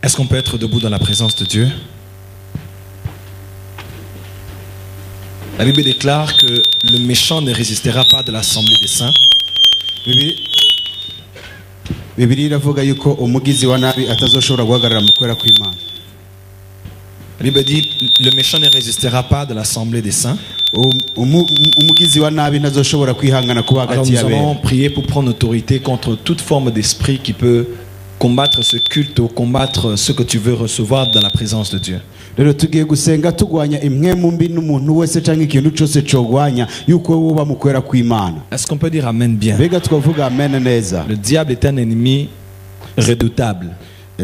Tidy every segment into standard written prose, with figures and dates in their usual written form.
Est-ce qu'on peut être debout dans la présence de Dieu? La Bible déclare que le méchant ne résistera pas de l'assemblée des saints. Bibiliya iravuga yuko umugizi wa nabi atazoshobora guhagarara mu kwera kw'Imana. La Bible dit le méchant ne résistera pas de l'assemblée des saints. Umugizi wa nabi ntazoshobora kwihangana kuba Alors hagati nous y'abera. allons prier pour prendre autorité contre toute forme d'esprit qui peut combattre ce culte ou combattre ce que tu veux recevoir dans la présence de Dieu. Rero tugiye gusenga tugwanya imwe mu mbi n'umuntu wese cyangwa ikintu cyose cogwanya yuko woba mu kwera kw'Imana. Est-ce qu'on peut dire amen bien? Mbega twavuga amen neza. Le diable est un ennemi redoutable,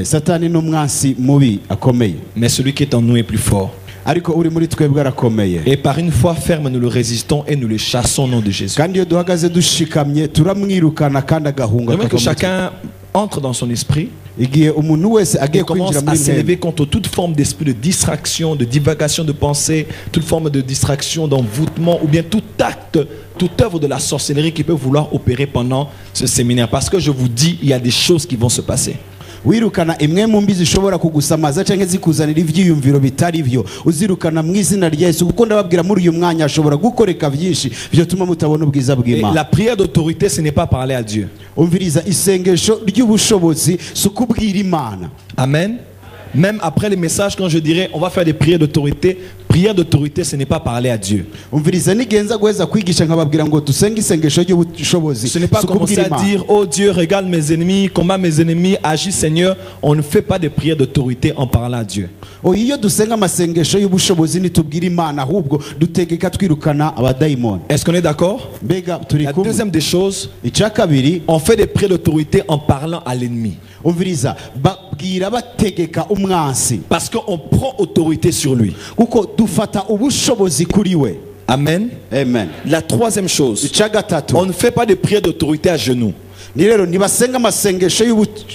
Satani n'umwansi mubi akomeye. mais celui qui est en nous est plus fort. Ariko uri muri twebwe arakomeye. Et par une foi ferme, nous le résistons et nous le chassons au nom de Jésus. Kandi iyo duhagaze dushikamye turamwirukana kandi agahunga. J'aimerais que chacun entre dans son esprit igihe umuntu wese agiye et commence kwinjira à muri s'élever contre toute forme d'esprit de distraction, de divagation de pensée, toute forme de distraction, d'envoûtement ou bien tout acte, toute œuvre de la sorcellerie qui peut vouloir opérer pendant ce séminaire. Parce que je vous dis, il y a des choses qui vont se passer. wirukana imwe mu mbi zishobora kugusamaza cyangwa zikuzanira ivyiyumviro bitari byo uzirukana mu izina rya Yesu kuko ndababwira muri uyu mwanya ashobora gukoreka byinshi byo tuma mutabona ubwiza Et bw'Imana. la prière d'autorité, ce n'est pas parler à Dieu. Umviriza isengesho ry'ubushobozi sukubwira Imana. Amen. Même après les messages, quand je dirais on va faire des prières d'autorité, prière d'autorité, ce n'est pas parler à Dieu. Umviriza nigenza guheza kwigisha nkababwira ngo tusenge isengesho ry'ubushobozi. Ce n'est pas commencer à dire oh Dieu regarde mes ennemis, combat mes ennemis, agis Seigneur. On ne fait pas de prières d'autorité en parlant à Dieu. Iyo dusenga amasengesho y'ubushobozi nitubwira Imana ahubwo dutegeka twirukana abadayimoni. Est-ce qu'on est d'accord? Mbega turi La kumwe. deuxième des choses, Icya kabiri on fait des prières d'autorité en parlant à l'ennemi. umviriza babwira bategeka umwansi Parce qu'on prend autorité sur lui. kuko dufata ubushobozi kuri we. Amen. Amen. La troisième chose, Icya gatatu on ne fait pas de prières d'autorité à genoux. ni rero ntibasenga amasengesho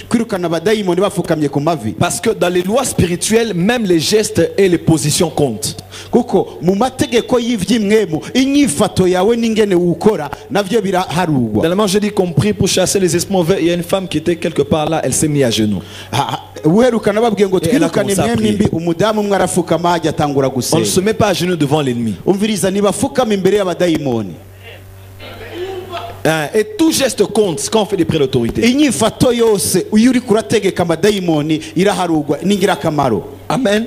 kwirukana abadayimoni bafukamye ku mavi Parce que dans les lois spirituelles, même les gestes et les positions comptent. kuko mu mategeko y'ivy'imwemu inyifato yawe n'ingene ukora navyo biraharugwa. Tellement j'ai dit compris pour chasser les esprits mauvais. Il y a une femme qui était quelque part là, elle s'est mise à genoux. Uherukana babwiye ngo Et elle a twirukane commencé à imwemu prier. mbi umudamu umwe arafukama ajya atangura On ne gusenga. se met pas à genoux devant l'ennemi. Umviriza ntibafukama imbere y'abadayimoni. Et tout geste compte quand on fait des prières d'autorité. Inyifato yose iyo uri kurategeka amadayimoni iraharugwa n'ingirakamaro. Amen.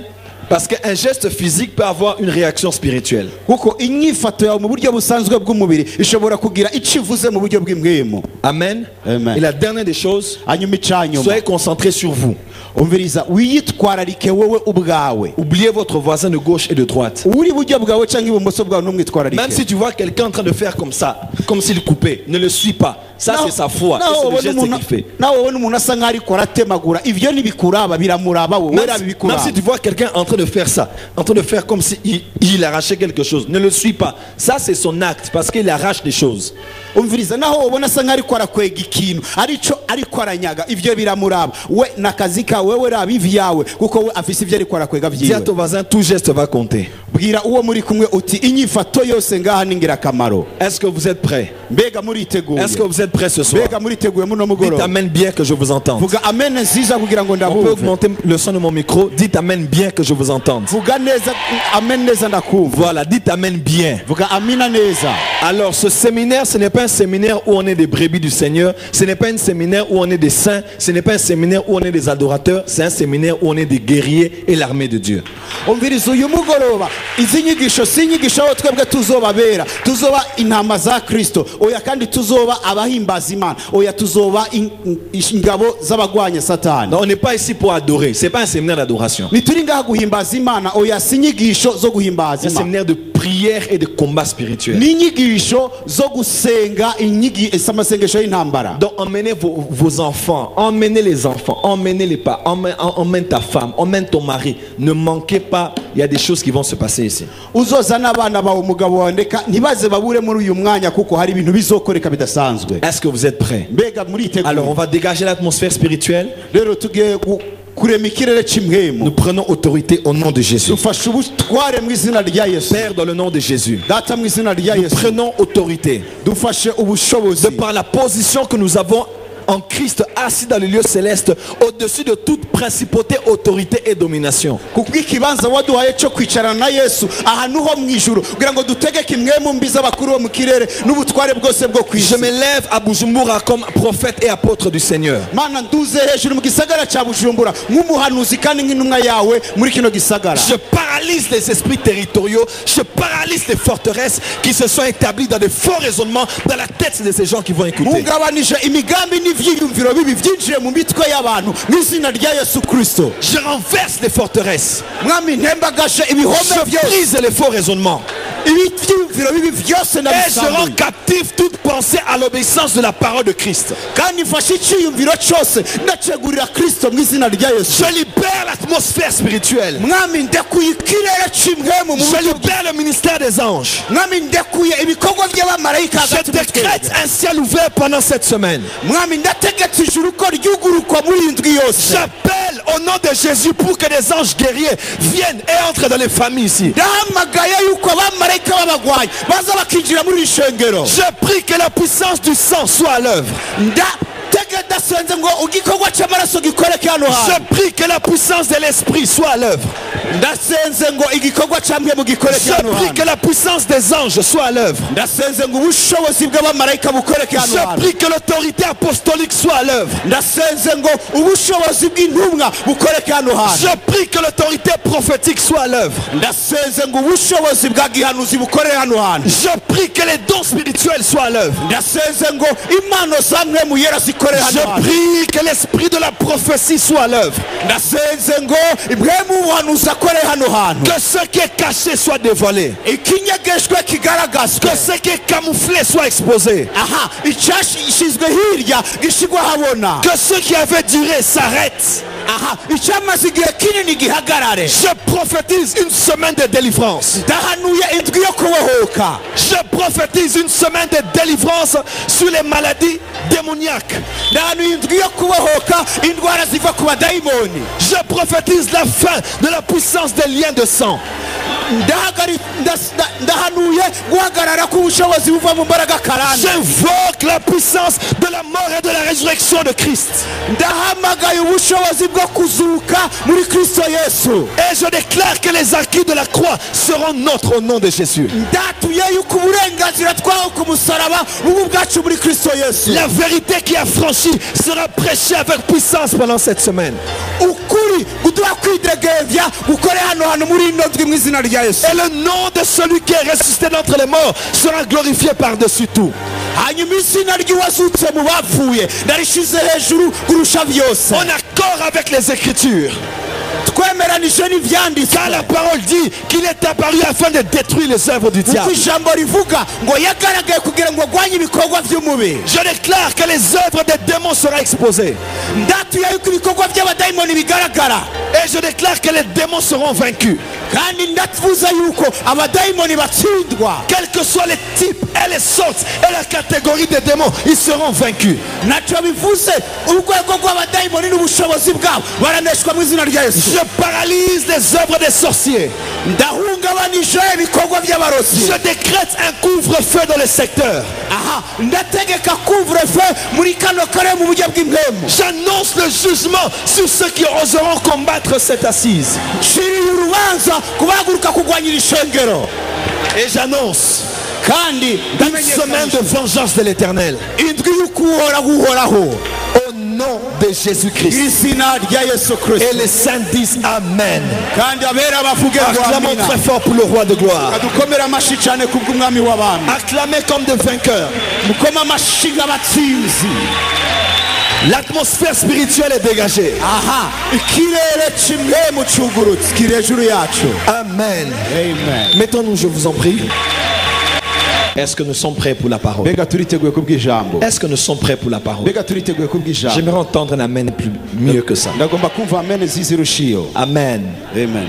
Parce qu'un geste physique peut avoir une réaction spirituelle. Kuko inyifato yawe mu buryo busanzwe bw'umubiri ishobora kugira icyo ivuze mu buryo bw'imwemu. Amen. Amen. Et la dernière des choses, Hanyuma icyanyuma soyez concentrés sur vous. umviriza wiyitwararike wowe ubwawe. Oubliez votre voisin de gauche et de droite. Uri buryo bwawe cyangwa ibumoso bwawe Même n'umwitwararike. si tu vois quelqu'un en train de faire comme ça, comme s'il coupait, ne le suis pas. Ça c'est sa foi. Et c'est le geste qu'il fait. nawe ubona umuntu asa nk'aho ariko aratemagura ibyo ntibikuraba biramuraba wowe Même bikuraba. si tu vois quelqu'un en train de faire ça, en train de faire comme s'il arrachait quelque chose, ne le suis pas. Ça c'est son acte parce qu'il arrache des choses. Umviriza naho ubona asa nk'aho ariko arakwega ikintu arico ariko aranyaga ibyo biramuraba we n'akazi kawe wewe raba ivyawe kuko we afise ibyo ariko arakwega Dis à vyiwe. ton voisin, tout geste va compter. Bwira uwo muri kumwe uti inyifato yose ngaha n'ingirakamaro. Est-ce que vous êtes prêts? Mbega muriteguye? Est-ce que vous êtes prêts ce soir? Mbega muriteguye muno Dites mugoroba? amen bien que je vous entende. Vuga amen nziza kugira ngo On peut ndabumve. augmenter le son de mon micro. Dites amen bien que je vous entende. Vuga neza amen neza ndakumva. Voilà, dites amen bien. Vuga amina neza. Alors ce séminaire, ce n'est pas un séminaire où on est des brebis du Seigneur. Ce n'est pas un séminaire où on est des saints. Ce n'est pas un séminaire où on est des adorateurs. C'est un séminaire où on est des guerriers et l'armée de Dieu. Umviriza uyu mugoroba izi nyigisho si inyigisho aho twebwe tuzobabera tuzoba intama za Kristo oya kandi tuzoba abahimbaza Imana oya tuzoba ingabo z'abagwanya Satani. Non, on n'est pas ici pour adorer. C'est pas un séminaire d'adoration. Nituri ngaha guhimbaza Imana oya si inyigisho zo guhimbaza C'est un Imana. séminaire de prière et de combat spirituel. Ni inyigisho zo gusenga amasengesho y'intambara. Donc emmenez vos enfants, emmenez les enfants, emmenez les parents, emmène ta femme, emmène ton mari. Ne manquez pas, il y a des choses qui vont se passer ici. Uzozana abana bawe umugabo wawe ndeka ntibaze babure muri uyu mwanya kuko hari ibintu bizokoreka bidasanzwe. Est-ce que vous êtes prêts? Mbega muriteguye? Alors on va dégager l'atmosphère spirituelle. Rero tugiye kurema ikirere c'imwemu. Nous prenons autorité au nom de Jésus. Dufashe ubutware mu izina rya Yesu. Père, dans le nom de Jésus. Data mu izina rya Nous Yesu. prenons autorité. Dufashe ubushobozi. De par la position que nous avons en Christ, assis dans le lieu céleste, au-dessus de toute principauté, autorité et domination. kubw'ikibanza waduhaye cyo kwicarana na Yesu ahantu ho mu ijuru kugira ngo dutegeke imwe mu mbi z'abakuru bo mu kirere n'ubutware bwose bwo kwisi. Je me lève à Bujumbura comme prophète et apôtre du Seigneur. Mana nduze hejuru mu gisagara cya Bujumbura nk'umuhanuzi kandi nk'intumwa yawe muri kino gisagara. Je paralyse les esprits territoriaux, je paralyse les forteresses qui se sont établies dans de faux raisonnements dans la tête de ces gens qui vont écouter. Mugabanije imigambi n'ivyiyumviro bibi byinjiye mu mitwe y'abantu n'izina rya Yesu Kristo. Je renverse les forteresses. Mwami ntembagaje ibihome Je byose. brise les faux raisonnements. Ibivyiyumviro bibi byose Et je rends captive toute pensée à l'obéissance de la parole de Christ. kandi mfashe icyiyumviro cyose ndacegurira Kristo mu izina rya Yesu. Je libère l'atmosphère spirituelle. Mwami ndekuye ikirere cy'imwemu mu Je libère le ministère des anges. Mwami ndekuye ibikorwa by'abamarayika Je hagati mu décrète twebwe. un ciel ouvert pendant cette semaine. Mwami ndategetse ijuru ko ryugurukwa muri iyi ndwi yose. J'appelle au nom de Jésus pour que des anges guerriers viennent et entrent dans les familles ici. ndahamagaye yuko abamarayika b'abagwanyi baza bakinjira muri iri shengero. Je prie que la puissance du sang soit à l'œuvre. ndasenze ngo igikorwa cy'amaraso gikoreke hano hantu. Je prie que la puissance de l'esprit soit à l'œuvre. ndasenze ngo igikorwa cy'amwemu gikoreke Je hano prie hantu. que la puissance des anges soit à l'œuvre. ndasenze ngo ubushobozi bw'abamarayika bukoreke hano Je hantu. prie que l'autorité apostolique soit à l'œuvre. ndasenze ngo ubushobozi bw'intumwa bukoreke hano hantu. Je prie que l'autorité prophétique soit à l'œuvre. ndasenze ngo ubushobozi bwa gihanuzi bukorere hano hantu. Je prie que les dons spirituels soient à l'œuvre. ndasenze ngo impano za mwemu yera zikorere hano Je hantu. prie que l'esprit de la prophétie soit à l'œuvre. ndasenze ngo mwemu ubuhanuzi akorere hano hantu. Que ce qui est caché soit dévoilé. ikinyegeshwe kigaragazwe. Que ce qui est camouflé soit exposé. aha icyashyizwe hirya gishyirwa ahabona. Que ce qui avait duré s'arrête. aha icyamaze igihe kinini gihagarare. Je prophétise une semaine de délivrance. ndahanuye indwi yo kubohoka. Je prophétise une semaine de délivrance sur les maladies démoniaques. ndahanuye indwi yo kubohoka indwara ziva ku badayimoni. Je prophétise la fin de la puissance des liens de sang. ndahanuye guhagarara k'ubushobozi buva mu mbaraga karande. J'invoque la puissance de la mort et de la résurrection de Christ. ndahamagaye ubushobozi bwo kuzuka muri Kristo Yesu. Et je déclare que les acquis de la croix seront nôtres au nom de Jésus. ndatuye yuko uburenganzira twaho ku musaraba ubu bwacu muri Kristo Yesu. La vérité qui a franchi sera prêchée avec puissance pendant cette semaine. ukuri guduha kwidegembya gukore hano hantu muri ino ndwi mu izina rya Yesu. Et le nom de celui qui est ressuscité d'entre les morts sera glorifié par-dessus tout. hanyuma izina ry'uwazutse mu bapfuye ndarishize hejuru kurusha byose. En accord avec les Écritures. twemeranije n'ivyanditswe. Car la parole dit qu'il est apparu afin de détruire les œuvres du uko diable. ijambo rivuga ngo yagaragaye kugira ngo agwanye ibikorwa by'umubiri. Je déclare que les œuvres des démons seront exposées. ndatuye yuko ibikorwa by'abadayimoni bigaragara. Et je déclare que les démons seront vaincus. kandi ndavuza yuko abadayimoni batsindwa. Quels que soient les types et les sortes et la catégorie des démons, ils seront vaincus. ntacyo bivuze urwego rw'abadayimoni n'ubushobozi bwabo baraneshwa mu izina rya Yesu. Je paralyse les œuvres des sorciers. ndahungabanije ibikorwa by'abarozi. Je décrète un couvre-feu dans les secteurs. aha ndategeka couvre-feu muri kano kare mu buryo bw'impemu. J'annonce le jugement sur ceux qui oseront combattre cette assise. nshiriye urubanza kubahaguruka kurwanya iri shengero. Et j'annonce kandi une semaine de vengeance de l'Éternel. indwi y'ukuhora guhoraho Au nom de Jésus-Christ. izina rya Yesu Et Kristo. les saints disent Amen. kandi abera bavuge ngo Acclamons amina. très fort pour le roi de gloire. kadukomere amashyi cyane kubw'umwami w'abami. Acclamez comme des vainqueurs. mukoma amashyi nk'abatsinzi. L'atmosphère spirituelle est dégagée. aha ikirere cy'impemu cyugurutse kiri hejuru yacu. Amen. amen. Mettons-nous, je vous en prie. Est-ce que nous sommes prêts pour la parole? mbega turiteguye kubw'ijambo. Est-ce que nous sommes prêts pour la parole? mbega turiteguye kubw'ijambo. J'aimerais entendre un amen mieux que ça. ndagomba kumva amen zizirushiyo. Amen. amen.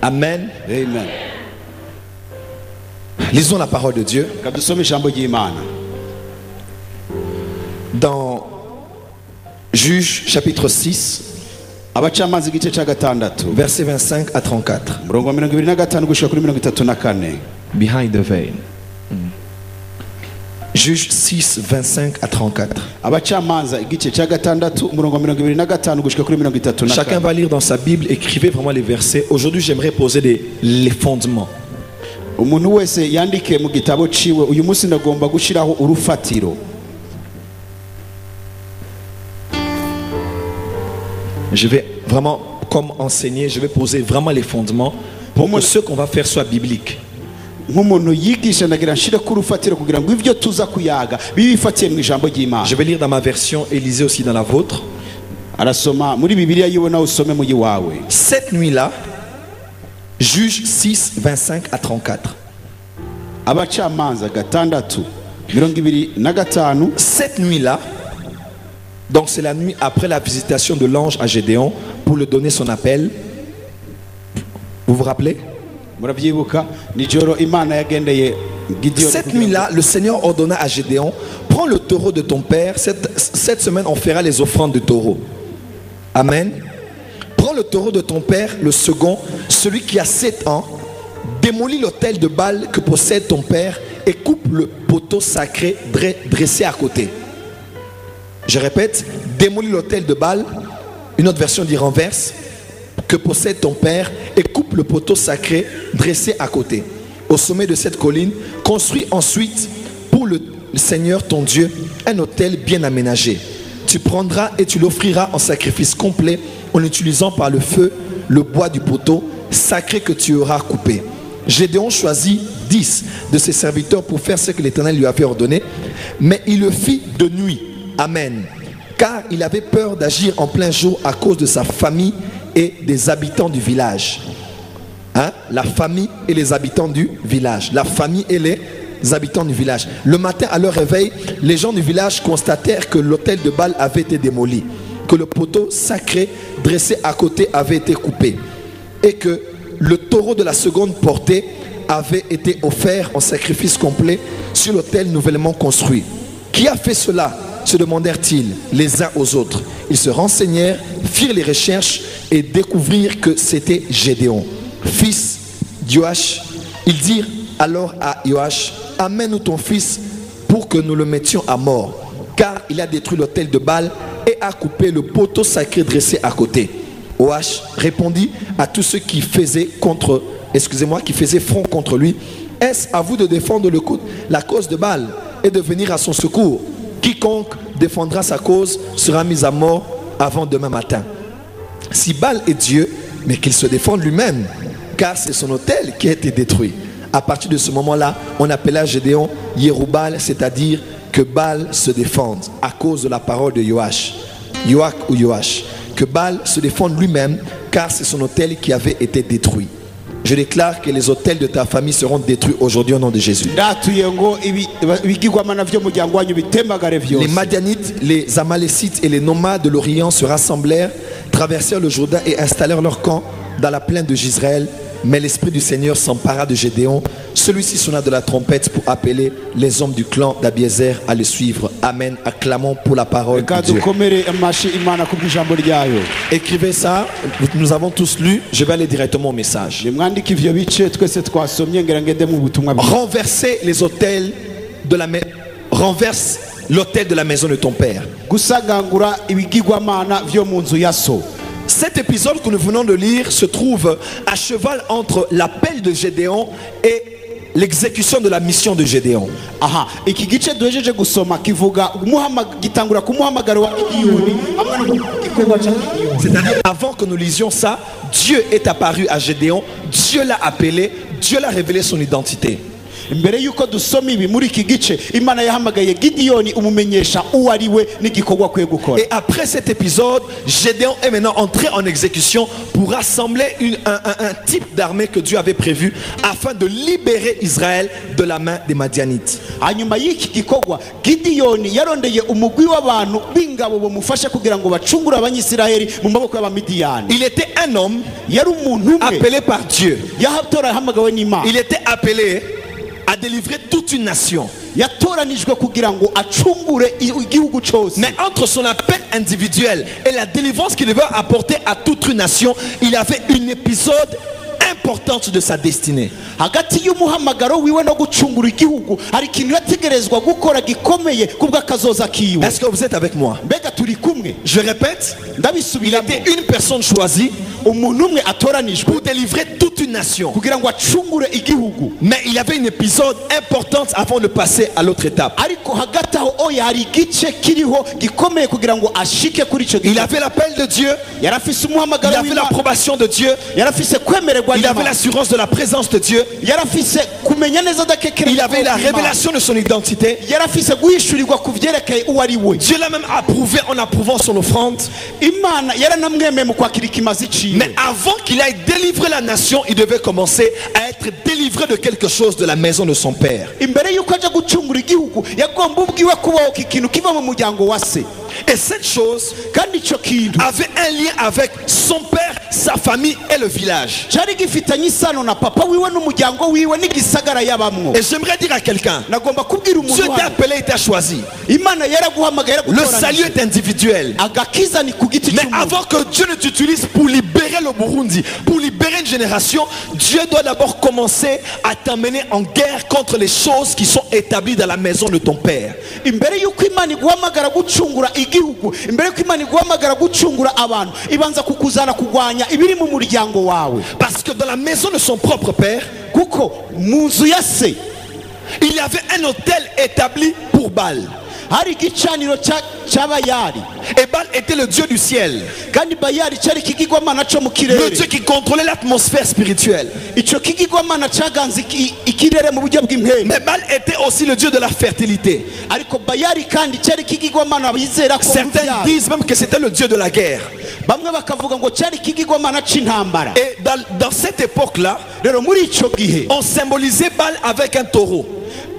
Amen. amen. Lisons la parole de Dieu kadusome ijambo ry'Imana. dans Juges chapitre 6, abacamanza igice cya gatandatu versets 25 à 34. murongo wa 25 gushika kuri 34. Behind the veil. Juge 6, 25 à 34. abacamanza igice cya gatandatu umurongo 25 gushika kuri 34. Chacun va lire dans sa Bible, écrivez vraiment les versets. Aujourd'hui, j'aimerais poser les fondements. umuntu wese yandike mu gitabo ciwe uyu munsi ndagomba gushiraho urufatiro. Je vais vraiment, comme enseigner, je vais poser vraiment les fondements pour que ce qu'on va faire soit biblique. nk'umuntu yigisha ndagira nshire ku rufatiro kugira ngo ivyo tuza kuyaga bibifatiye mu ijambo ry'Imana. Je vais lire dans ma version et lisez aussi dans la vôtre. arasoma muri Bibiliya yiwe nawe usome mu yiwawe. Cette nuit-là, Juge 6, 25 à 34. abacamanza gatandatu 25. Cette nuit-là, donc c'est la nuit après la visitation de l'ange à Gédéon pour lui donner son appel. Vous vous rappelez? murabyibuka nijoro Imana yagendeye Gideon. Cette nuit-là, le Seigneur ordonna à Gédéon: prends le taureau de ton père. Cette semaine, on fera les offrandes de taureau. Amen. Prends le taureau de ton père, le second, celui qui a 7 ans. Démolis l'autel de Baal que possède ton père et coupe le poteau sacré dressé à côté. Je répète, démolis l'autel de Baal, une autre version dit renverse, que possède ton père et coupe le poteau sacré dressé à côté. Au sommet de cette colline, construis ensuite pour le Seigneur ton Dieu un autel bien aménagé. Tu prendras et tu l'offriras en sacrifice complet en utilisant par le feu le bois du poteau sacré que tu auras coupé. Gédéon choisit 10 de ses serviteurs pour faire ce que l'Éternel lui avait ordonné, mais il le fit de nuit. Amen. Car il avait peur d'agir en plein jour à cause de sa famille et des habitants du village. Hein? La famille et les habitants du village. La famille et les habitants du village. Le matin, à leur réveil, les gens du village constatèrent que l'autel de Baal avait été démoli, que le poteau sacré dressé à côté avait été coupé et que le taureau de la seconde portée avait été offert en sacrifice complet sur l'autel nouvellement construit. Qui a fait cela? Se demandèrent-ils les uns aux autres. Ils se renseignèrent, firent les recherches et découvrirent que c'était Gédéon, fils d'Yoash. Ils dirent alors à Yoash: amène-nous ton fils pour que nous le mettions à mort, car il a détruit l'autel de Baal et a coupé le poteau sacré dressé à côté. Yoash répondit à tous ceux qui faisaient front contre lui: est-ce à vous de défendre la cause de Baal et de venir à son secours? Quiconque défendra sa cause sera mis à mort avant demain matin. Si Baal est Dieu, mais qu'il se défende lui-même, car c'est son autel qui a été détruit. À partir de ce moment-là, on appela Gédéon Yérubal, c'est-à-dire que Baal se défende à cause de la parole de Yoash. Que Baal se défende lui-même, car c'est son autel qui avait été détruit. Je déclare que les autels de ta famille seront détruits aujourd'hui au nom de Jésus. Les Madianites, les Amalécites et les nomades de l'Orient se rassemblèrent, traversèrent le Jourdain et installèrent leur camp dans la plaine de Jisraël. Mais l'esprit du Seigneur s'empara de Gédéon. Celui-ci sonna de la trompette pour appeler les hommes du clan d'Abiézer à le suivre. Amen. Acclamons pour la parole de Dieu. Écrivez ça. Nous avons tous lu. Je vais aller directement au message. Renverser les autels de la maison. Renverse l'autel de la maison de ton père. Cet épisode que nous venons de lire se trouve à cheval entre l'appel de Gédéon et l'exécution de la mission de Gédéon. C'est-à-dire, avant que nous lisions ça, Dieu est apparu à Gédéon, Dieu l'a appelé, Dieu l'a révélé son identité. mbere yuko dusoma ibi muri iki gice Imana yahamagaye Gideyoni umumenyesha uwo ari we n'igikorwa kwe gukora. Et après cet épisode, Gédéon est maintenant entré en exécution pour rassembler un type d'armée que Dieu avait prévu afin de libérer Israël de la main des Madianites. Hanyuma y'iki gikorwa Gideyoni yarondeye umugwi w'abantu b'ingabo bamufasha kugira ngo bacungure abanyisirayeli mu maboko y'abamidiyani. Il était un homme yari umuntu appelé par Dieu. yahatora yahamagawe n'Imana. Il était appelé à délivrer toute une nation. Mais entre son appel individuel et la délivrance qu'il devait apporter à toute une nation, il y avait un épisode importante de sa destinée. hagati y'umuhamagaro wiwe no gucungura igihugu hari ikintu yategerezwa gukora gikomeye kubw'akazoza kiwe. Est-ce que vous êtes avec moi? mbega turi kumwe? Je répète, il ndabisubiramo, était une personne choisie umuntu umwe atoranijwe pour délivrer toute une nation. kugira ngo acungure igihugu. Mais il y avait une épisode importante avant de passer à l'autre étape. ariko hagati aho oya hari igice kiriho gikomeye kugira ngo ashike kuri icyo Il gihe. avait l'appel de Dieu, yari afise il umuhamagaro avait w'Imana, l'approbation de Dieu, yari afise kwemererwa il avait n'Imana, l'assurance de la présence de Dieu, yari afise kumenya neza adakekereza il avait la ko Imana. révélation de son identité. yari afise guhishurirwa ku byerekeye uwo ari we. Dieu l'a même approuvé en approuvant son offrande. Imana yaranamwemeye mu kwakira ikimazi ciwe. Mais avant qu'il aille délivrer la nation, il devait commencer à être délivré de quelque chose de la maison de son père. imbere y'uko aja gucungura igihugu yagomba ubwiwe kubaho ikintu kiva mu muryango wa se, Et cette chose kandi icyo kintu avait un lien avec son père, sa famille et le village. cyari gifitanye isano na papa wiwe n'umuryango wiwe n'igisagara yabamwo. Et j'aimerais dire à quelqu'un, nagomba kubwira umuntu Dieu t'a hano, appelé et t'a choisi. Imana yaraguhamagaye Le salut yaragutoranije. est individuel. agakiza ni ku giti Mais cy'umuntu. avant que Dieu ne t'utilise pour libérer le Burundi, pour libérer une génération, Dieu doit d'abord commencer à t'amener en guerre contre les choses qui sont établies dans la maison de ton père. imbere y'uko Imana iguhamagara gucungura igihugu, imbere y'uko Imana iguhamagara gucungura abantu, ibanza kukuzana kugwanya ibiri mu muryango wawe. Parce que dans la maison de son propre père, kuko mu nzu ya se il y avait un hôtel établi pour Baal. hari igicaniro cy'abayari, Et Baal était le Dieu du ciel, kandi bayari cyari ikigirwamana cyo mu le kirere. Dieu qui contrôlait l'atmosphère spirituelle. icyo kigirwamana cyaganze ikirere mu buryo bw'impemu. Mais Baal était aussi le Dieu de la fertilité. ariko bayari kandi cyari ikigirwamana bizera ko Certains urubyaro. disent même que c'était le Dieu de la guerre. bamwe bakavuga ngo cyari ikigirwamana cy'intambara. Et dans cette époque-là, rero muri icyo gihe on symbolisait Baal avec un taureau.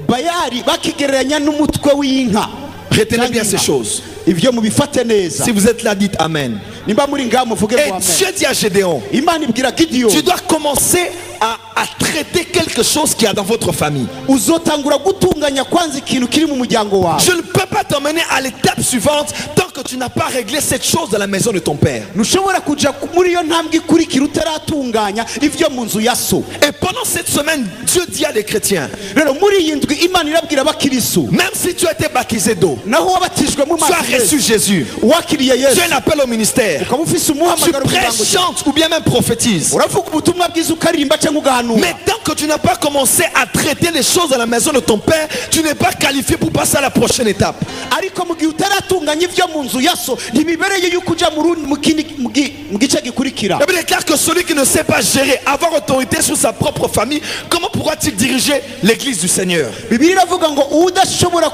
bayari bakigereranya n'umutwe w'inka. Retenez bien ces choses. ibyo mubifate neza. Si vous êtes là, dites Amen. nimba muri ngaho muvuge Et ngo Dieu amen. dit à Gédéon, Imana ibwira Gideon, tu dois commencer à traiter quelque chose qu'il y a dans votre famille. uzotangura gutunganya kwanza ikintu kiri mu muryango wawe. Je ne peux pas t'emmener à l'étape suivante tant que tu n'as pas réglé cette chose dans la maison de ton père. ntushobora kuja muri iyo ntambwe ikurikira utaratunganya ibyo mu nzu ya so. Et pendant cette semaine, Dieu dit à des chrétiens, rero muri iyi ndwi Imana irabwira abakirisu, même si tu as été baptisé d'eau, naho wabatijwe mu tu as mazi reçu meza, Jésus, wakiriye tu Yesu, as un appel au ministère, ukaba ufise tu umuhamagaro mu prêches, muryango wawe. chantes ou bien même prophétises. uravuga ubutumwa bwiza ukaririmba cyangwa ugahanura. Mais tant que tu n'as pas commencé à traiter les choses dans la maison de ton père, tu n'es pas qualifié pour passer à la prochaine étape. ariko mu gihe utaratunganya ibyo mu nzu ya so ntibibereye yuko uja mu gice gikurikira. La Bible déclare que celui qui ne sait pas gérer, avoir autorité sur sa propre famille, comment pourra-t-il diriger l'église du Seigneur? Bibiliya iravuga ngo udashobora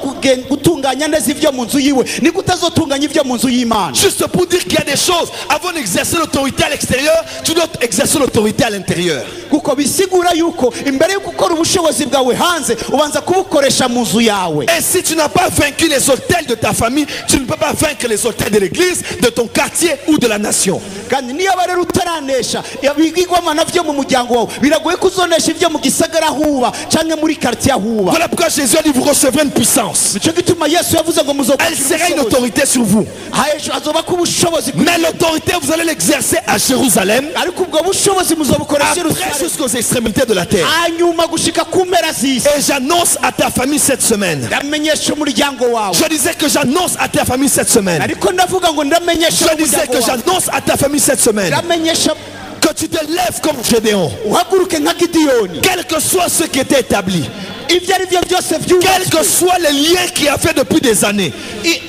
gutunganya neza ibyo mu nzu yiwe niko utazotunganya ibyo mu nzu y'Imana. Juste pour dire qu'il y a des choses, avant d'exercer l'autorité à l'extérieur, tu dois exercer l'autorité à l'intérieur. kuko bisigura yuko imbere yo gukora ubushobozi bwawe hanze ubanza kubukoresha mu nzu yawe. Et si tu n'as pas vaincu les autels de ta famille, tu ne peux pas vaincre les autels de l'église, de ton quartier ou de la nation. kandi niyo rero utaranesha ibigirwamana byo mu muryango wawe biragoye kuzonesha ibyo mu gisagara huba cyangwa muri quartier huba. Voilà pourquoi Jésus a dit vous recevrez une puissance. nicyo gituma Yesu yavuze ngo Elle sera une autorité sur vous. hazoba ko ubushobozi Mais l'autorité, vous allez l'exercer à Jérusalem, ariko ubwo bushobozi muzobukoresha après Yerusalemu jusqu'aux extrémités de la terre. hanyuma gushika ku mpera z'isi. Et j'annonce à ta famille cette semaine. ndamenyesha umuryango wawe. Je disais que j'annonce à ta famille cette semaine. ariko ndavuga ngo ndamenyesha Je disais que umuryango wawe. j'annonce à ta famille cette semaine ndamenyesha que tu te lèves comme Gédéon. uhaguruke nka Gideyoni. Quel que soit ce qui était établi, ibyo ari byo byose quels que soient les liens qu'il y a fait depuis des années,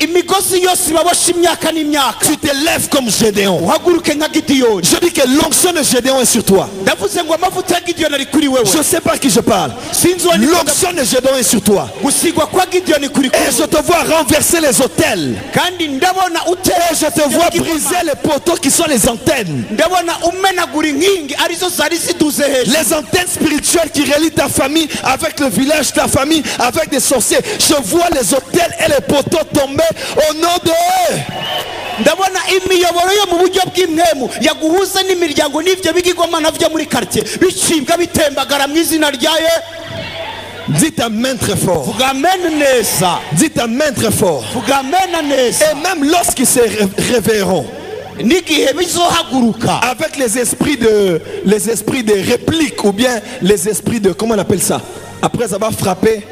imigozi yose ibabosha imyaka n'imyaka, tu te lèves comme Gédéon. uhaguruke nka Gideyoni. Je dis que l'onction de Gédéon est sur toi. ndavuze ngo amavuta ya Gideyoni ari kuri wewe. Je ne sais pas à qui je parle. sinzi uwo ndikunda. L'onction de Gédéon est sur toi. gusigwa kwa Gideyoni kuri Et je te vois renverser les autels. kandi ndabona Et je te vois briser les poteaux qui sont les antennes. ndabona umenagura inkingi arizo zari ziduze hejuru. Les antennes spirituelles qui relient ta famille avec le village, ta famille avec des sorciers. Je vois les autels et les poteaux tomber au nom de eux. ndabona imiyoboro yo mu buryo bw'impemu yaguhuza n'imiryango n'ibyo bigirwamana byo muri quartier bicibwa bitembagara mu izina rya Dites amen très fort. vuga amen neza. Dites amen très fort. vuga amen neza. Et même lorsqu'ils se réveilleront, n'igihe bizohaguruka avec les esprits de réplique ou bien les esprits de, comment on appelle ça, après avoir frappé,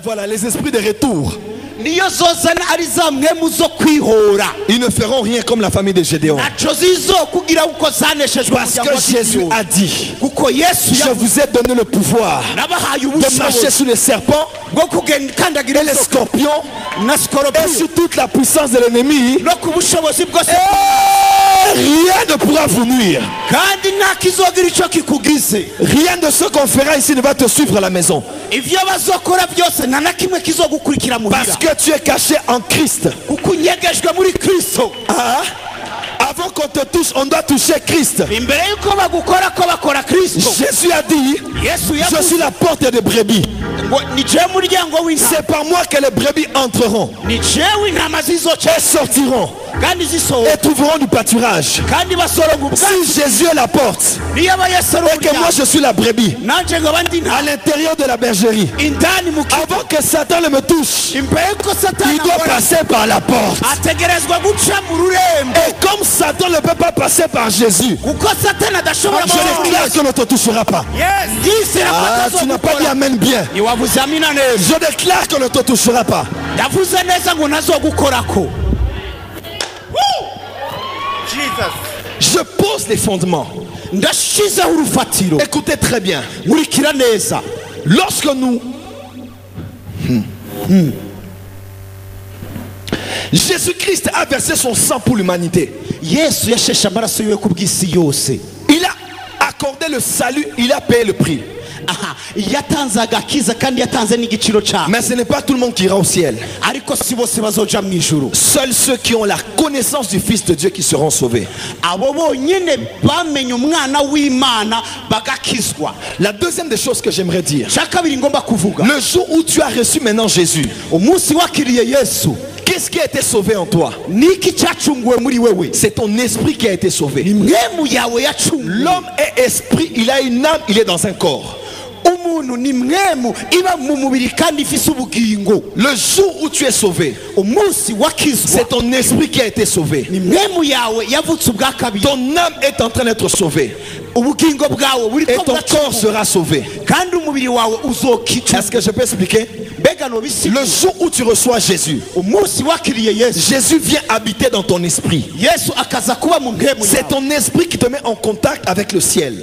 voilà, les esprits de retour. niyo zozana ari za mwemu zo kwihora Ils ne feront rien comme la famille de Gédéon. naco zizokugira uko zaneshejwe Parce que Jésus a dit, kuko Yesu je vous ai donné le pouvoir nabahaye de marcher ubushobozi sous les serpents bwo kugendakandagira et les scorpions na et scorpion sur toute la puissance de l'ennemi. no ku bushobozi bwose Rien ne pourra vous nuire. kandi nta kizogira icyo kikugize Rien de ce qu'on fera ici ne va te suivre à la maison. ivyo bazokora byose nta na kimwe kizogukurikira muhira Parce que tu es caché en Christ. kuko unyegejwe muri Kristo. Ah, avant qu'on te touche, on doit toucher Christ. imbere yuko bagukora ko bakora Kristo. Jésus a dit, Yesu je yavuze suis la porte des brebis. ngo ni jewe muryango w'intama C'est par moi que les brebis entreront ni jewe intama zizoca et sortiront kandi zisohoka et trouveront du pâturage. kandi basoronga ubwatsi. Si Jésus est la porte niyo aba Yesu ari et que moi umuryango je suis la brebis nanje nkaba ndi à intama l'intérieur de la bergerie, indani mu kigo avant que Satan ne me touche, imbere yuko satani il doit akora passer par la porte. ategerezwa guca mu rurembo Et comme Satan ne peut pas passer par Jésus, kuko satani adashobora je déclare que ne te touchera pas. yisira Ah, tu n'as pas dit amen bien. ntiwavuze amina neza Je déclare que ne te touchera pas. yavuze neza ngo ntazogukorako Je pose les fondements. ndashizeho urufatiro Écoutez très bien. nkurikira neza Lorsque nous... Jésus-Christ a versé son sang pour l'humanité. yesu yasheshe amaraso yiwe ku bw'isi yose Il a accordé le salut, il a payé le prix. aha yatanze agakiza kandi yatanze n'igiciro cyawe Mais ce n'est pas tout le monde qui ira au ciel. ariko si bose bazoja mu ijuru Seuls ceux qui ont la connaissance du Fils de Dieu qui seront sauvés. abo bonyine bamenye umwana w'imana bagakizwa. La deuxième des choses que j'aimerais dire, cya kabiri ngomba kuvuga le jour où tu as reçu maintenant Jésus, umunsi wakiriye yesu qu'est-ce qui a été sauvé en toi? niki cyacunguwe muri wewe C'est ton esprit qui a été sauvé. ni mwemu yawe yacunguwe. L'homme est esprit, il a une âme, il est dans un corps. umuntu ni mwemu iba mu mubiri kandi ifise ubugingo. Le jour où tu es sauvé, umunsi wakizwa c'est ton esprit qui a été sauvé. ni mwemu yawe yavutse ubwa kabiri. Ton âme est en train d'être sauvée ubugingo bwawe buri et ko ton corps bwacunguwe sera sauvé. kandi umubiri wawe uzokicwa. Est-ce que je peux expliquer? mbega nobisigura Le jour où tu reçois Jésus, umunsi wakiriye yesu Jésus vient habiter dans ton esprit. yesu akaza kuba mu mwemu C'est yawe ton esprit qui te met en contact avec le ciel.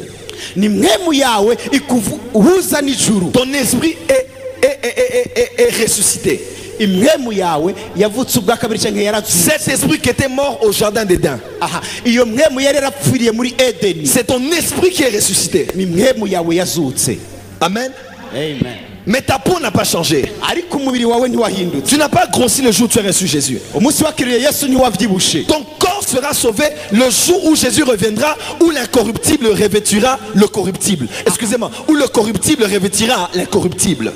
ni mwemu yawe ikuhuza n'ijuru. Ton esprit est ressuscité. imwemu yawe yavutse ubwa kabiri cyangwa yarazutse. Cet esprit qui était mort au jardin d'Éden, aha iyo mwemu yari yarapfiriye muri edeni c'est ton esprit qui est ressuscité. ni mwemu yawe yazutse. Amen. amen. Mais ta peau n'a pas changé. ariko umubiri wawe ntiwahindutse. Tu n'as pas grossi le jour où tu as reçu Jésus. umunsi wakiriye yesu ntiwabyibushe. Ton corps sera sauvé le jour où Jésus reviendra, où l'incorruptible revêtira le corruptible. Excusez-moi, où le corruptible revêtira l'incorruptible.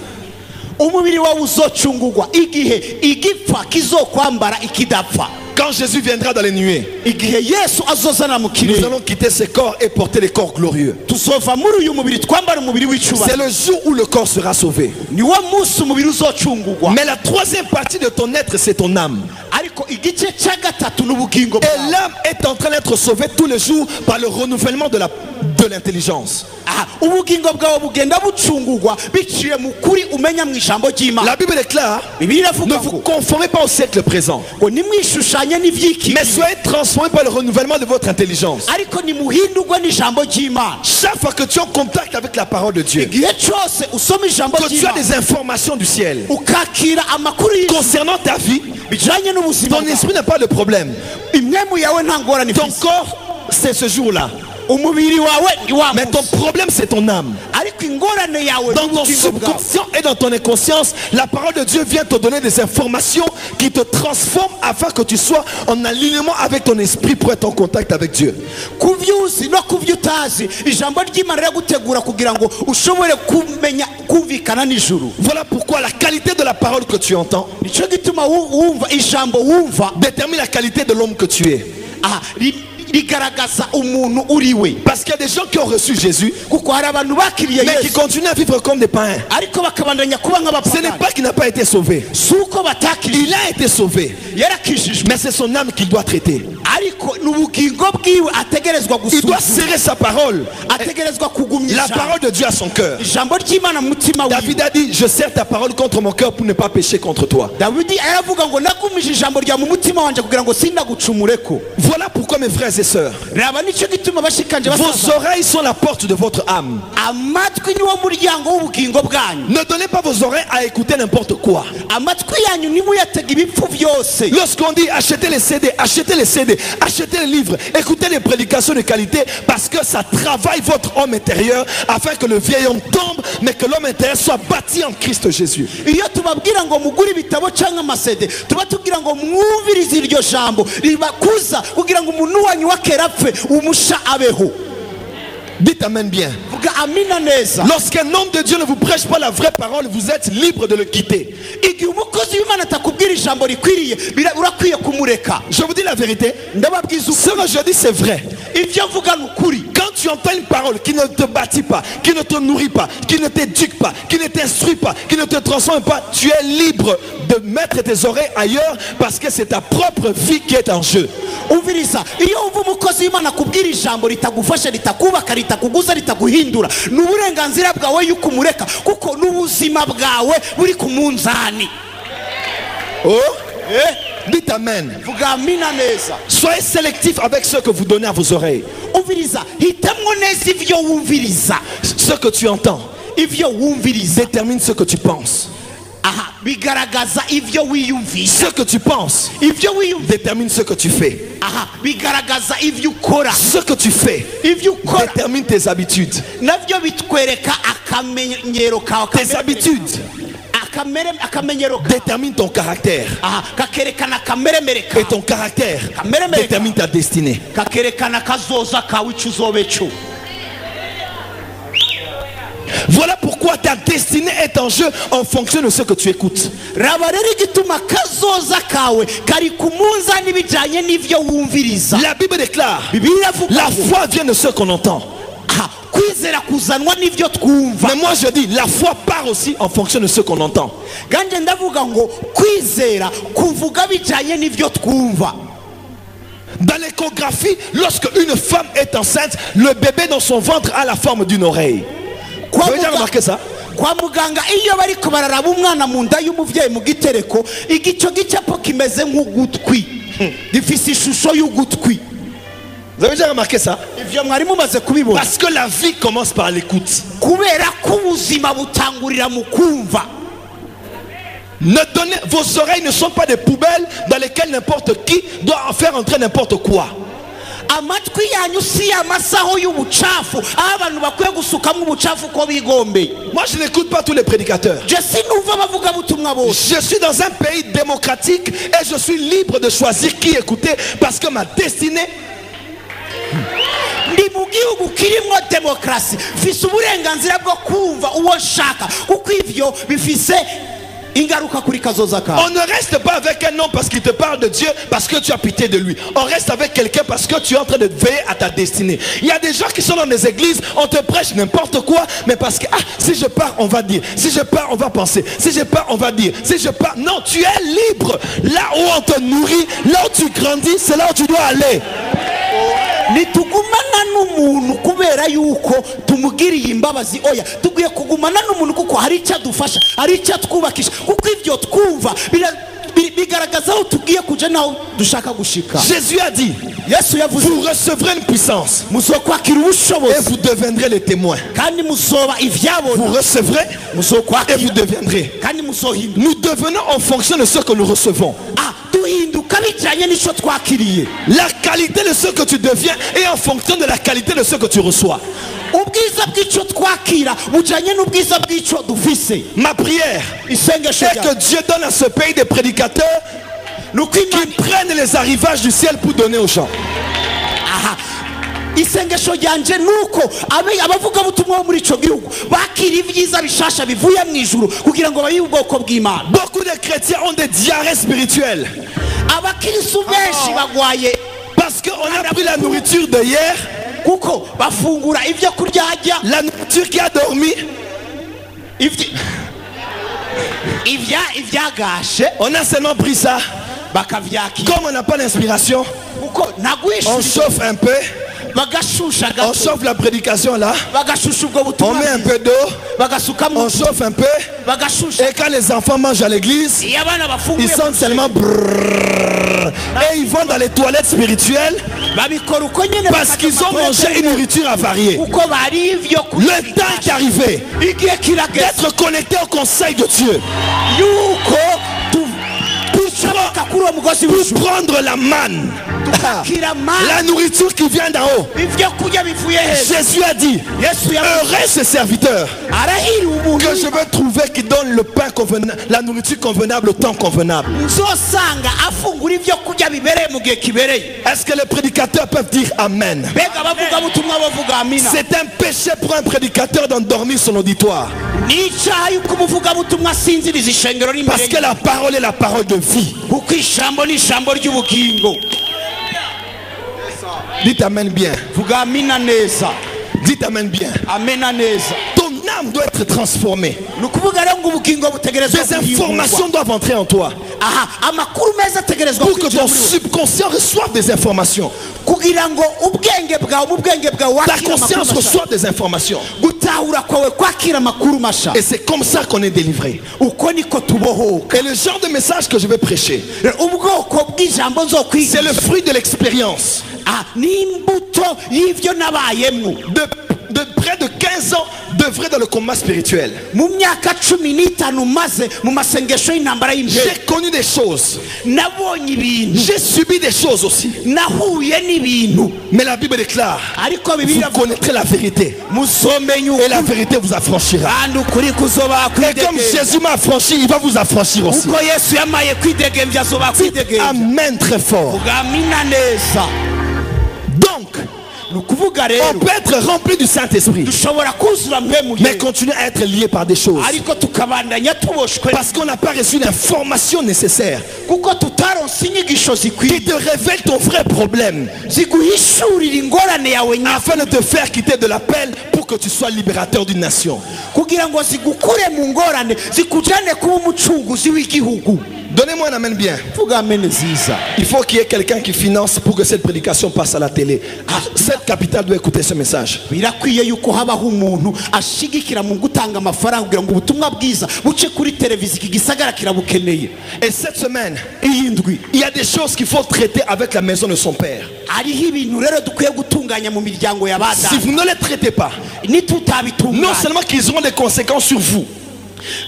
umubiri wawe uzocungurwa igihe igipfa kizokwambara ikidapfa. Quand Jésus viendra dans les nuées, igihe yesu azozana mu nous kirere allons quitter ces corps et porter les corps glorieux. tuzova muri uyu mubiri twambara umubiri C'est w'icyubahiro. le jour où le corps sera sauvé. niwo munsi umubiri uzocungurwa. Mais la troisième partie de ton être, c'est ton âme. ariko igice cya gatatu n'ubugingo Et bwawe. l'âme est en train d'être sauvée tous les jours par le renouvellement de l'intelligence. aha ubugingo bwawe bugenda bucungurwa biciye mu kuri umenya mu ijambo ry'imana. La Bible déclare, bibiliya ne iravuga vous ngo conformez pas au siècle présent, ngo nimwishushanye n'ivyiki mais soyez transformés par le renouvellement de votre intelligence. ariko nimuhindurwe n'ijambo ry'imana. Chaque fois que tu es en contact avec la parole de Dieu, igihe cyose usoma ijambo que tu as ry'imana des informations du ciel ukakira amakuru y'isi concernant ta vie, bijanye n'ubuzima ton esprit n'a pas de problème. imwemu yawe nta ngorane Ton ifise. corps, c'est ce jour-là. umubiri wawe ni wa Mais ton munsi. problème, c'est ton âme. ariko ingorane yawe Dans ton n'ubugingo bwawe. subconscient et dans ton inconscience, la parole de Dieu vient te donner des informations qui te transforment afin que tu sois en alignement avec ton esprit pour être en contact avec Dieu. ku byo uzi no ku byo utazi ijambo ry'imana riragutegura kugira ngo ushobore kumenya kumvikana n'ijuru. Voilà pourquoi la qualité de la parole que tu entends nicyo gituma wumva ijambo wumva détermine la qualité de l'homme que tu es. aha rigaragaza umuntu uriwe. Parce qu'il y a des gens qui ont reçu Jésus, Kuko hari abantu bakiriye mais qui Yesu continuent à vivre comme des païens. ariko bakabandanya kuba Ce n'est nk'abapagani. pas qu'il n'a pas été sauvé. Suko batakiriye. Il a été sauvé. Yarakijijwe. Mais c'est son âme qu'il doit traiter. Ariko n'ubugingo bwiwe ategerezwa Il doit gusuzuma. serrer sa parole. Ategerezwa kugumya La ijambo. parole de Dieu à son cœur. Ijambo ry'Imana mu mutima David wiwe. a dit, je serre ta parole contre mon cœur pour ne pas pécher contre toi. Dawidi aravuga ngo nagumije ijambo rya mu mutima wanje kugira ngo sindagucumureko. Voilà pourquoi mes frères et sœurs, Raba nicyo gituma bashikanje vos basaza. oreilles sont la porte de votre âme. Amatwi niwo muryango w'ubugingo bwanyu. Ne donnez pas vos oreilles à écouter n'importe quoi. Amatwi yanyu nimuyatega ibipfu byose. Lorsqu'on dit achetez les CD, achetez les CD, achetez les livres, écoutez les prédications de qualité, parce que ça travaille votre homme intérieur afin que le vieil homme tombe, mais que l'homme intérieur soit bâti en Christ Jésus. Iyo tubabwira ngo mugure ibitabo cyangwa amasede tuba tubwira ngo mwumvirize iryo jambo ribakuza kugira ngo umuntu wanyu wakera apfe umusha abeho. Dites amen bien. Vuga amina neza. Lorsqu'un homme de Dieu ne vous prêche pas la vraie parole, vous êtes libre de le quitter. Igihe umukozi w'Imana atakubwira ijambo rikwiriye urakwiye kumureka. Je vous dis la vérité. Ndababwiza Ce que je dis c'est vrai. ibyo mvuga ni ukuri. Quand tu entends une parole qui ne te bâtit pas, qui ne te nourrit pas, qui ne t'éduque pas, qui ne t'instruit pas, qui ne te transforme pas, tu es libre de mettre tes oreilles ailleurs parce que c'est ta propre vie qui est en jeu. Umviriza, iyo uva umukozi w'Imana akubwira ijambo ritagufasha, ritakubaka, ritakuguza, ritaguhindura, ni uburenganzira bwawe yuko umureka kuko n'ubuzima bwawe buri ku munzani. Oh, dites amen. Vuga amina neza. Soyez sélectif avec ce que vous donnez à vos oreilles. Umviriza, hitamwo neza ivyo wumviriza. Ce que tu entends Ivyo wumviriza. détermine ce que tu penses. Aha, bigaragaza ivyo wiyumvisa. Ce que tu penses Ivyo wiyumvisa. détermine ce que tu fais. Aha, bigaragaza ivyo ukora. Ce que tu fais Ivyo ukora détermine tes habitudes. navyo bitwereka akamenyero kawe. Tes habitudes Akamenyero kawe déterminent ton caractère. aha, kakerekana akameremere Et kawe. ton caractère Kameremere détermine ta destinée. kakerekana kazoza kawe ico uzobe co. Voilà pourquoi ta destinée est en jeu en fonction de ce que tu écoutes. Raba rero igituma kazoza kawe kari ku munzani bijanye n'ivyo wumviriza. La Bible déclare, Bibiliya ivuga la ngo, foi vient de ce qu'on entend. aha, kwizera kuzanwa n'ivyo twumva. Mais moi je dis, la foi part aussi en fonction de ce qu'on entend. Ganje ndavuga ngo kwizera kuvuga bijanye n'ivyo twumva. Dans l'échographie, lorsque une femme est enceinte, le bébé dans son ventre a la forme d'une oreille. Vous avez déjà remarqué ça? Kwa muganga iyo bariko bararaba umwana mu nda y'umuvyeyi mu gitereko igico gicapo kimeze nk'ugutwi gifise ishusho y'ugutwi. Vous avez déjà remarqué ça? Ivyo mwari mumaze kubibona. Parce que la vie commence par l'écoute. Kubera ko ubuzima butangurira mu kumva. Vos oreilles ne sont pas des poubelles dans lesquelles n'importe qui doit en faire entrer n'importe quoi. Amatwi yanyu si amasaho y'ubucafu aho abantu bakwiye gusukamwo ubucafu ko bigombeye. Moi je n'écoute pas tous les prédicateurs. Je sinumva bavuga butumwa bose. Je suis dans un pays démocratique et je suis libre de choisir qui écouter parce que ma destinée Ndi mu gihugu kirimwo demokarasi mfise uburenganzira bwo kumva uwo nshaka kuko ivyo bifise ingaruka kuri kazoza kawe. on ne reste pas avec un homme parce qu'il te parle de Dieu parce que tu as pitié de lui. On reste avec quelqu'un parce que tu es en train de veiller à ta destinée. Il y a des gens qui sont dans des églises, on te prêche n'importe quoi, mais parce que si je pars on va dire, si je pars on va penser, si je pars on va dire, si je pars, non, tu es libre. Là où on te nourrit, là où tu grandis, c'est là où tu dois aller. Nitugumana n'umuntu kubera yuko tumugiriye imbabazi, oya tugiye kugumana n'umuntu kuko hari icyo adufasha, hari icyo twubakisha, kuko ivyo twumva bigaragaza aho tugiye kuja naho dushaka gushika. Jésus a dit, Yesu yavuze, vous recevrez une puissance muzokwakira et ubushobozi vous deviendrez les témoins. kandi muzoba Vous ivyabona, recevrez et muzokwakira vous deviendrez. kandi muzohinduka. Nous devenons en fonction de ce que nous recevons. Duhinduka bijanye n'ico twakiriye. La qualité de ce que tu deviens est en fonction de la qualité de ce que tu reçois. Ubwiza bw'ico twakira bujanye n'ubwiza bw'ico dufise. Ma prière Isengesho est que Dieu donne à ce pays des prédicateurs qui prennent les arrivages du ciel pour donner aux gens. aha, isengesho ryanje nuko abavuga butumwa bo muri ico gihugu bakira ivyiza bishasha bivuye mu ijuru kugira ngo bayihe ubwoko bw'Imana. Beaucoup de chrétiens ont des diarrhées spirituelles Abakirisu benshi bagwaye parce que qu'on a pris la nourriture de hier, kuko bafungura ibyo kurya hajya la nourriture qui a dormi. Ivyagashe On a seulement pris ça. bakavyakira. Comme on n'a pas d'inspiration, Kuko nagwisha on chauffe un peu. bagashusha On gato chauffe la prédication là. bagashusha ubwo On butumwa met un bwiza. peu d'eau. Bagasuka mu On chauffe un peu. bagashusha Et quand les enfants mangent à l'église, iyo abana bafunguye ils sentent seulement brrrr. Et ils vont dans les toilettes spirituelles babikora uko nyene parce qu'ils ont mangé une nourriture avariée. uko bari ivyo Le temps est arrivé igihe kirageze d'être connecté au conseil de Dieu. yuko tucoboka kuri uwo mugozi Pour w'ijuru prendre la manne. tukakira mana La nourriture qui vient d'en haut. ivyo kurya bivuye hejuru. Jésus a dit, Yesu yavuze heureux ce serviteur arahiriwe umuntu que je veux trouver qui donne le pain convenable, la nourriture convenable au temps convenable. nzosanga afungura ivyo kurya bibereye mu gihe kibereye. Est-ce que les prédicateurs peuvent dire Amen? Mbega abavuga butumwa bavuga amina. C'est un péché pour un prédicateur d'endormir son auditoire. Ni icyaha yuko umuvuga butumwa asinziriza ishengero Parce n'imbere que la parole est la parole de vie. kuko ijambo ni ijambo ry'ubugingo. Dites Amen bien. Vuga amina neza. Dites Amen bien. Amena neza. Ton âme doit être transformée. Ni ukuvuga rero ngo ubugingo butegerezwa Des informations guhindurwa. doivent entrer en toi. Aha, amakuru meza ategerezwa Pour que kwinjira ton muri wowe. subconscient reçoive des informations. Kugira ngo ubwenge bwawe mu bwenge bwawe Ta wakira amakuru conscience mashya. reçoit des informations. Gutahura kwawe kwakira amakuru masha. Et c'est comme ça qu'on est délivré. Uko niko tubohoka. Et le genre de message que je vais prêcher, Ubwoko bw'ijambo c'est nzokwigisha. le fruit de l'expérience. Ah, ni imbuto y'ivyo nabayemwo. De près de 15 ans d'œuvrer dans le combat spirituel. Mu myaka 15 maze mu masengesho y'intambara y'imbere. J'ai connu des choses. Nabonye ibintu. J'ai subi des choses aussi. Nahuye n'ibintu. Mais la Bible déclare, Ariko vous Bibiliya connaîtrez la vérité. musomenya Et la ukuri. vérité vous affranchira. Kandi ukuri kuzoba Et comme kwidegembya. Jésus m'a affranchi, il va vous affranchir aussi. Uko Yesu yamaye kwidegembya azoba kwidegembya. Amen très fort. Ugamina neza. Donc, Nukuvuga on rero peut être rempli du Saint-Esprit, dushobora kuzura mpemu mais ye. continuer à être lié par des choses. Ariko tukabandanya tuboshwe Parce qu'on n'a pas reçu l'information nécessaire kuko tutaronse inyigisho qui zikwiye te révèle ton vrai problème ziguhishurira ingorane yawe nyako afin de te faire quitter de l'appel pour que tu sois libérateur d'une nation. kugira ngo zigukure mu ngorane zikujane kuba umucunguzi w'igihugu. Donnez-moi un amen bien. Vuga amen nziza. Il faut qu'il y ait quelqu'un qui finance pour que cette prédication passe à la télé. Cette capitale doit écouter ce message. Birakwiye yuko habaho umuntu ashigikira mu gutanga amafaranga kugira ngo ubutumwa bwiza buce kuri televiziyo iki gisagara kirabukeneye. Et cette semaine, Iyindwi il y a des choses qu'il faut traiter avec la maison de son père. hariho ibintu rero dukwiye gutunganya mu miryango ya Si badani. vous ne les traitez pas, non Nitutabitunganya seulement qu'ils auront des conséquences sur vous,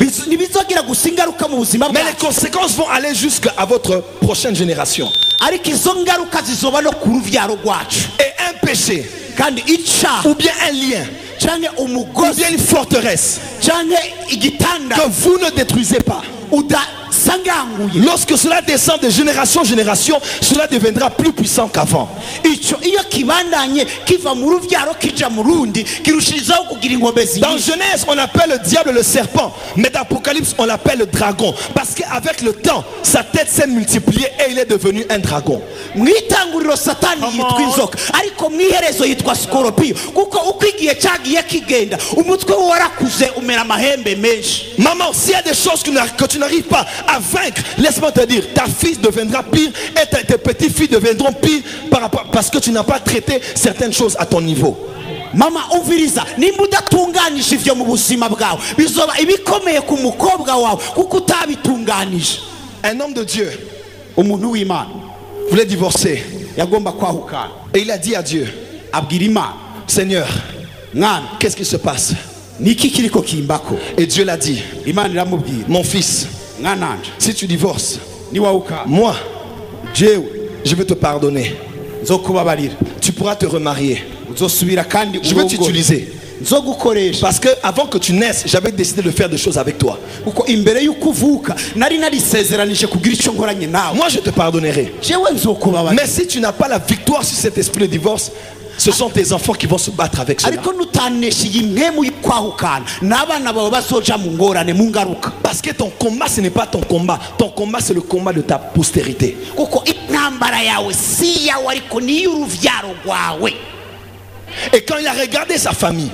ntibizogira gusa ingaruka mu buzima mais les bwacu, conséquences vont aller jusqu'à votre prochaine génération. ariko izo ngaruka zizoba no ku ruvyaro rwacu. Et un péché, Kandi icyaha ou bien un lien, canke ou umugozi bien une forteresse canke igitanda que vous ne détruisez pas, udasanganguye, lorsque cela descend de génération en génération, cela deviendra plus puissant qu'avant. ico iyo kibandanye kiva mu ruvyaro kija mu rundi kirushirizaho kugira inkomezi Dans nyinshi. Genèse, on appelle le diable le serpent, mais dans Apocalypse, on l'appelle le dragon. Parce qu'avec le temps, sa tête s'est multipliée et il est devenu un dragon. Mwitanguriro satani yitwa inzoka, ariko mwiherezo yitwa sikoropiyo, kuko uko igihe cyagiye kigenda umutwe we warakuze umera amahembe menshi. Maman, s'il y a des choses que tu n'arrives pas à vaincre, laisse-moi te dire, ta fille deviendra pire et tes petites-filles deviendront pires parce que tu n'as pas traité certaines choses à ton niveau. Mama umviriza, nimba udatunganije ivyo mu buzima bwawe bizoba ibikomeye ku mukobwa wawe kuko utabitunganije. Un homme de Dieu Umuntu w'Imana voulait divorcer yagomba kwahukana, et il a dit à Dieu, abwira Imana, Seigneur, mwana qu'est-ce qui se passe? niki kiriko kimbako. Et Dieu l'a dit, Imana iramubwira, mon fils, mwananje si tu divorces, niwahukana moi, jewe je vais te pardonner. nzokubabarira, Tu pourras te remarier. uzosubira kandi Je vais urongore. t'utiliser. Nzogukoresha Parce que avant que tu naisses, j'avais décidé de faire des choses avec toi. kuko imbere y'uko uvuka nari narisezeranije kugira icyo nkoranye nawe. Moi, je te pardonnerai. Jewe nzokubabarira. Mais si tu n'as pas la victoire sur cet esprit de divorce, ce sont tes enfants qui vont se battre avec cela. ariko nutanesha iyi mpemu y'ukwahukana n'abana bawe bazoja mu ngorane mu ngaruka. Parce que ton combat, ce n'est pas ton combat c'est le combat de ta postérité. kuko intambara yawe si yawe ariko ni y'uruvyaro rwawe. Et quand il a regardé sa famille,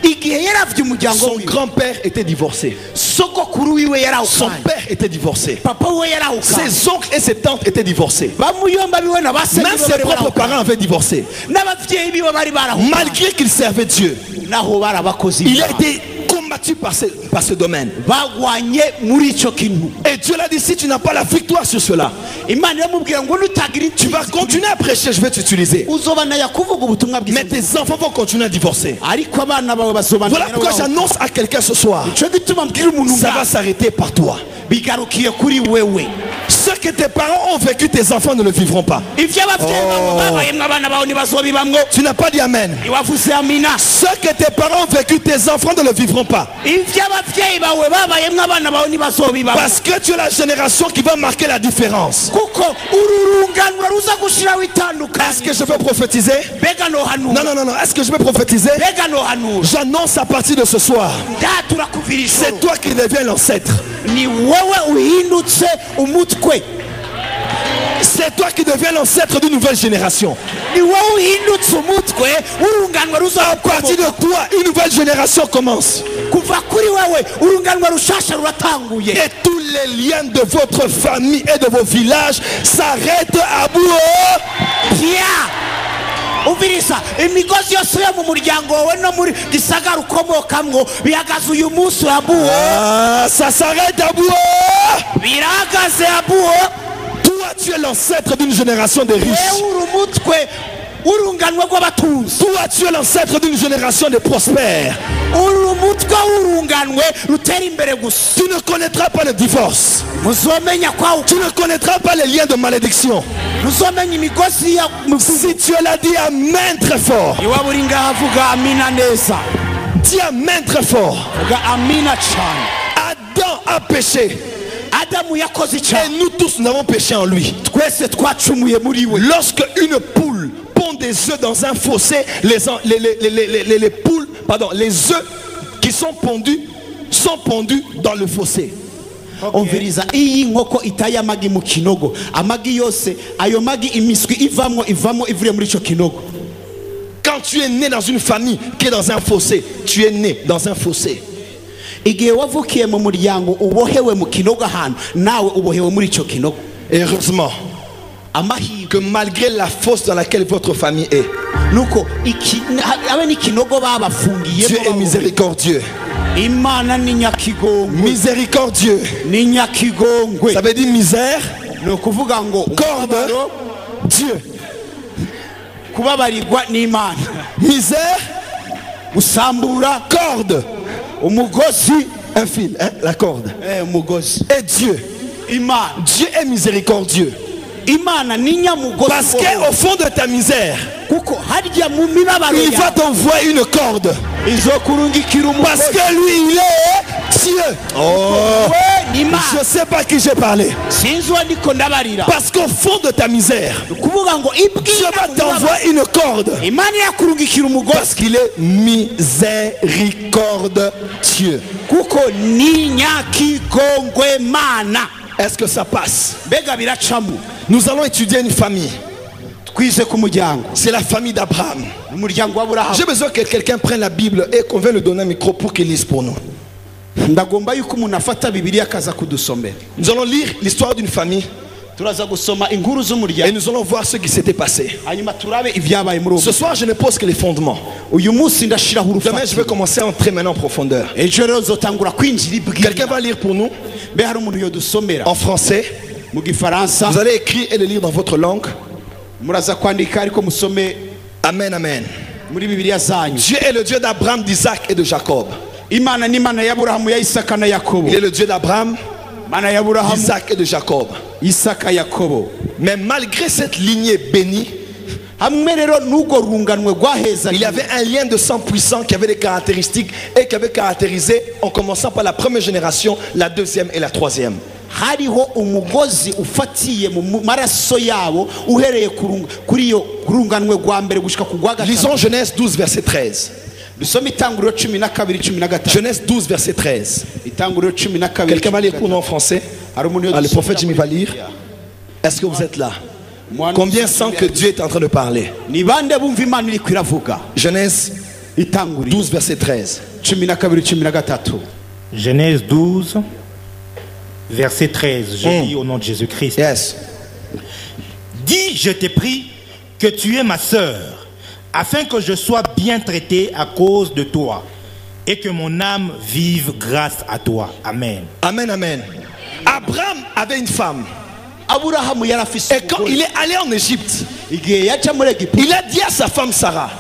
igihe yaravye umuryango son wiwe, grand-père était divorcé, sogokuru wiwe son yarawukanye, père était divorcé, papa wiwe yarawukanye, ses oncles et ses tantes étaient divorcés, bamuyomba biwe na même ses propres parents avaient divorcé. n'abavyeyi biwe bari barahukanye, Malgré qu'il servait Dieu, naho barabakoze il a ibyaha. été combattu par ce domaine. bagwanye muri ico kintu. Et Dieu l'a dit, si tu n'as pas la victoire sur cela, Imana iramubwira ngo nutagira tu vas continuer à prêcher, je vais t'utiliser. uzobanaya kuvuga ubutumwa bwiza, Mais tes enfants vont continuer à divorcer. ariko abana bawe bazobanaya. Voilà pourquoi j'annonce à quelqu'un ce soir, ico gituma mbwira umuntu ça va nga s'arrêter par toi. bigarukiye kuri wewe. Ce que tes parents ont vécu, tes enfants ne le vivront pas. ivyo abavyeyi bawe babayemwo abana bawe ntibazobibamwo. Tu n'as pas dit amen. iwavuze amina. Ce que tes parents ont vécu, tes enfants ne le vivront pas. ivyo abavyeyi bawe babayemwo abana bawe ntibazobibamwo. Parce que tu es la génération qui va marquer la différence. kuko ururunganwa ruza gushiraho Est-ce itandukanye. que je peux prophétiser? mbega nohanura, Non. Est-ce que je peux prophétiser? mbega nohanura, J'annonce à partir de ce soir, ndatura kuvira c'est ijoro. toi qui deviens l'ancêtre. ni wowe uhindutse umutwe, C'est toi qui deviens l'ancêtre d'une nouvelle génération. ni wowe uhindutse umutwe urunganwa À partir ruzakomeza. de toi, une nouvelle génération commence. kuva kuri wewe urunganwa rushasha ruratanguye. Et tous les liens de votre famille et de vos villages s'arrêtent à bout. pya umviriza, imigozi yose yo mu muryango wawe no muri gisagara ukomokamwo bihagaze uyu munsi urabuwe, Ah, ça s'arrête à bout. birahagaze abuwe. Toi, tu es l'ancêtre d'une génération de riches. wewe uri umutwe urunganwa rw'abatunzi, Toi, tu es l'ancêtre d'une génération de prospères. uri umutwe w'urunganwe rutera imbere gusa. Tu ne connaîtras pas le divorce. muzomenya kwawe, Tu ne connaîtras pas les liens de malédiction. muzomenya imigozi ya Si tu l'as dit, amen très fort. iwaba uri ngaho avuga amina neza, Dis amen très fort. vuga amina cyane. Adam a péché. adamu yakoze Et icyaha, nous tous, nous avons péché en lui. twese twacumuye muri we. Lorsque une poule pond des œufs dans un fossé, les poules, pardon, les œufs qui sont pondus dans le fossé. umviriza, iyo inkoko itaye amagi mu kinogo, amagi yose ayo magi imiswi ivamo ivuriye muri ico kinogo. Quand tu es né dans une famille qui est dans un fossé, tu es né dans un fossé. igihe wavukiye mu muryango ubohewe mu kinogo ahantu, nawe ubohewe muri ico kinogo. Et heureusement amahirwe que malgré la fosse dans laquelle votre famille est, nuko abe n'ikinogo babafungiye. Dieu est miséricordieux. imana ni nyakigongwe, Miséricordieux. ni nyakigongwe. Ça veut dire misère, ni ukuvuga ngo corde, Dieu. kubabarirwa n'imana, Misère, gusambura corde, umugozi, un fil, hein, la corde. umugozi. Et Dieu. imana Dieu est miséricordieux. imana ni nyamugozi. Parce qu'au fond de ta misère, kuko harya mu mibabaro il va yawe t'envoyer une corde. izokurungikira Parce umugozi. que lui, il est Dieu. Oh, we ni imana. je ne sais pas qui j'ai parlé. sinzi uwo ndiko ndabarira. Parce qu'au fond de ta misère, kuvuga ngo Dieu ibwira va mu mibabaro, t'envoyer une corde. imana yakurungikira umugozi. Parce qu'il est miséricorde Dieu. kuko ni nyakigongwe mana. Est-ce que ça passe? mbega biracamo. Nous allons étudier une famille. twize ku muryango, C'est la famille d'Abraham. umuryango w'aburahamu. J'ai besoin que quelqu'un prenne la Bible et qu'on vienne lui donner un micro pour qu'il lise pour nous. ndagomba yuko umuntu afata bibiliya akaza kudusomera. Nous allons lire l'histoire d'une famille turaza gusoma inkuru et z'umuryango, nous allons voir ce qui s'était passé. hanyuma turabe ibyabaye muri Ce uwo. soir, je ne pose que les fondements. uyu munsi ndashiraho Demain, je vais urufatiro. commencer à entrer maintenant en profondeur. ejo rero zotangura kwinjira Quelqu'un ibwira. va lire pour nous mbe hari umuntu yodusomera en français. mu gifaransa. Vous allez écrire et le lire dans votre langue. muraza kwandika ariko musome Amen, amen. muri bibiliya zanyu. Dieu est le Dieu d'Abraham, d'Isaac et de Jacob. imana ni imana y'aburahamu, ya isaka na yakobo. Il est le Dieu d'Abraham, mana y'aburahamu, d'Isaac et de Jacob. isaka, yakobo. Mais malgré cette lignée bénie, hamwe rero n'ubwo runganwe rwaheza, il y avait un lien de sang puissant qui avait des caractéristiques et qui avait caractérisé en commençant par la première génération, la deuxième et la troisième. hariho umugozi ufatiye mu maraso yabo uhereye kuri iyo kurunganwe rwa mbere gushika ku gwa gatatu. Lisons Genèse 12 verset 13. Dusome Itanguriro 12:13. Genèse 12 verset 13. Itanguriro 12:13. Quelqu'un va lire pour nous en français? Ah, le prophète Jimmy va lire. Est-ce que vous êtes là? Combien sent que Dieu est en train de parler? Genèse 12 verset 13. Genèse 12 verset 13. Je lis au nom de Jésus-Christ. Yes. Dis, je t'ai pris que tu es ma sœur, afin que je sois bien traité à cause de toi et que mon âme vive grâce à toi. Amen. Amen, amen. Abraham avait une femme. Et quand il est allé en Égypte, il a dit à sa femme Sarah,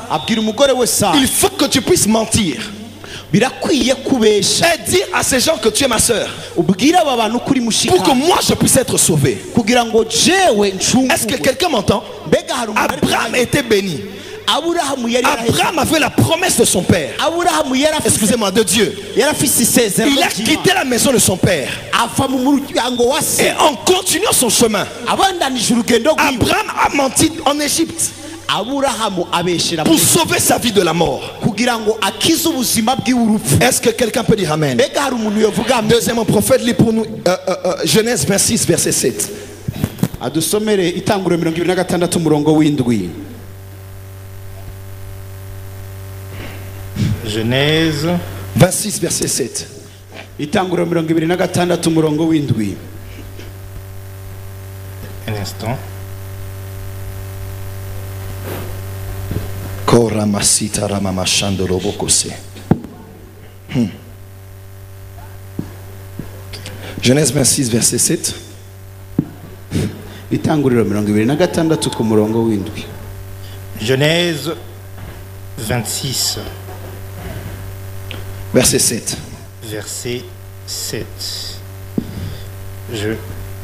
il faut que tu puisses mentir et dire à ces gens que tu es ma sœur pour que moi je puisse être sauvé. Est-ce que quelqu'un m'entend? Abraham était béni. Abraham avait la promesse de son père. Excusez-moi, de Dieu. Il a quitté la maison de son père. Et en continuant son chemin, Abraham a menti en Égypte pour sauver sa vie de la mort. Est-ce que quelqu'un peut dire Amen? Deuxième prophète, lit pour nous Genèse 26 verset 7. Genèse 26 verset 7. Un instant. Genèse 26 verset 7. Genèse 26 verset 7. verset 7.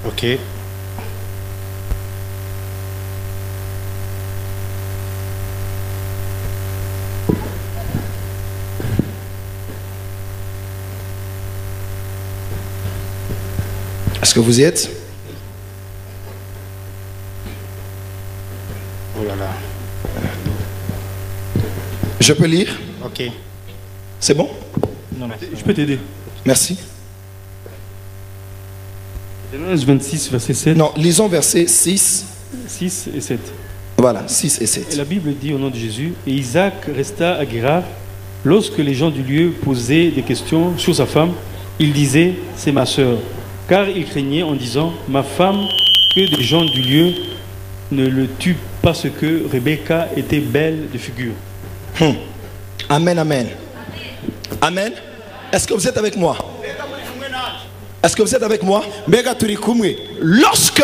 Ok. Est-ce que vous y êtes? Oh là là. Je peux lire? Ok. C'est bon? Non, non. Je peux t'aider. Merci. Genèse 26, verset 7. Non, lisons versets 6. 6 et 7. Voilà, 6 et Et 7. la Bible dit au nom de Jésus, et Isaac resta à Guérar. Lorsque les gens du lieu posaient des questions sur sa femme, il disait, c'est ma sœur. Car il craignait en disant, ma femme, que des gens du lieu ne le tuent parce que Rebecca était belle de figure. Amen, amen. Amen. Est-ce que vous êtes avec moi? Est-ce que vous êtes avec moi? Lorsque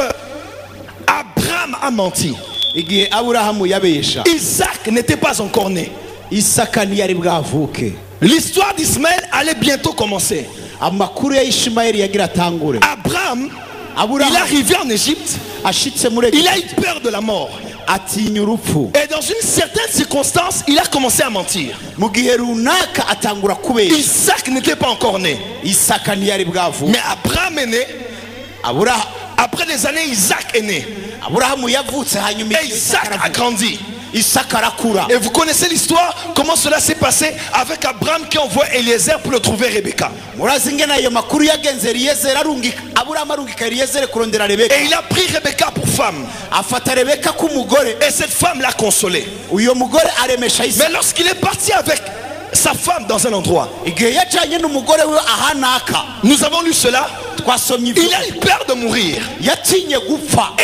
Abraham a menti, Isaac n'était pas encore né. L'histoire d'Ismaël allait bientôt commencer. Abraham, il est arrivé en Égypte, il a eu peur de la mort. Et dans une certaine circonstance, il a commencé à mentir. Isaac n'était pas encore né. Mais Abraham est né. Après des années, Isaac est né. Et Isaac a grandi. Et vous connaissez l'histoire, comment cela s'est passé avec Abraham qui envoie Eliezer pour le trouver Rebecca. Et il a pris Rebecca pour femme. Et cette femme l'a consolé. Mais lorsqu'il est parti avec sa femme dans un endroit, nous avons lu cela. Il a eu peur de mourir. Et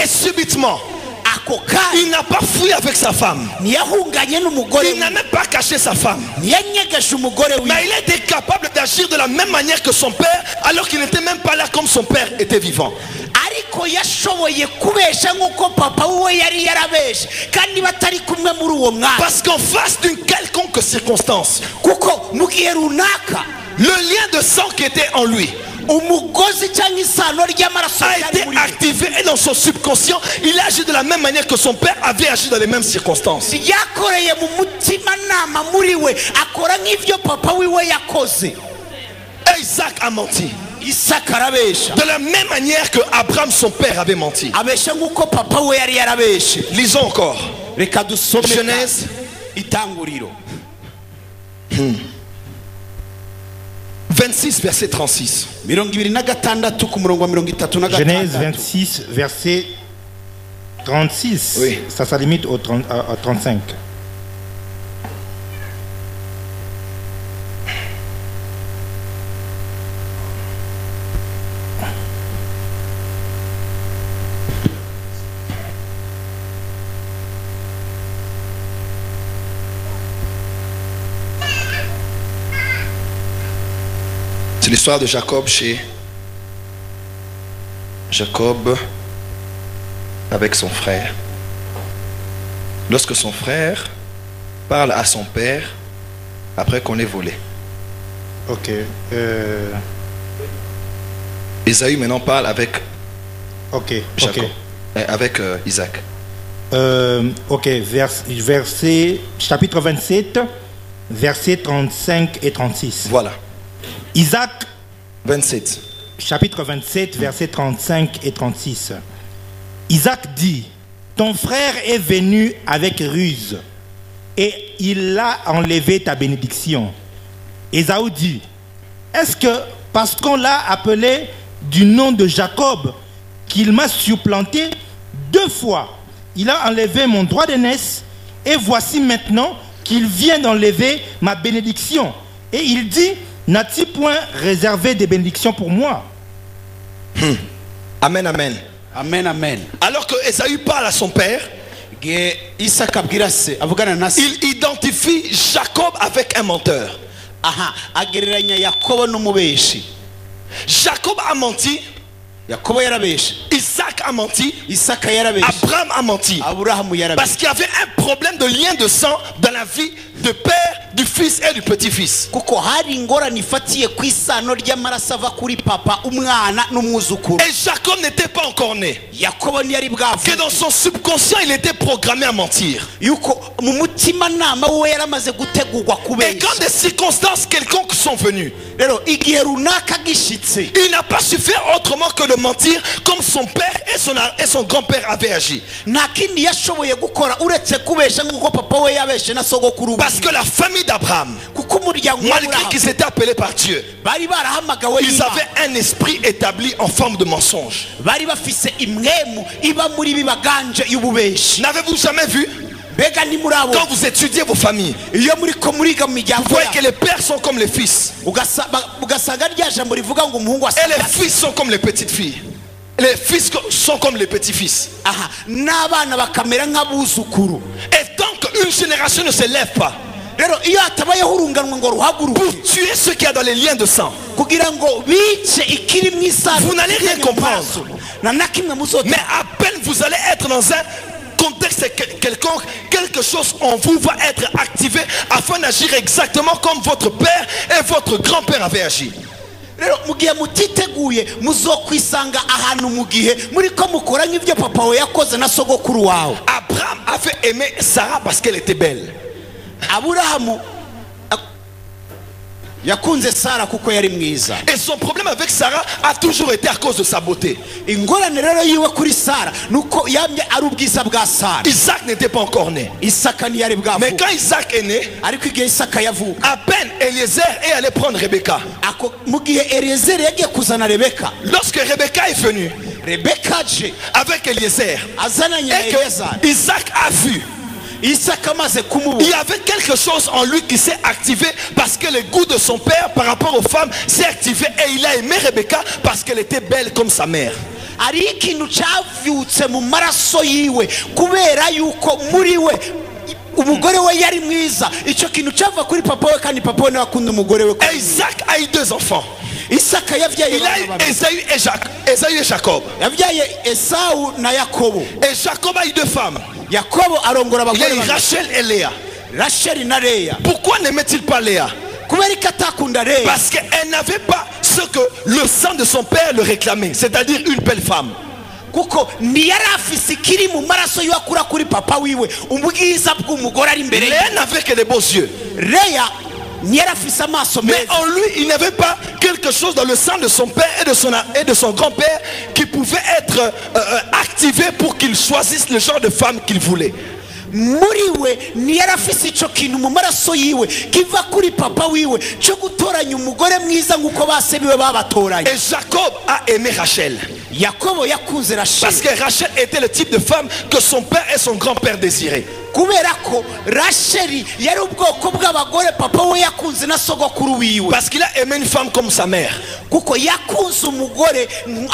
subitement, il n'a pas fui avec sa femme. Il n'a même pas caché sa femme. Mais il était capable d'agir de la même manière que son père, alors qu'il n'était même pas là comme son père était vivant. Parce qu'en face d'une quelconque circonstance, le lien de sang qui était en lui a été activé, et dans son subconscient il a agi de la même manière que son père avait agi dans les mêmes circonstances. Et Isaac a menti. Isaka arabesha De la même manière que Abraham, son père, avait menti. abesha nk'uko papa we yari yarabeshe. Lisons encore. Reka dusome Genèse. itanguriro 26, verset 36. 26 ku murongo wa 36. Genèse 26, verset 36. Oui. Ça limite au 35. C'est l'histoire de Jacob chez Jacob avec son frère. Lorsque son frère parle à son père après qu'on ait volé. Ok. Ésaü maintenant parle avec Ok. Jacob, avec Isaac. Ok. Verset, chapitre 27, versets 35 et 36. Voilà, Isaac, 27. chapitre 27, versets 35 et 36. Isaac dit, ton frère est venu avec ruse et il a enlevé ta bénédiction. Ésaü dit, est-ce que parce qu'on l'a appelé du nom de Jacob qu'il m'a supplanté 2 fois? Il a enlevé mon droit d'aînesse et voici maintenant qu'il vient d'enlever ma bénédiction. Et il dit, n'a-t-il point réservé des bénédictions pour moi? Amen, amen. Amen, amen. Alors que Ésaü parle à son père, Igihe Isaka abwira se avugana na se, il identifie Jacob avec un menteur. aha agereranya Yakobo n'umubeshi. Jacob a menti, Yakobo yarabeshe, Isaac a menti, Isaka yarabeshe, Abraham a menti. Aburahamu yarabeshe. Parce qu'il y avait un problème de lien de sang dans la vie du père, du fils et du petit-fils. Kuko hari ingorane ifatiye ku isano ry'amaraso ava kuri papa, umwana n'umwuzukuru. Et Jacob n'était pas encore né. Yakobo ntiyari Que bwavuke, dans son subconscient, il était programmé à mentir. yuko mu mutima nama we yaramaze gutegurwa Et kubesha. quand des circonstances quelconques sont venues, Rero igihe runaka gishitse, il n'a pas su faire autrement que de mentir comme son père et son grand-père avaient agi. nta kindi yashoboye gukora uretse kubesha nk'uko papa we yabeshe na sogokuru. Parce que la famille d'Abraham, Kuko umuryango wa malgré Aburahamu qu'ils étaient appelés par Dieu, bari barahamagawe ils n'Imana. avaient un esprit établi en forme de mensonge. Bari bafise imwemu iba muri bibaganje y'ububeshi. N'avez-vous jamais vu, Mbega ntimurabona quand vous étudiez vos familles, iyo muriko muriga mu vous miryango voyez que yabo, les pères sont comme les fils ugasanga rya jambo rivuga ngo umuhungu et les asa fils sont comme les petites filles. Les fils sont comme les petits-fils. aha n'abana bakamera nk'abuzukuru. Et tant qu'une génération ne se lève pas Rero iyo hatabayeho urunganwe ngo ruhaguruke pour tuer ce qu'il y a dans les liens de sang, kugira ngo bice ikiri mu isano, vous n'allez rien comprendre. na nakimwe muzota. Mais à peine vous allez être dans un contexte quelconque, quelque chose en vous va être activé afin d'agir exactement comme votre père et votre grand-père avaient agi. Rero mu gihe mutiteguye muzokwisanga ahantu mu gihe muriko mukora nk'ibyo papa we yakoze na sogokuru wawe. Abraham avait aimé Sarah parce qu'elle était belle. Aburahamu yakunze Sara kuko yari mwiza. Et son problème avec Sarah a toujours été à cause de sa beauté. Ingorane rero yiwe kuri Sara nuko yamye ari ubwiza bwa Sara. Isaac n'était pas encore né. Isaka ntiyari Mais bwavuka, quand Isaac est né, ariko igihe Isaka yavuka, à peine Eliezer est allé prendre Rebecca. ako mu gihe Eliyezeri yagiye kuzana Rebeka, Lorsque Rebecca est venue Rebeka aje avec Eliezer azananye na et Eliyezari, que Isaac a vu, Isaka amaze il kumubona, y avait quelque chose en lui qui s'est activé parce que le goût de son père par rapport aux femmes s'est activé et il a aimé Rebecca parce qu'elle était belle comme sa mère. hari ikintu cyavyutse mu maraso yiwe kubera yuko muri we umugore we yari mwiza. Icyo kintu cyava kuri papa we kandi papa we nawe akunda umugore we. Et Isaac a eu 2 enfants. Isaka yavyaye Il a eu abana babiri. Esaü et Jacob. Yavyaye Esawu na Yakobo. Et Jacob a eu 2 femmes. Yakobo arongora Il a abagore eu babiri, Rachel et Léa. Rasheli na Leya. Pourquoi n'aimait-il pas Léa? Kubera ko atakunda Leya, Parce qu'elle n'avait pas ce que le sang de son père le réclamait, c'est-à-dire une belle femme. kuko ntiyari afise ikiri mu maraso yakura kuri papa wiwe, ubwiza bw'umugore ari imbere ye. Léa n'avait que des beaux yeux. Leya ntiyarafise amaso Mais meza en lui, il n'avait pas quelque chose dans le sang de son père et de son grand-père qui pouvait être activé pour qu'il choisisse le genre de femme qu'il voulait. muri we ntiyarafise ico kintu mu maraso yiwe kiva kuri papa wiwe cyo gutoranya umugore mwiza nk'uko base biwe babatoranya. Et Jacob a aimé Rachel. Yakobo yakunze Parce Rachel que Rachel était le type de femme que son père et son grand-père désiraient. kubera ko Rachel yari ubwoko bw'abagore papa we yakunze na sogokuru wiwe. Parce qu'il a aimé une femme comme sa mère. Kuko yakunze umugore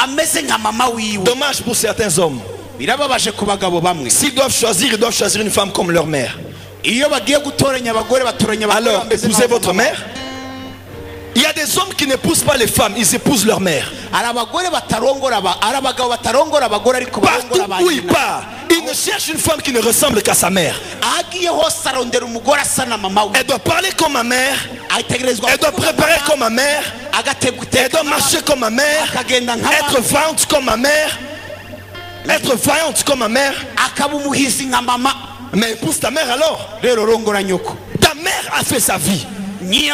ameze nka mama wiwe. Dommage pour certains hommes. Birababaje ku bagabo bamwe. S'ils doivent choisir, ils doivent choisir une femme comme leur mère. Iyo bagiye gutoranya abagore batoranya abagore. Alors, épousez votre mère. Il y a des hommes qui n'épousent pas les femmes, ils épousent leur mère. Partout où il part, il ne cherche une femme qui ne ressemble qu'à sa mère. Elle doit parler comme ma mère. Elle doit préparer comme ma mère. Elle doit marcher comme ma mère. Être vaillante comme ma mère. Être vaillante comme ma mère. Mais épouse ta mère alors. Ta mère a fait sa vie. Et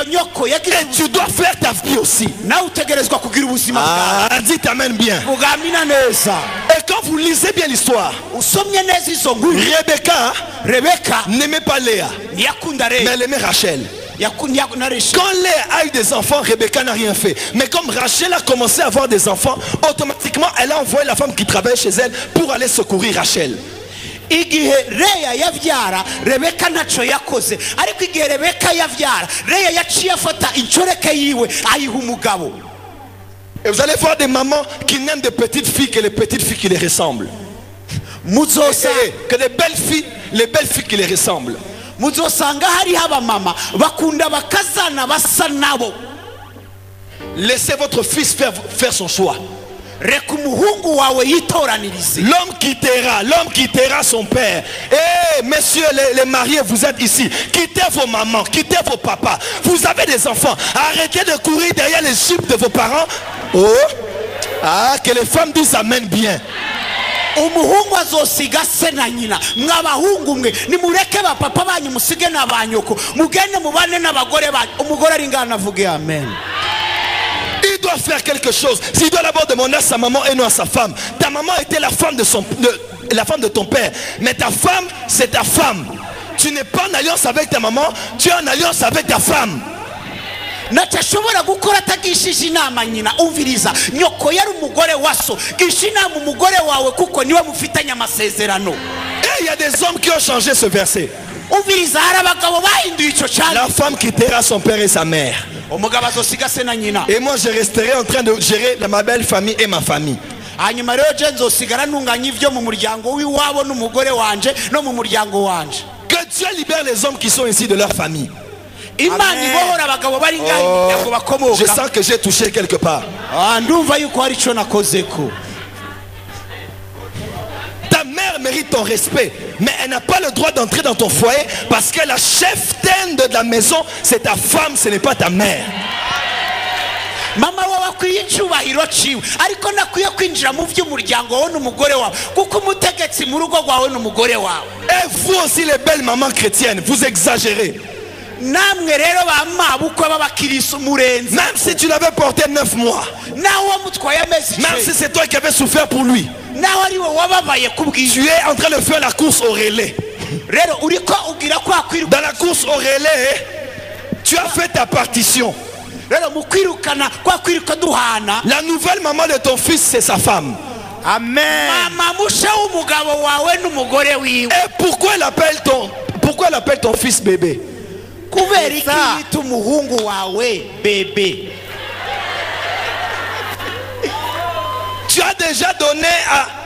tu dois faire ta vie aussi. Ah, dites amen bien. Et quand vous lisez bien l'histoire, Rebecca n'aimait pas Léa, mais elle aimait Rachel. Quand Léa a eu des enfants, Rebecca n'a rien fait. Mais comme Rachel a commencé à avoir des enfants, automatiquement elle a envoyé la femme qui travaille chez elle pour aller secourir Rachel. Igihe Leya yavyara Rebeka naco yakoze ariko igihe Rebeka yavyara Leya yaciye afata incoreke yiwe ayiha umugabo. Et vous allez voir des mamans qui n'aiment des petites filles que les petites filles qui les ressemblent. Que les belles filles qui les ressemblent. Muzosanga hari haba mama bakunda bakazana basa nabo. Laissez votre fils faire son choix. L'homme quittera son père. Eh, messieurs les mariés, vous êtes ici. Quittez vos mamans, quittez vos papas. Vous avez des enfants. Arrêtez de courir derrière les jupes de vos parents. Oh, ah, que les femmes disent amen bien. Umuhungu azosiga se na nyina mwabahungu mwe nimureke ba papa banyu musige na banyoko mugende mubane n'abagore banyu umugore ari ngana avuge amen. Il doit faire quelque chose. S'il doit d'abord demander à sa maman et non à sa femme. Ta maman était la femme de ton père. Mais ta femme, c'est ta femme. Tu n'es pas en alliance avec ta maman, tu es en alliance avec ta femme. Natashobora gukora tagishije inama nyina umviriza nyoko yari umugore waso gishina mu mugore wawe kuko niwe mufitanye amasezerano. Et il y a des hommes qui ont changé ce verset. Umviriza harabagabo bahinduye ico cyane. La femme quittera son père et sa mère. Et moi je resterai en train de gérer ma belle famille et ma famille. Que Dieu libère les hommes qui sont ici de leur famille. Oh, je sens que j'ai touché quelque part. Ta mère mérite ton respect, mais elle n'a pas le droit d'entrer dans ton foyer parce que la cheftaine de la maison, c'est ta femme, ce n'est pas ta mère. Mama wawe akwiye icyubahiro ciwe ariko nakwiye kwinjira mu by'umuryango wawe n'umugore wawe kuko umutegetsi mu rugo rwawe n'umugore wawe. Et vous aussi les belles mamans chrétiennes, vous exagérez. Namwe rero bama bukwa babakiriso murenze. Même si tu l'avais porté 9 mois. Nawe mutwaye amezi. Même si c'est toi qui avais souffert pour lui. Nawe ari wowe wababaye kubwiye. Tu es en train de faire la course au relais. Rero uriko ugira kwa kwiruka. Dans la course au relais, tu as fait ta partition. Rero mu kwirukana kwa kwiruka duhana. La nouvelle maman de ton fils, c'est sa femme. Amen. Mama musha umugabo wawe n'umugore wiwe. Et pourquoi elle appelle ton fils bébé? Kubera iki tumuhungu wawe bébé? Tu as déjà donné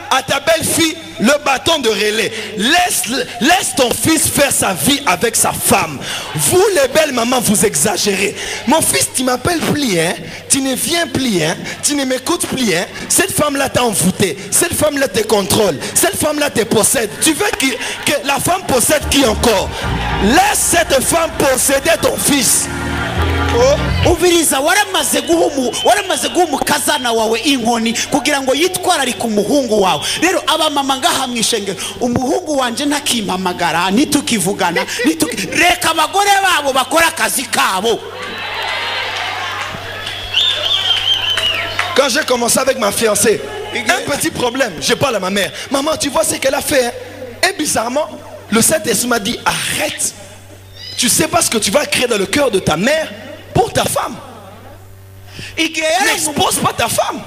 à ta belle-fille le bâton de relais. Laisse ton fils faire sa vie avec sa femme. Vous les belles mamans, vous exagérez. Mon fils, tu m'appelles plus, hein? Tu ne viens plus, hein? Tu ne m'écoutes plus, hein? Cette femme-là t'a envoûté. Cette femme-là te contrôle. Cette femme-là te possède. Tu veux que la femme possède qui encore? Laisse cette femme posséder ton fils. Uviriza waramaze guha umukazana wawe inkoni kugira ngo yitwararike umuhungu wawe. Rero abamama ngaha mwishengero, umuhungu wanje ntakimpamagara nitukivugana reka abagore babo bakora akazi kabo. Quand j'ai commencé avec ma fiancée, un petit problème, je parle à ma mère. Maman, tu vois ce qu'elle a fait, hein? Et bizarrement, le Saint-Esprit m'a dit, arrête. Tu sais pas ce que tu vas créer dans le cœur de ta mère pour ta femme. N'expose pas ta femme.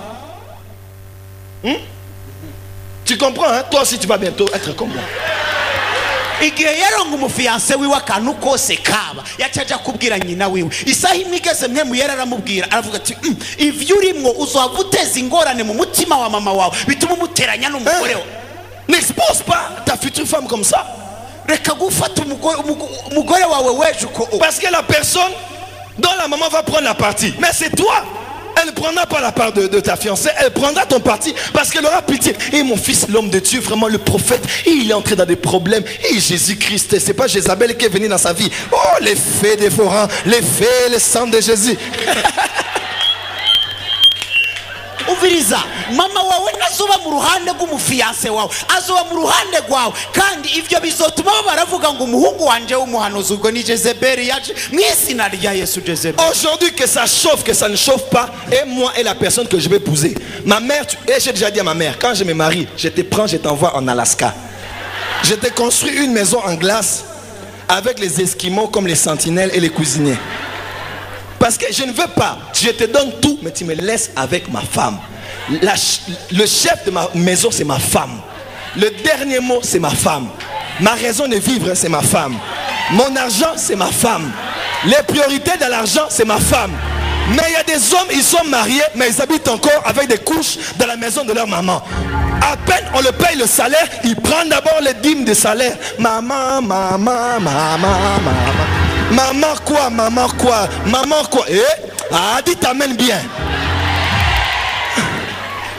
Tu comprends, hein? Toi aussi tu vas bientôt être comme moi. Igihe yaronga umufiance wiwe akantu kose kaba yacaja kubwira nyina wiwe isaha imigeze mwe muyera aramubwira aravuga ati ivyo urimwo uzavuteza ingorane mu mutima wa mama wawe bituma umuteranya n'umugore we. N'expose pas ta future femme comme ça. Reka gufata umugore wawe weje uko. Parce que la personne dont la maman va prendre la partie, mais c'est toi. Elle ne prendra pas la part de ta fiancée, elle prendra ton parti parce qu'elle aura pitié. Et mon fils, l'homme de Dieu, vraiment le prophète, il est entré dans des problèmes. Et Jésus-Christ, c'est pas Jézabel qui est venu dans sa vie. Oh, les faits des forans, les faits, le sang de Jésus. Uviriza mama wawe nazuba mu ruhande rw'umufiance wawe azuba mu ruhande rwawe kandi ivyo bizotuma baravuga ngo umuhungu wanje w'umuhanuzi ubwo ni Jezebeli yaje mw'izina rya Yesu. Jezebeli aujourd'hui que ça chauffe, que ça ne chauffe pas, et moi et la personne que je vais épouser, ma mère, et j'ai déjà dit à ma mère, quand je me marie, je te prends, je t'envoie en Alaska. Je te construis une maison en glace avec les Esquimaux comme les sentinelles et les cuisiniers. Parce que je ne veux pas, je te donne tout, mais tu me laisses avec ma femme. Le chef de ma maison, c'est ma femme. Le dernier mot, c'est ma femme. Ma raison de vivre, c'est ma femme. Mon argent, c'est ma femme. Les priorités de l'argent, c'est ma femme. Mais il y a des hommes, ils sont mariés, mais ils habitent encore avec des couches dans la maison de leur maman. À peine on le paye le salaire, ils prennent d'abord les dîmes de salaire. Maman, maman, maman, maman. Maman quoi, maman quoi, maman quoi. Eh? Ah, dis t'amènes bien.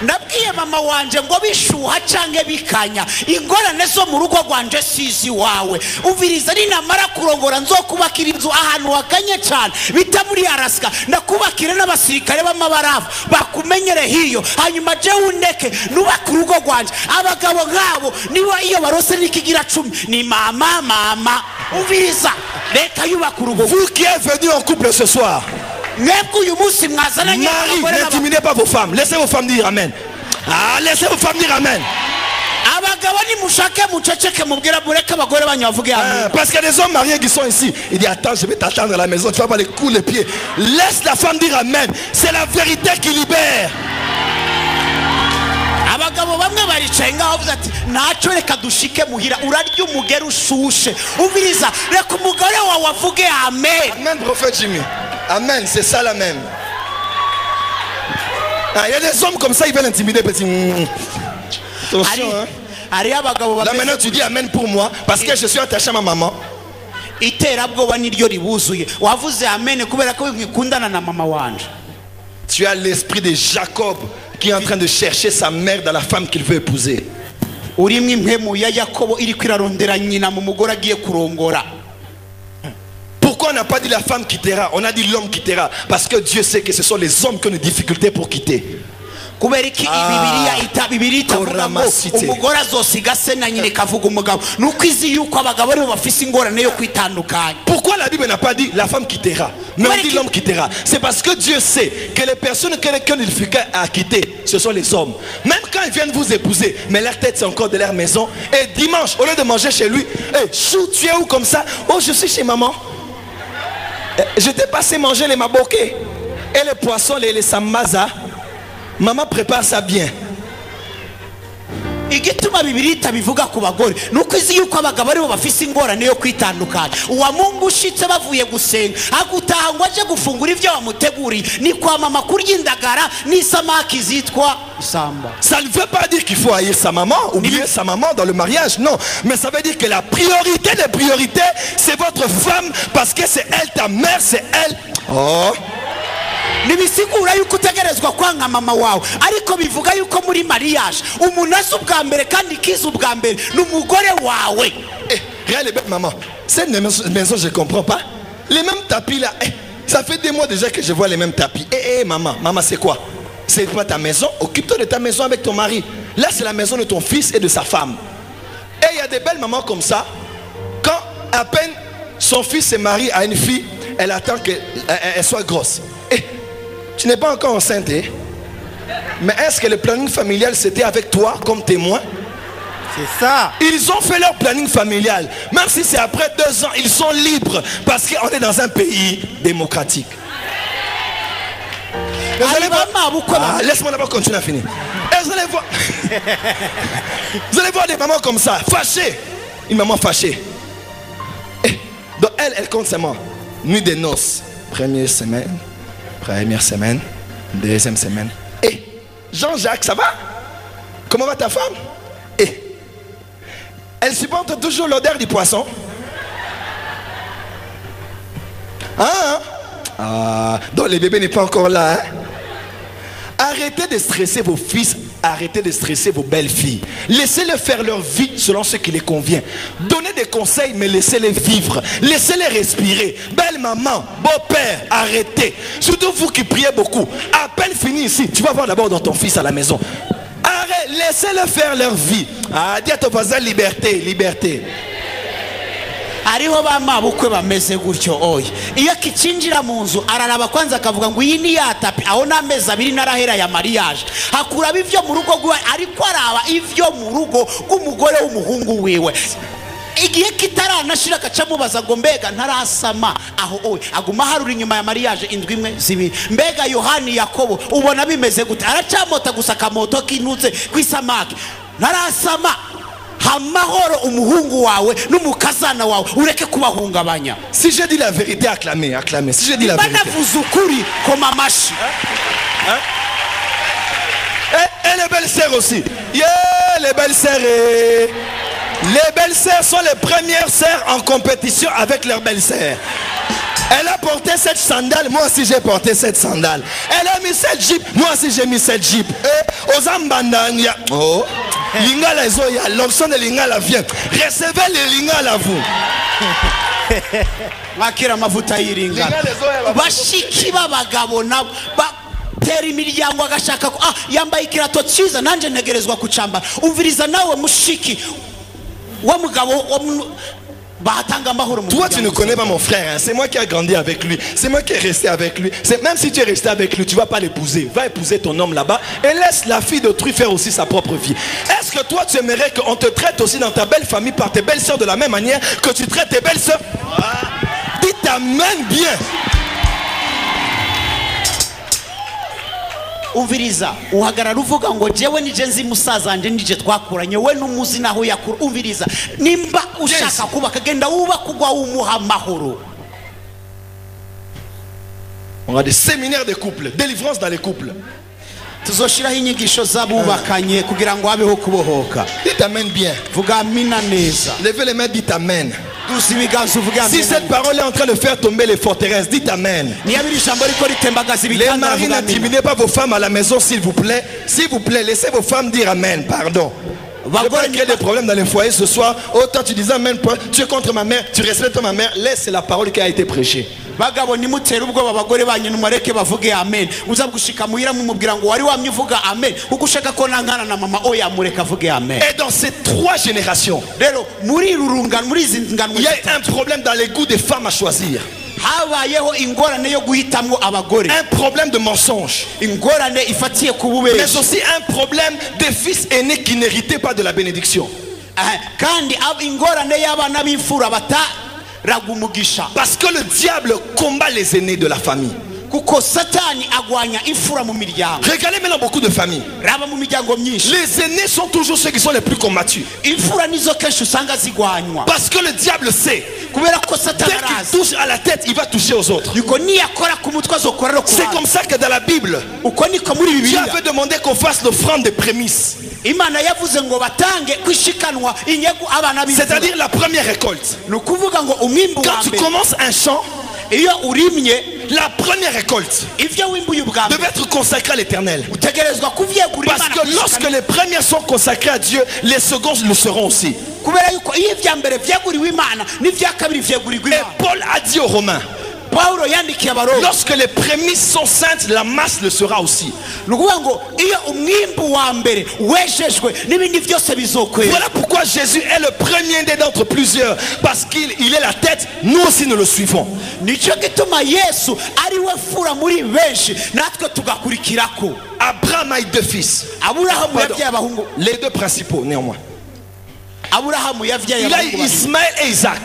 Nabwiye mama wanje ngo bishuha canke bikanya ingorane zo mu rugo rwanje sizi wawe. Uviriza ni namara kurongora nzokubakira inzu ahantu hakanye cyane bita muri Alaska, ndakubakira n'abasirikare b'amabarafu bakumenyere hiyo, hanyuma je uneke nubaka urugo rwanje. Abagabo ngabo niba iyo barose n'ikigira 10 ni mama mama. Uviriza reka yubaka urugo. Vous qui êtes venus en couple ce soir, Marie, n'intimidez pas vos femmes. Laissez vos femmes dire amen. Ah, laissez vos femmes dire amen. Parce qu'il y a des hommes mariés qui sont ici. Il dit attends, je vais t'attendre à la maison, tu vas pas les coups, les pieds. Laisse la femme dire amen. C'est la vérité qui libère. Abagabo bamwe baricaye ngaho bavuze ati ntacyo reka dushike muhira urarya umugero ushushe. Uviriza reka umugore wawe avuge amen. Amen, prophète Jimmy. Amen, c'est ça la même. Il y a des hommes comme ça, ils veulent intimider petit. Attention, hein. Là maintenant tu dis amen pour moi parce que je suis attaché à ma maman. Iterabwoba niryo ribuzuye. Wavuze amen kubera ko wikundana na mama wanje. Tu as l'esprit de Jacob qui est en train de chercher sa mère dans la femme qu'il veut épouser. Urimwe impemu ya Yakobo iri kwirarondera nyina mu mugore agiye kurongora. Pourquoi on n'a pas dit la femme quittera, on a dit l'homme quittera? Parce que Dieu sait que ce sont les hommes qui ont des difficultés pour quitter. Kuberiki Bibiliya itavuga ngo umugore azosiga se na nyine kavuga umugabo nuko izi yuko abagabo aribo bafise ingorane yo kwitandukanya. Pourquoi la Bible n'a pas dit la femme quittera, mais on dit l'homme quittera? C'est parce que Dieu sait que les personnes qui ont des difficultés à quitter, ce sont les hommes. Même quand ils viennent vous épouser, mais leur tête c'est encore de leur maison. Et dimanche, au lieu de manger chez lui, chou, tu es où comme ça? Oh, je suis chez maman. Je t'ai passé manger les maboké et les poissons, les sambaza. Maman prépare ça bien. Igituma Bibiliya itabivuga ku bagore nuko izi yuko abagabo aribo bafise ingorane yo kwitandukanya. Uwa Mungu ushitse bavuye gusenga agutaha ngo aje gufungura ivyo bamuteguriye ni kwa mama kurya indagara n'isamaki zitwa isamba. Ça ne veut pas dire qu'il faut haïr sa maman, oublier sa maman dans le mariage, non. Mais ça veut dire que la priorité des priorités, c'est votre femme parce que c'est elle ta mère, c'est elle. Oh. Nibisigura yuko utegerezwa kwanga mama wawe ariko bivuga yuko muri mariage umuntu azi ubwa mbere kandi kiza ubwa mbere n'umugore wawe. Regarde les bêtes maman, cette maison je comprends pas. Les mêmes tapis là, Ça fait des mois déjà que je vois les mêmes tapis. Maman, c'est quoi? C'est pas ta maison? Occupe-toi de ta maison avec ton mari. Là, c'est la maison de ton fils et de sa femme. Et il y a des belles mamans comme ça. Quand à peine son fils se marie à une fille, elle attend qu'elle soit grosse. Et tu n'es pas encore enceinte, hein? Mais est-ce que le planning familial c'était avec toi comme témoin? C'est ça. Ils ont fait leur planning familial. Même si c'est après 2 ans, ils sont libres. Parce qu'on est dans un pays démocratique. Laisse-moi d'abord continuer à finir. Et vous allez voir. Vous allez voir des mamans comme ça, fâchées. Une maman fâchée. Et donc elle compte seulement. Nuit des noces. Première semaine, deuxième semaine. Et Jean-Jacques, ça va? Comment va ta femme? Et elle supporte toujours l'odeur du poisson. Donc le bébé n'est pas encore là. Arrêtez de stresser vos fils, arrêtez de stresser vos belles-filles. Laissez-les faire leur vie selon ce qui les convient. Donnez des conseils, mais laissez-les vivre. Laissez-les respirer. Belle maman, beau-père, arrêtez. Surtout vous qui priez beaucoup. À peine fini ici, tu vas voir d'abord dans ton fils à la maison. Arrête, laissez-les faire leur vie. Dis à ton voisin liberté, liberté. Hariho bamabukwe bameze gutyo oya iyo kicinjira mu nzu araraba kwanza akavuga ngo iyi ni yatapi aho namezi 2 narahera ya mariage hakura bivyo mu rugo gwe ariko araba ivyo mu rugo umugore w'umuhungu wiwe igihe kitaranashira kacamubaza ngo mbega ntarasama aho oya aguma haruri inyuma ya mariage indwi imwe zibiri mbega Yohani Yakobo ubona bimeze gute aracamota gusa kamoto kinutse kwisamaki ntarasama hamahoro umuhungu wawe n'umukazana wawe ureke kubahungabanya. Si je dis la vérité, acclamez, acclamez. Si je dis la vérité. Ukuri koma mashi. Et les belles sœurs aussi. Yeah, les belles sœurs. Les belles sœurs sont les premières sœurs en compétition avec leurs belles sœurs. Elle a porté cette sandale, moi aussi j'ai porté cette sandale. Elle a mis cette jupe, moi aussi j'ai mis cette jupe. Et aux ambandania, oh, l'ingala zoya, l'option de l'ingala vient. Recevez les lingala vous. Makira mavuta yiringa. Bashiki babagabo na tera imiryango agashaka ko yambaye ikirato cyiza nanje ntegerezwa kucamba. Umviriza nawe mushiki wa mugabo toi tu ne connais pas mon frère, hein? C'est moi qui ai grandi avec lui, c'est moi qui ai resté avec lui. Même si tu es resté avec lui, tu ne vas pas l'épouser. Va épouser ton homme là-bas et laisse la fille d'autrui faire aussi sa propre vie. Est-ce que toi tu aimerais qu'on te traite aussi dans ta belle famille par tes belles soeurs de la même manière que tu traites tes belles soeurs? Dis t'amènes bien. Umviriza uhagarara uvuga ngo jewe nije nzi musaza nje nije twakuranye we n'umuzi naho yakura. Umviriza nimba ushaka kuba kagenda uba kugwa umuha mahoro. On a des séminaires de couple, délivrance dans les couples. Tuzoshiraho inyigisho zabubakanye kugira ngo habeho kubohoka. Dis t'amènes bien. Vuga amina neza. Levez les mains, dis amen. Si cette parole est en train de faire tomber les forteresses, dites amen. Les maris, n'intimidez pas vos femmes à la maison, s'il vous plaît. S'il vous plaît, laissez vos femmes dire amen, pardon. Je ne veux pas qu'il y ait des problèmes dans les foyers ce soir. Oh, toi tu disais amen, tu es contre ma mère, tu respectes ma mère. Laisse la parole qui a été prêchée. Bagabo nimutera ubwoba abagore banyu numareke bavuge amen. Uza gushika muhira mumubwira ngo wari wamyuvuga amen ukushaka ko nangana na mama oya mureka avuge amen. Et dans ces 3 générations, rero muri rurungano muri zingano il y a un problème dans les goûts des femmes à choisir. Habayeho ingorane yo guhitamwo abagore. Un problème de mensonge. Ingorane ifatiye kububeshi. Mais aussi un problème des fils aînés qui n'héritaient pas de la bénédiction. Kandi ingorane y'abana b'imfura bata. Parce que le diable combat les aînés de la famille. Regardez maintenant beaucoup de familles. Les aînés sont toujours ceux qui sont les plus combattus. Parce que le diable sait, dès qu'il touche à la tête, il va toucher aux autres. C'est comme ça que dans la Bible, Dieu avait demandé qu'on fasse l'offrande des prémices. C'est-à-dire la première récolte. Quand tu commences un champ, la première récolte devait être consacrée à l'Éternel. Parce que lorsque les premières sont consacrées à Dieu, les secondes le seront aussi. Et Paul a dit aux Romains, Paulo yandikiye abaroma lorsque les prémices sont saintes, la masse le sera aussi. ni ukuvuga ngo iyo umwimbu wa mbere wejejwe n'ibindi byose bizokwera. Voilà pourquoi Jésus est le premier d'entre plusieurs, parce qu'il est la tête, nous aussi nous le suivons. Nicyo gituma Yesu ari we fura muri benshi natwe tugakurikirako. Abraham a eu 2 fils. Aburahamu yabyaye abahungu. Les 2 principaux néanmoins. Aburahamu yabyaye Il a eu abahungu. Ismaël et Isaac.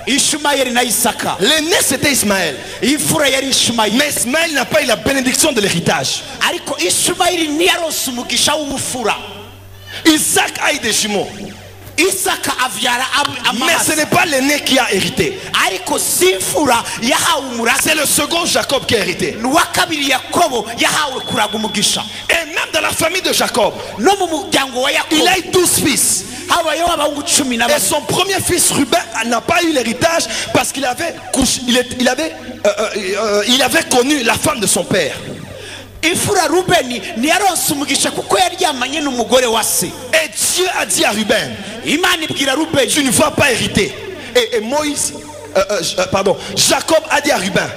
Ishumayeli na Isaka. L'aîné c'était Ismaël. Imfura yari Ishumayeli. Mais Ismaël n'a pas eu la bénédiction de l'héritage. Ariko Ishumayeli ntiyaronse umugisha w'ubufura. Isaac a eu des jumeaux. Isaka avyara Mais ce n'est pas l'aîné qui a hérité. Ariko simfura yahawe umurage. C'est le second Jacob qui a hérité. N'uwa kabiri Yakobo yahawe kuraga umugisha. Et même dans la famille de Jacob, No mu muryango wa Yakobo il a eu 12 fils. habayeho abahungu 12. Et son premier fils Ruben n'a pas eu l'héritage parce qu'il avait connu la femme de son père. Imfura Rubeni ntiyaronse umugisha kuko yaryamanye n'umugore wa se. Et Dieu a dit à Ruben, Imana ibwira Rubeni, tu ne vas pas hériter. Et Jacob a dit à Ruben,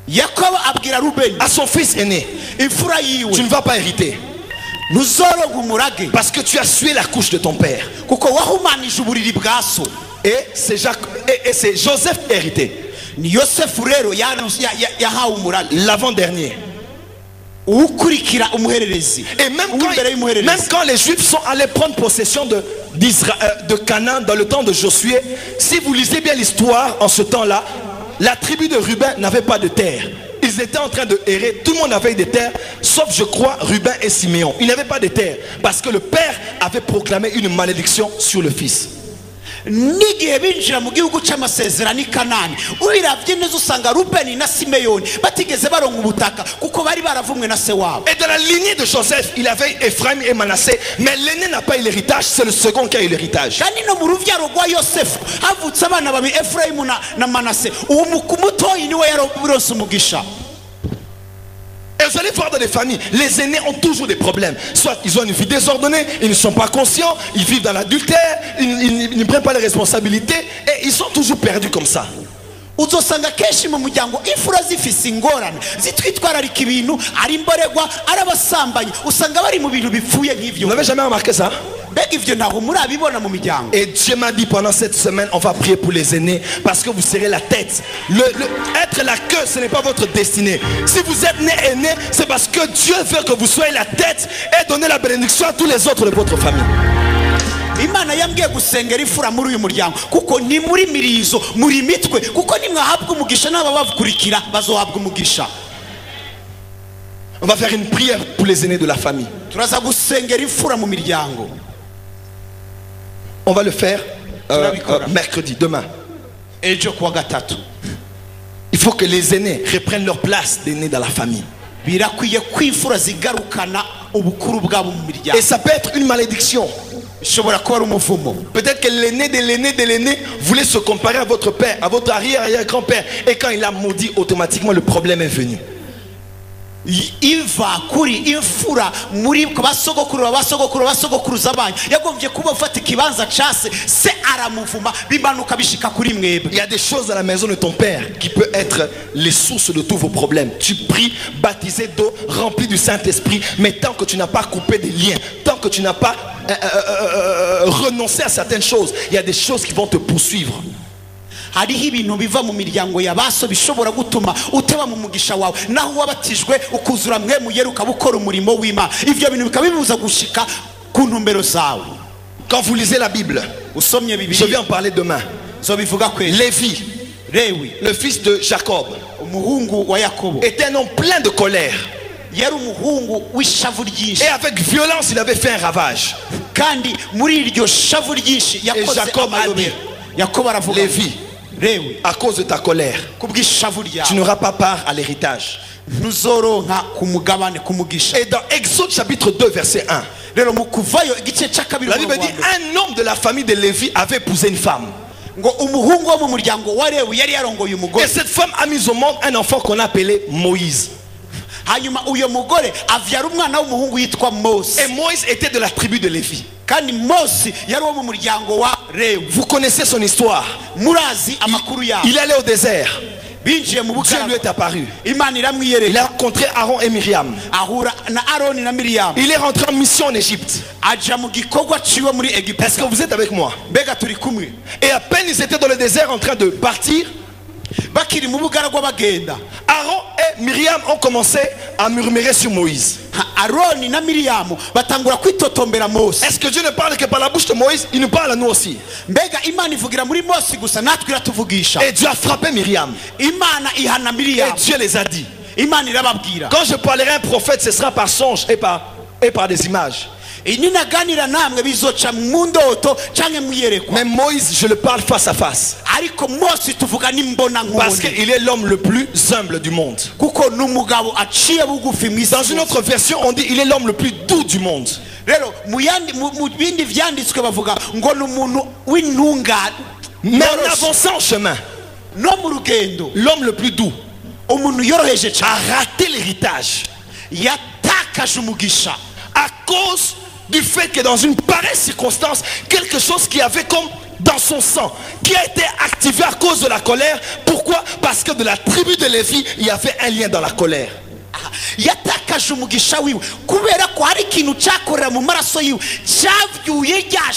Yakobo abwira Rubeni, à son fils aîné, imfura tu yiwe ne vas pas hériter ntuzoronka umurage parce que tu as sué la couche de ton père. kuko wahumanije uburiri bwa so. Et c'est Joseph qui a hérité, Ni Yosefu rero yahawe umurage l'avant-dernier. ukurikira umuhererezi. Et même Uw'imbere y'umuhererezi. quand les Juifs sont allés prendre possession de Canaan dans le temps de Josué, si vous lisez bien l'histoire, en ce temps-là, la tribu de Ruben n'avait pas de terre. Ils étaient en train de errer, tout le monde avait des terres, sauf je crois Ruben et Siméon. Ils n'avaient pas de terre parce que le père avait proclamé une malédiction sur le fils. N'igihe binjira mu gihugu cy'amasezerano i Kanani ubiravye neza usanga Rubeni na Simeyoni batigeze baronka ubutaka kuko bari baravumwe na se wabo. Et dans la lignée de Joseph, il avait Ephraim et Manassé, mais l'aîné n'a pas eu l'héritage, c'est le second qui a eu l'héritage. Kandi no mu ruvyaro rwa Yosefu havutse abana babiri Efurayimu na Manase. Uwo mutoyi niwe yaronse umugisha. Et vous allez voir dans les familles, les aînés ont toujours des problèmes. Soit ils ont une vie désordonnée, ils ne sont pas conscients, ils vivent dans l'adultère, ils ne prennent pas les responsabilités et ils sont toujours perdus comme ça. Uzosanga kenshi mu muryango imfura zifise ingorane zitwitwararika ibintu ari imboregwa ari abasambanyi usanga bari mu bintu bipfuye Vous nk'ivyo. n'avez jamais remarqué ça? Mbega ivyo ntaho murabibona mu miryango. Et Dieu m'a dit pendant cette semaine, on va prier pour les aînés parce que vous serez la tête. Être la queue, ce n'est pas votre destinée. Si vous êtes né aîné, c'est parce que Dieu veut que vous soyez la tête et donner la bénédiction à tous les autres de votre famille. Imana yambwiye gusengera imfura muri uyu muryango kuko ni muri mirizo muri mitwe kuko nimwahabwa umugisha n'ababakurikira bazohabwa umugisha. On va faire une prière pour les aînés de la famille. Turaza gusengera imfura mu miryango. On va le faire mercredi, demain. Ejo kuwa gatatu. Il faut que les aînés reprennent leur place d'aînés dans la famille. Birakwiye kwifura zigarukana ubukuru bwabo mu miryango. Et ça peut être une malédiction. Ishobora kuba ari umuvumo. Peut-être que l'aîné de l'aîné voulait se comparer à votre père, à votre arrière-grand-père. Et quand il a maudit, automatiquement le problème est venu. Iva kuri imfura muri basogokuruza banyu yagombye kuba ufata ikibanza cyase se aramuvuma bimanuka bishika kuri mwebwe. Il y a des choses dans la maison de ton père qui peut être les sources de tous vos problèmes. Tu pries, baptisé d'eau, rempli du Saint-Esprit, mais tant que tu n'as pas coupé des liens, tant que tu n'as pas renoncé à certaines choses, il y a des choses qui vont te poursuivre. Hariho ibintu biva mu miryango y'abaso bishobora gutuma uteba mu mugisha wawe naho wabatijwe ukuzura mwe muyeruka bukora umurimo w'Imana. Ivyo bintu bikabibuza gushika ku ntumbero zawe. Quand vous lisez la Bible, Usomye je Bibiliya vais en parler demain. zobivuga kwe Lévi, Lewi le fils de Jacob, umuhungu wa Yakobo était un homme plein de colère. yari umuhungu w'ishavu ryinshi Et avec violence, il avait fait un ravage. kandi muri iryo shavu ryinshi yakoze Jacob a amayobera. Yakobo aravuga Lévi, Lewi à cause de ta colère, kubw'ishavu tu ryawe n'auras pas part à l'héritage. ntuzoronka ku mugabane ku mugisha. Et dans Exode chapitre 2 verset 1, Rero mu kuvayo igice cya kabiri la Bible dit un homme de la famille de Lévi avait épousé une femme. ngo umuhungu wo mu muryango wa Lewi yari yarongoye Et umugore cette femme a mis au monde un enfant qu'on a appelé Moïse. hanyuma uyo mugore avyara umwana w'umuhungu yitwa Mose. Et Moïse était de la tribu de Lévi. Kandi Mose yari wo mu muryango wa Lewi. Vous connaissez son histoire. Murazi amakuru yawe. Il allait au désert. binjiye mu Dieu lui est bugaragwa apparu. imana Il a iramwiyereka rencontré Aaron et Myriam. ahura na aroni na miriyamu Il est rentré en mission en Égypte. aja mu gikorwa ciwe muri Est-ce egiputa que vous êtes avec moi? mbega turi kumwe Et à peine ils étaient dans le désert en train de partir, bakiri mu bugaragwa bagenda Aaron et Myriam ont commencé à murmurer sur Moïse. aroni na miriyamu batangura kwitotombera mose Est-ce que Dieu ne parle que par la bouche de Moïse? Il nous parle à nous aussi. mbega imana ivugira muri mose gusa natwe iratuvugisha Et Dieu a frappé Myriam. imana ihana Et miriyamu Dieu les a dit. imana irababwira Quand je parlerai à un prophète, ce sera par songe et par des images. ninaganira namwe bizoca mu ndoto canke muyerekwa Mais Moïse, je le parle face à face. ariko mose tuvuga n'imbona Parce nkubone qu'il est l'homme le plus humble du monde. kuko n'umugabo aciye bugufi mu isi Dans une autre version, on dit il est l'homme le plus doux du monde. rero mu bindi vyanditswe bavuga ngo ni umuntu w'intungane Mais en avançant en chemin, no mu rugendo l'homme le plus doux umuntu yoroheje a cyane raté l'héritage yatakaje umugisha à cause du fait que dans une pareille circonstance, quelque chose qui avait comme dans son sang, qui a été activé à cause de la colère. Pourquoi? Parce que de la tribu de Lévi, il y avait un lien dans la colère. yatakaje umugisha wiwe kubera ko hari ikintu cyakorera mu maraso yiwe cyavyuye rya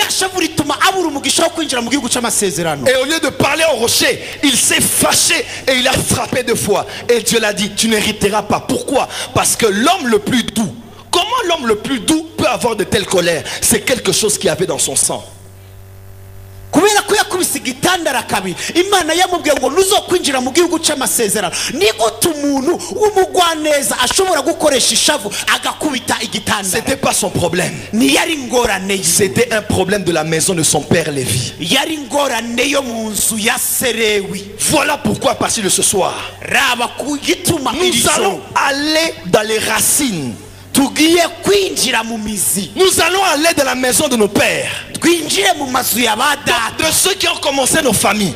shavu rituma abura umugisha wo kwinjira mu gihugu cy'amasezerano Et au lieu de parler au rocher, il s'est fâché et il a frappé 2 fois. Et Dieu l'a dit, tu n'hériteras pas. Pourquoi? Parce que l'homme le plus doux, comment l'homme le plus doux peut avoir de telles colères? C'est quelque chose qu'il y avait dans son sang. kubera ko yakubise igitandara kabiri imana yamubwiye ngo nuzokwinjira mu gihugu cy'amasezerano ni gute umuntu w'umugwaneza ashobora gukoresha ishavu agakubita igitandara C'était pas son problème. ni yari ingorane ye C'était un problème de la maison de son père Lévi. yari ingorane yo mu nzu ya serewi Voilà pourquoi à partir de ce soir, raba ku gituma nous allons aller dans les racines. tugiye kwinjira mu mizi Nous allons aller dans la maison de nos pères. twinjire mu mazu ya ba data De ceux qui ont commencé nos familles.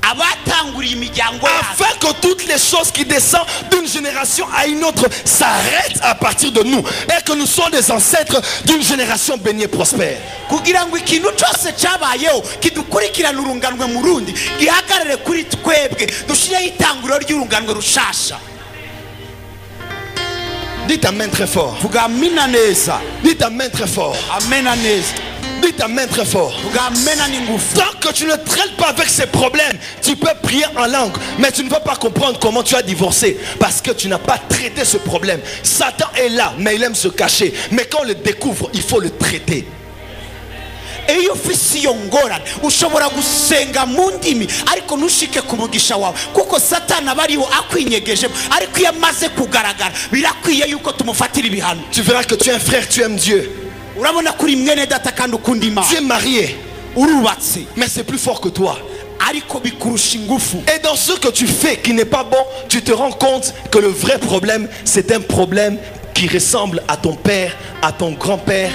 abatanguriye imiryango yacu Afin que toutes les choses qui descendent d'une génération à une autre s'arrêtent à partir de nous. Et que nous sommes des ancêtres d'une génération bénie et prospère. kugira ngo ikintu cyose cyabayeho kidukurikirana urunganwe mu rundi gihagarare kuri twebwe dushyireho itanguriro ry'urunganwe rushasha Dites amen très fort. vuga amina neza Dites amen très fort. amena neza Dites amen très fort. vuga amena n'ingufu Tant que tu ne traites pas avec ces problèmes, tu peux prier en langue, mais tu ne peux pas comprendre comment tu as divorcé parce que tu n'as pas traité ce problème. Satan est là, mais il aime se cacher. Mais quand on le découvre, il faut le traiter. iyo ufise iyo ngorane ushobora gusenga mu ndimi ariko ntushike ku mugisha wawe kuko satani aba ariho akwinyegeje ariko iyo amaze kugaragara birakwiye yuko tumufatira ibihano Tu verras que tu es un frère, tu aimes Dieu. urabona kuri mwene data kandi ukunda Tu imana es marié, urubatse mais c'est plus fort que toi. ariko bikurusha ingufu Et dans ce que tu fais qui n'est pas bon, tu te rends compte que le vrai problème, c'est un problème qui ressemble à ton père, à ton grand-père,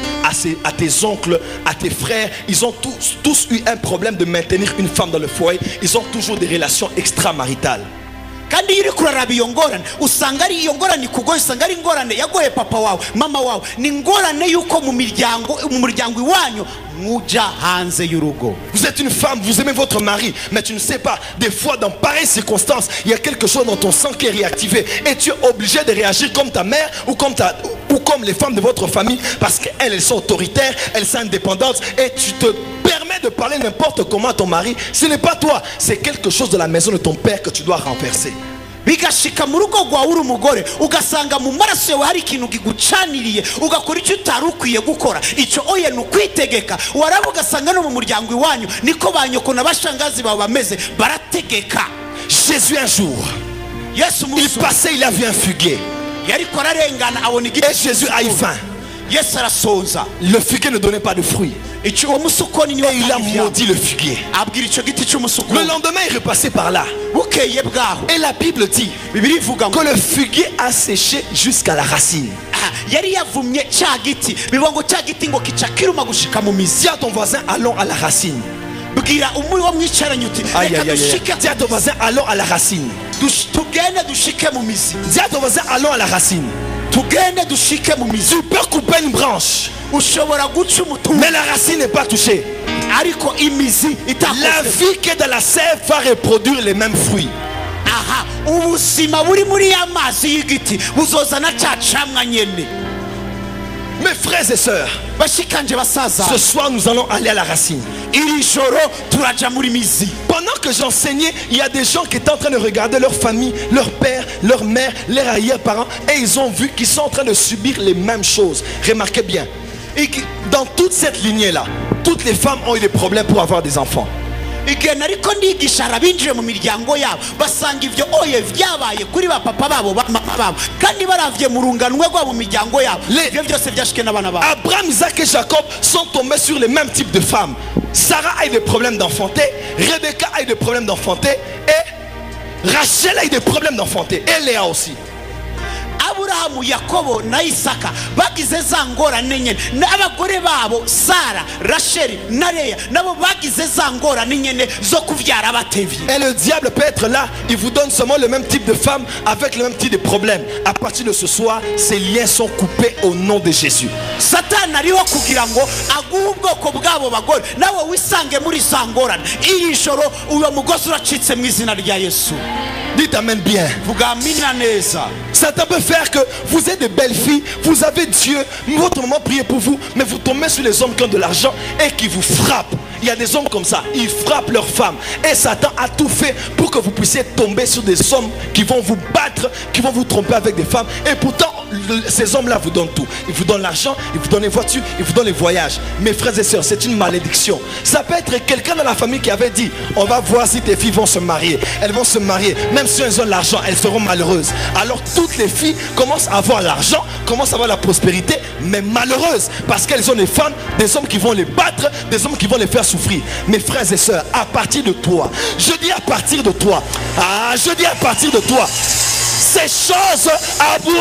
à tes oncles, à tes frères. Ils ont tous eu un problème de maintenir une femme dans le foyer. Ils ont toujours des relations extramaritales. kandi iyo uri kuraraba iyo ngorane usanga ari iyo ngorane ikugoye usanga ari ingorane yagoye papa wawe mama wawe ni ingorane y'uko mu muryango iwanyu muja hanze y'urugo Vous êtes une femme, vous aimez votre mari, mais tu ne sais pas, des fois dans pareilles circonstances, il y a quelque chose dans ton sang qui est réactivé et tu es obligé de réagir comme ta mère ou comme les femmes de votre famille parce qu'elles elles sont autoritaires, elles sont indépendantes et tu te permets de parler n'importe comment à ton mari. Ce n'est pas toi, c'est quelque chose de la maison de ton père que tu dois renverser. bigashika mu rugo rwawe uri umugore ugasanga mu maraso yawe hari ikintu kigucaniriye ugakora icyo utari ukwiye gukora icyo oye ni ukwitegeka waraba ugasanga no mu muryango iwanyu niko ba nyoko na bashangazi bawe bameze barategeka Jésus un jour, yesu il umunsi passait, il a vu un figuier yariko ararengana abona igiti et Jésus a eu faim. yesu arasonza Le figuier ne donnait pas de fruits icyo uwo musukoni niwe et il a atanga maudit le figuier. abwira icyo giti Le cy'umusukoni lendemain, il repassait par là bukeye bwaho et la Bible dit bibiri ivuga ngo que le figuier a séché jusqu'à la racine. yari yavumye cya giti bivuga ngo cya giti ngo kica kiruma gushika mu mizi Dis à ton voisin, allons à la racine. bwira umuri wo mwicaranye uti Aïe, reka aïe, aïe. dushike Dis à ton voisin, allons à la racine. tugende dushike mu mizi Dis à ton voisin, allons à la racine. tugende dushike mu mizi Tu peux couper une branche, ushobora guca umutumba mais la racine n'est pas touchée. ariko imizi La itakoze vie qui est dans la sève va reproduire les mêmes fruits. aha ubuzima buri muri ya mazi y'igiti buzozana cyacamwa nyene. Mes frères et sœurs, bashikanje basaza, ce soir nous allons aller à la racine. iri joro turaja muri mizi. Pendant que j'enseignais, il y a des gens qui étaient en train de regarder leur famille, leur père, leur mère, leurs arrière-parents, et ils ont vu qu'ils sont en train de subir les mêmes choses. Remarquez bien. Et dans toute cette lignée-là, toutes les femmes ont eu des problèmes pour avoir des enfants. igihe nariko ndigisha arabinjire mu miryango yabo basanga ivyo oye vyabaye kuri ba papa babo ba mama babo kandi baravye mu runganwe rwabo mu miryango yabo ivyo byose byashike n'abana babo. Abraham, Isaac et Jacob sont tombés sur les mêmes types de femmes. Sarah a eu des problèmes d'enfanter, Rebecca a eu des problèmes d'enfanter, et Rachel a eu des problèmes d'enfanter, et Léa aussi. Aburahamu, Yakobo na Isaka bagize za ngorane nyene, n'abagore babo Sara, Rachel na Leya nabo bagize za ngorane nyene zo kuvyara abatevye. Et le diable peut être là, il vous donne seulement le même type de femme avec le même type de problème. À partir de ce soir, ces liens sont coupés au nom de Jésus. Satani ariho kugira ngo aguhe ubwoko bwabo bagore nawe wisange muri za ngorane. Iri joro uyo mugozi uracitse mu izina rya Yesu. Dites amen bien. Vuga amina neza. Satan peut faire que vous êtes de belles filles, vous avez Dieu, votre maman prie pour vous, mais vous tombez sur les hommes qui ont de l'argent et qui vous frappent. Il y a des hommes comme ça, ils frappent leurs femmes. Et Satan a tout fait pour que vous puissiez tomber sur des hommes qui vont vous battre, qui vont vous tromper avec des femmes. Et pourtant, ces hommes-là vous donnent tout. Ils vous donnent l'argent, ils vous donnent les voitures, ils vous donnent les voyages. Mes frères et sœurs, c'est une malédiction. Ça peut être quelqu'un dans la famille qui avait dit, on va voir si tes filles vont se marier. Elles vont se marier. Même si elles ont l'argent, elles seront malheureuses. Alors toutes les filles commencent à avoir l'argent, commencent à avoir la prospérité, mais malheureuses. Parce qu'elles ont des femmes, des hommes qui vont les battre, des hommes qui vont les faire souffrir. Mes frères et sœurs, à partir de toi, je dis à partir de toi, je dis à partir de toi, ces choses à bout.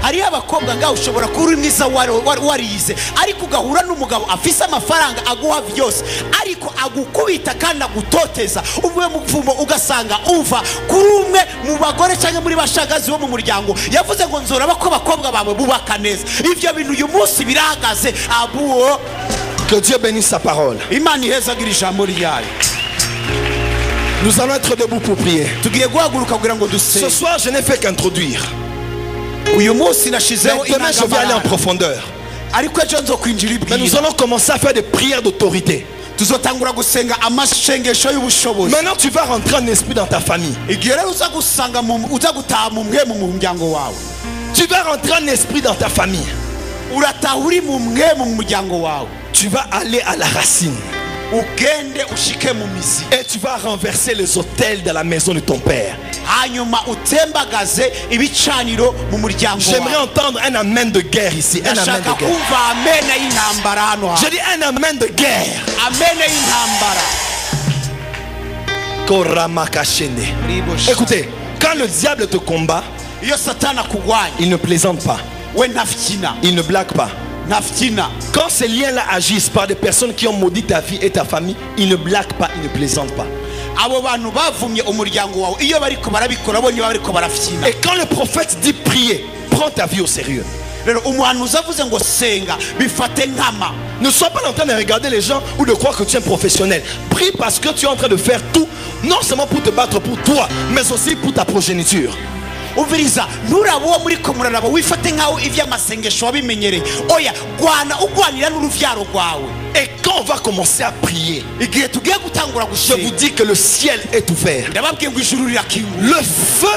Hariho abakobwa ngaho ushobora kuba uri mwiza warize ariko ugahura n'umugabo afise amafaranga aguha vyose ariko agukubita kandi agutoteza uvuye mu mvumo ugasanga uva kuri umwe mu bagore cyangwa muri bashagazi bo mu muryango yavuze ngo nzora ko abakobwa bawe bubaka neza. Ivyo bintu uyu munsi birahagaze abuo. Que Dieu bénisse sa parole. Imana ihezagira ijambo ryayo. Nous allons être debout pour prier. Tugiye guhaguruka kugira ngo dusenge. Ce soir, je n'ai fait qu'introduire. Uyu munsi nashizeho demain, je vais aller en profondeur. ariko ejo nzokwinjira Mais nous ibwira. allons commencer à faire des prières d'autorité. Tuzotangura gusenga amashengesho y'ubushobozi. Maintenant, tu vas rentrer en esprit dans ta famille. Igihe rero uza gusanga uza gutaha mu mwe mu muryango wawe. Tu vas rentrer en esprit dans ta famille. Urataha uri mu mwe mu muryango wawe. Tu vas aller à la racine. Ugende ushike mu mizi. Et tu vas renverser les autels de la maison de ton père. Hanyuma utembagaze ibicaniro mu muryango wawe. J'aimerais entendre un amen de guerre ici. Un amen Ndashaka de guerre. kumva amen y'intambara hano. Je dis un amen de guerre. Amen y'intambara. Koramakashene. Écoutez, quand le diable te combat, Iyo Satana kugwanya il ne plaisante pas. we nafkina. Il ne blague pas. Nafkina. Quand ces liens-là agissent par des personnes qui ont maudit ta vie et ta famille, ils ne blaguent pas, ils ne plaisantent pas. Abo bantu bavumye umuryango wawe iyo bariko barabikora bonye bariko barafyina. Et quand le prophète dit prier, prends ta vie au sérieux. Rero umuhanuzi avuze ngo senga bifate nkama. Ne sois pas en train de regarder les gens ou de croire que tu es un professionnel. Prie parce que tu es en train de faire tout, non seulement pour te battre pour toi, mais aussi pour ta progéniture. Uviriza nurabo muri ko murarabo wifate nkaho ivy'amasengesho wabimenyereye. Oya gwana ugwanira n'uruvyaro rwawe. Et quand on va commencer à prier, Igihe tugiye gutangura je vous gusenga. dis que le ciel est ouvert. Ndababwiye ngo ijuru rirakinguye. Le feu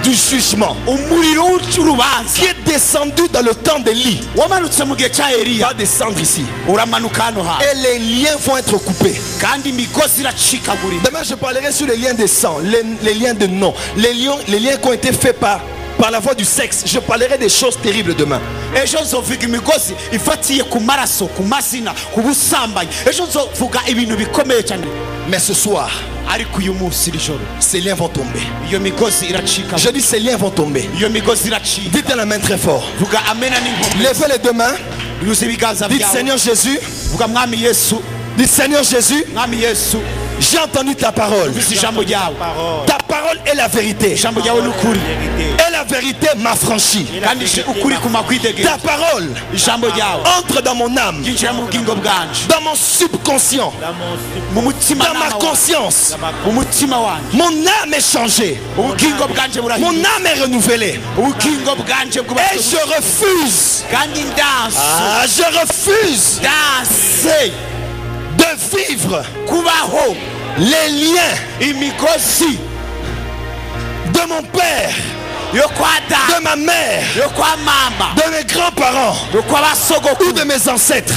du jugement Umuriro w'urubanza qui est descendu dans le temps d'Élie wamanutse mu gihe cya Eliya va descendre ici. uramanuka hano hantu Et les liens vont être coupés. kandi imigozi iracikagurika. Demain, je parlerai sur les liens de sang, les liens de nom, les liens qui ont été faits par la voie du sexe. Je parlerai des choses terribles demain. Ejo nzovuga imigozi ifatiye ku maraso ku mazina ku busambanyi. Ejo nzovuga ibintu bikomeye cyane. Mais ce soir, Ariko uyu munsi iri joro ces liens vont tomber. iyo migozi iracika. Je dis ces liens vont tomber. Iyo migozi iracika. Dites la main très fort. Vuga amena n'inkombe. Levez les deux mains. Yuze ibiganza Dites byawe. Seigneur Jésus. Vuga mwami Yesu. Dites Seigneur Jésus. Mwami Yesu. J'ai entendu ta parole. Numvise ijambo ryawe. Ta parole est la vérité. Ijambo ryawe ni ukuri. Et la vérité m'a franchi. Kandi ukuri kumakwidegera. Ta parole Ijambo ryawe entre dans mon âme, ryinjira mu bugingo bwanje, dans mon subconscient, mu mutima dans ma conscience. mu mutima wanje. Mon âme est changée. Ubugingo bwanje Mon burahinduka. âme est renouvelée. Ubugingo bwanje Et bwubatse. je refuse. Kandi ndanse. Je refuse Ndanse de vivre kubaho les liens imigozi de mon père, yo kwa data, de ma mère, yo kwa mama, de mes grands-parents yo kwa ou basogokuru de mes ancêtres.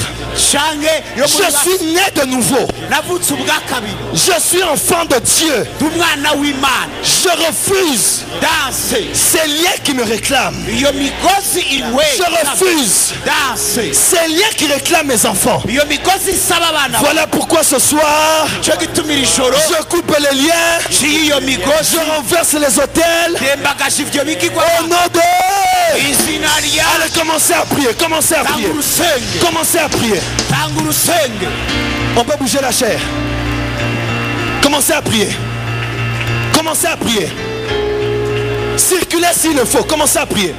canke yo Je suis né de nouveau. navutse ubwa kabiri. Je suis enfant de Dieu. Ndi umwana w'Imana. Je refuse Ndanse ces liens qui me réclament. iyo migozi iwe. Je refuse Ndanse ces liens qui réclament mes enfants. iyo migozi isaba abana. Voilà pourquoi ce soir, Cyo gitumira ijoro je coupe les liens, ciyo migozi je renverse les autels. ndembagaje ivyo bigirwa. Au nom de... Izina rya Allez, commencez à prier, commencez à prier. tanga urusenge, Commencez à prier. tanga urusenge. On peut bouger la chair. Commencez à prier. Commencez à prier. Circulez s'il le faut. Commencez à prier.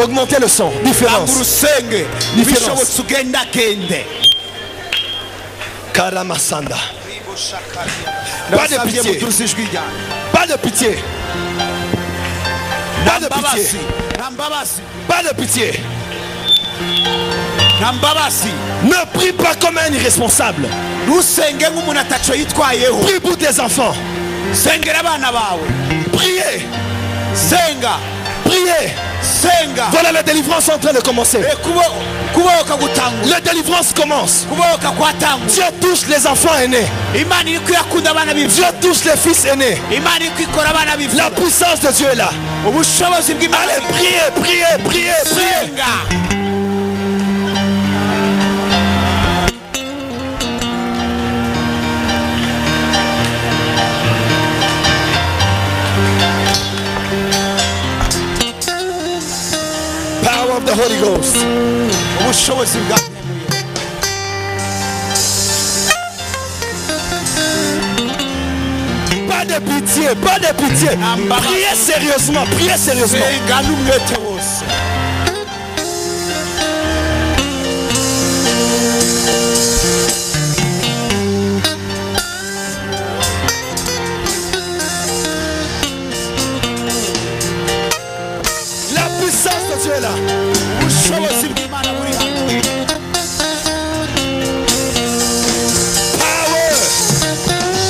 Augmentez le son. Tanga Différence. urusenge. Différence. Bishobotse ugendagende. Karamasanda. Pas de Ndabasabye pitié. mutuze ijwi ryanjye. Pas de pitié. Pas de Nta pitié. mbabazi, nta mbabazi, Pas de pitié. nta mbabazi. Ne prie pas comme un irresponsable. Ntusenge nk'umuntu ataco yitwayeho. Prie pour tes enfants. Sengera abana bawe. Priez. Senga, Priez. senga. Voilà la délivrance en train de commencer. Kubohoka gutangura. La délivrance commence. Kubohoka kwatangura. Dieu touche les enfants aînés. Imana iri kuyakunda abana Dieu b'imfura. touche les fils aînés. Imana iri kwikora abana La b'imfura. puissance de Dieu est là. Ubushobozi bw'Imana. Allez, priez, priez, priez, priez. Senga. Power of the Holy Ghost. Ubushobozi bwa Pas de pitié, pas de pitié. Priez sérieusement, priez sérieusement. senga n'umwete wose. La puissance de Dieu est là. Ubushobozi bw'Imana buri hano. Power.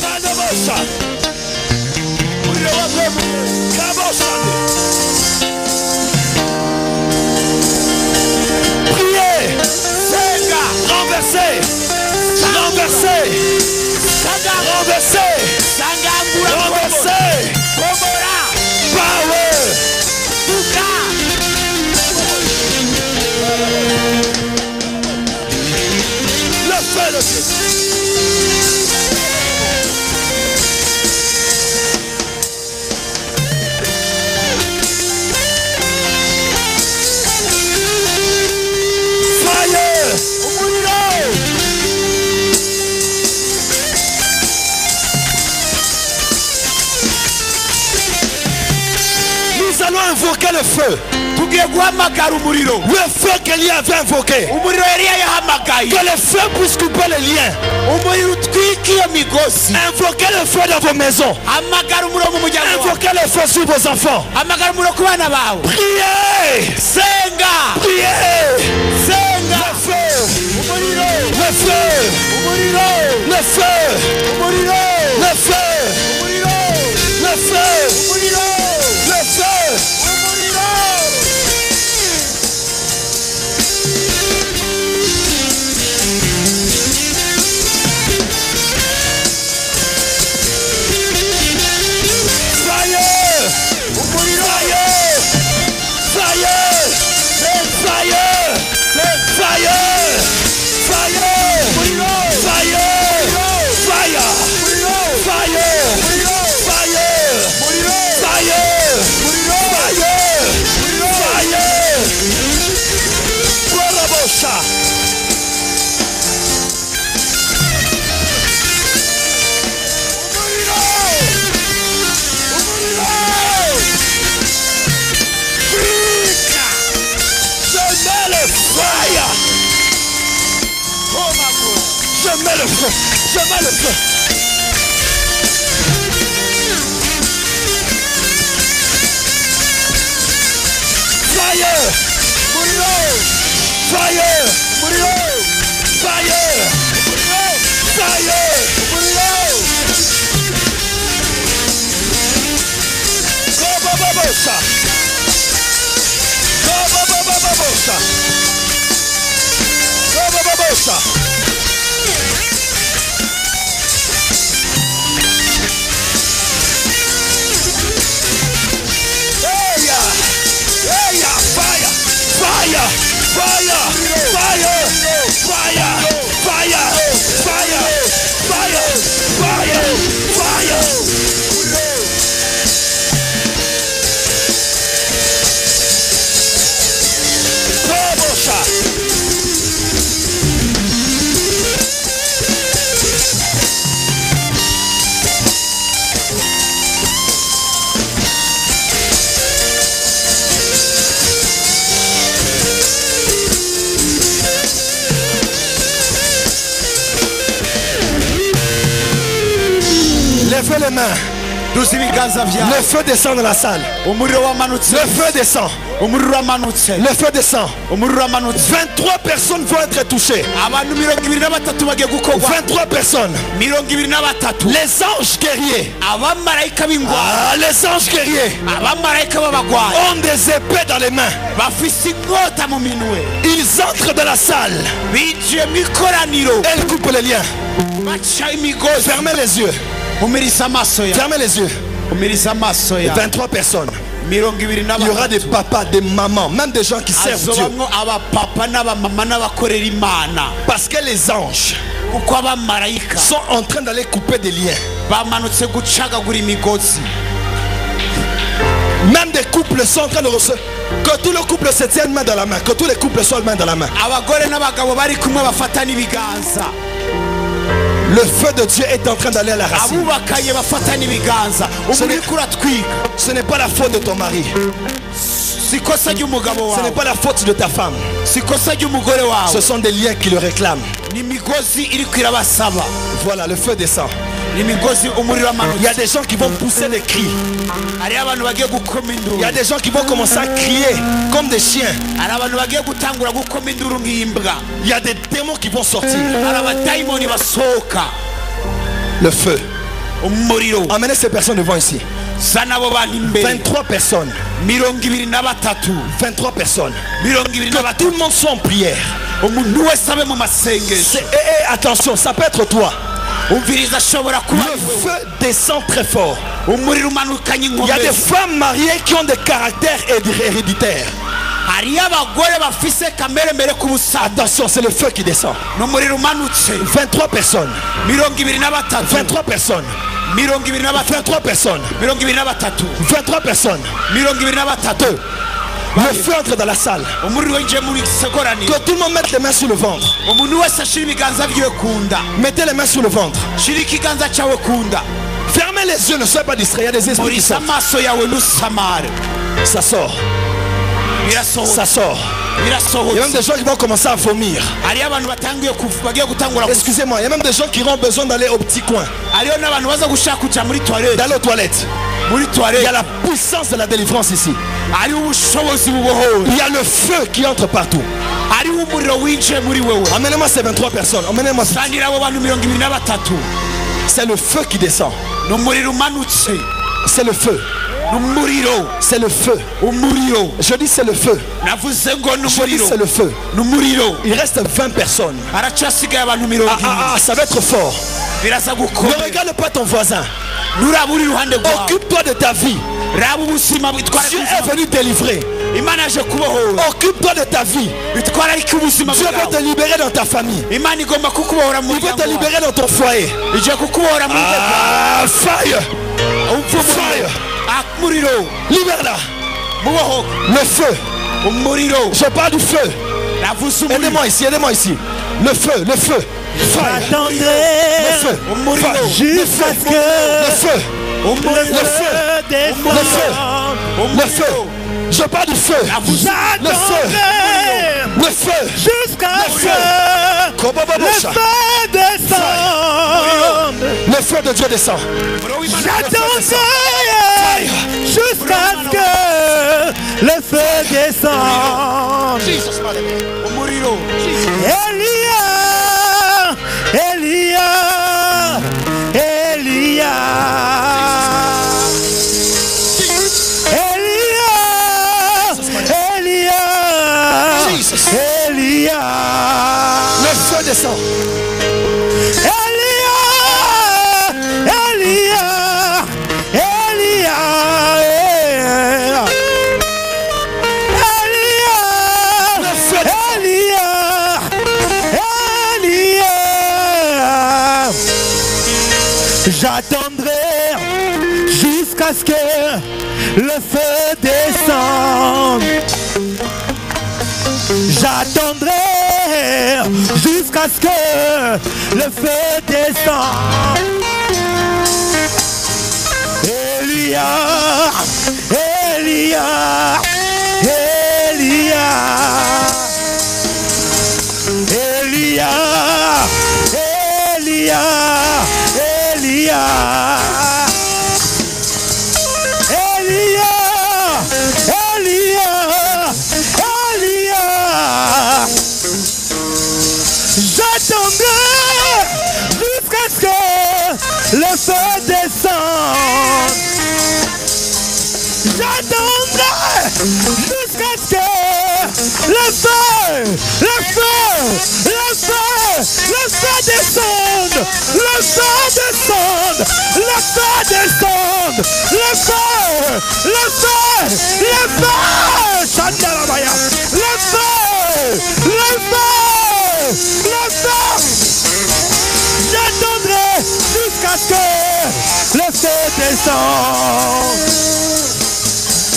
Kadabosha. Kabosha. Priez. Senga. Renversez. Renversez. Senga. Renversez. Sangangura. Renversez. Komora. Power. Tuka. Le feu de Dieu. Fire. Nous allons invoquer le feu. Tugiye guhamagara umuriro. Le feu qu'Élie avait invoqué. Umuriro Eliya yahamagaye. Que le feu puisse couper les liens. Umuriro utwika iyo migozi. Invoquez le feu dans vos maisons. Hamagara umuriro mu muryango wawe. Invoquez le feu sur vos enfants. Hamagara umuriro ku bana bawe. Priez. Senga. Priez. Senga. Le feu. Umuriro. Le feu. Umuriro. Le feu. Umuriro. Le feu. Umuriro. Le feu. Umuriro. Le feu. Umuriro. mets le feu. Je mets le feu. Fire! Fire! Fire! Fire! Go babosa! Go babosa! Go babosa! Fire! Fire! Fire! Fire! Fire! Fire! Fire! Fire! Fire! Fire! Babosa! Levez les mains. Le feu descend dans la salle. Le feu descend. Le feu descend. 23 personnes vont être touchées. 23 personnes. Les anges guerriers. Les anges guerriers ont des épées dans les mains. Ils entrent dans la salle. Elles coupent les liens. Fermez les yeux. Fermez les yeux. 23 personnes. Il y aura des papas, des mamans, même des gens qui servent Dieu. Parce que les anges sont en train d'aller couper des liens. Même des couples sont en train de recevoir. Que tous les couples se tiennent main dans la main. Que tous les couples soient main dans la main. Le feu de Dieu est en train d'aller à la racine. Ce n'est pas la faute de ton mari. Ce n'est pas la faute de ta femme. Ce sont des liens qui le réclament. Voilà, le feu descend. Il y a des gens qui vont pousser des cris. Il y a des gens qui vont commencer à crier comme des chiens. Il y a des démons qui vont sortir. Le feu. Amenez ces personnes devant ici. 23 personnes. 23 personnes. Que tout le monde soit en prière. Attention, ça peut être toi. Le feu descend très fort. Il y a des femmes mariées qui ont des caractères héréditaires. Attention, c'est le feu qui descend. 23 personnes. 23 personnes. 23 personnes. 23 personnes. Le feu entre dans la salle. Que tout le monde mette les mains sur le ventre. Mettez les mains sur le ventre. Fermez les yeux, ne soyez pas distraits. Il y a des esprits qui sortent. Ça sort. Ça sort. Il y a même des gens qui vont commencer à vomir. Excusez-moi, il y a même des gens qui auront besoin d'aller au petit coin. D'aller aux toilettes. Il y a la puissance de la délivrance ici. Il y a le feu qui entre partout. Amenez-moi ces 23 personnes. Amenez-moi. C'est le feu qui descend. C'est le feu. C'est le feu. Je dis c'est le feu. Je dis c'est le feu. Il reste 20 personnes. Ça va être fort. Ne regarde pas ton voisin. Occupe-toi de ta vie. Dieu est venu te livrer. Occupe-toi de ta vie. Dieu veut te libérer dans ta famille. Il veut te libérer dans ton foyer. Fire. Fire. Libère-la. Le feu. Je parle du feu. Aidez-moi ici, aidez-moi ici. Le feu, le feu. J'attendrai jusqu'à ce que le feu. Le feu. Je parle du feu. Le feu. Le feu. Jusqu'à ce que le feu descende. feu de Dieu descend. J'attendrai jusqu'à ce que le feu descende. Elia, Elia, Elia, Elia, Elia, Elia. Le feu descend. Elia, Elia, Elia, Elia, Elia, Elia. J'attendrai jusqu'à ce que le feu descende. J'attendrai jusqu'à ce que le feu descende. Elia, Elia, Elia, Elia, Elia, Elia, Elia, Elia, Elia. J'attendrai jusqu'à ce que le feu descende. J'attendrai jusqu'à ce que le feu, le feu, le feu, le feu descende. Le feu descende. Le feu descende. Le feu, le feu, le feu. Chandalamaya. Le feu, le feu, le feu. J'attendrai jusqu'à ce que le feu descende.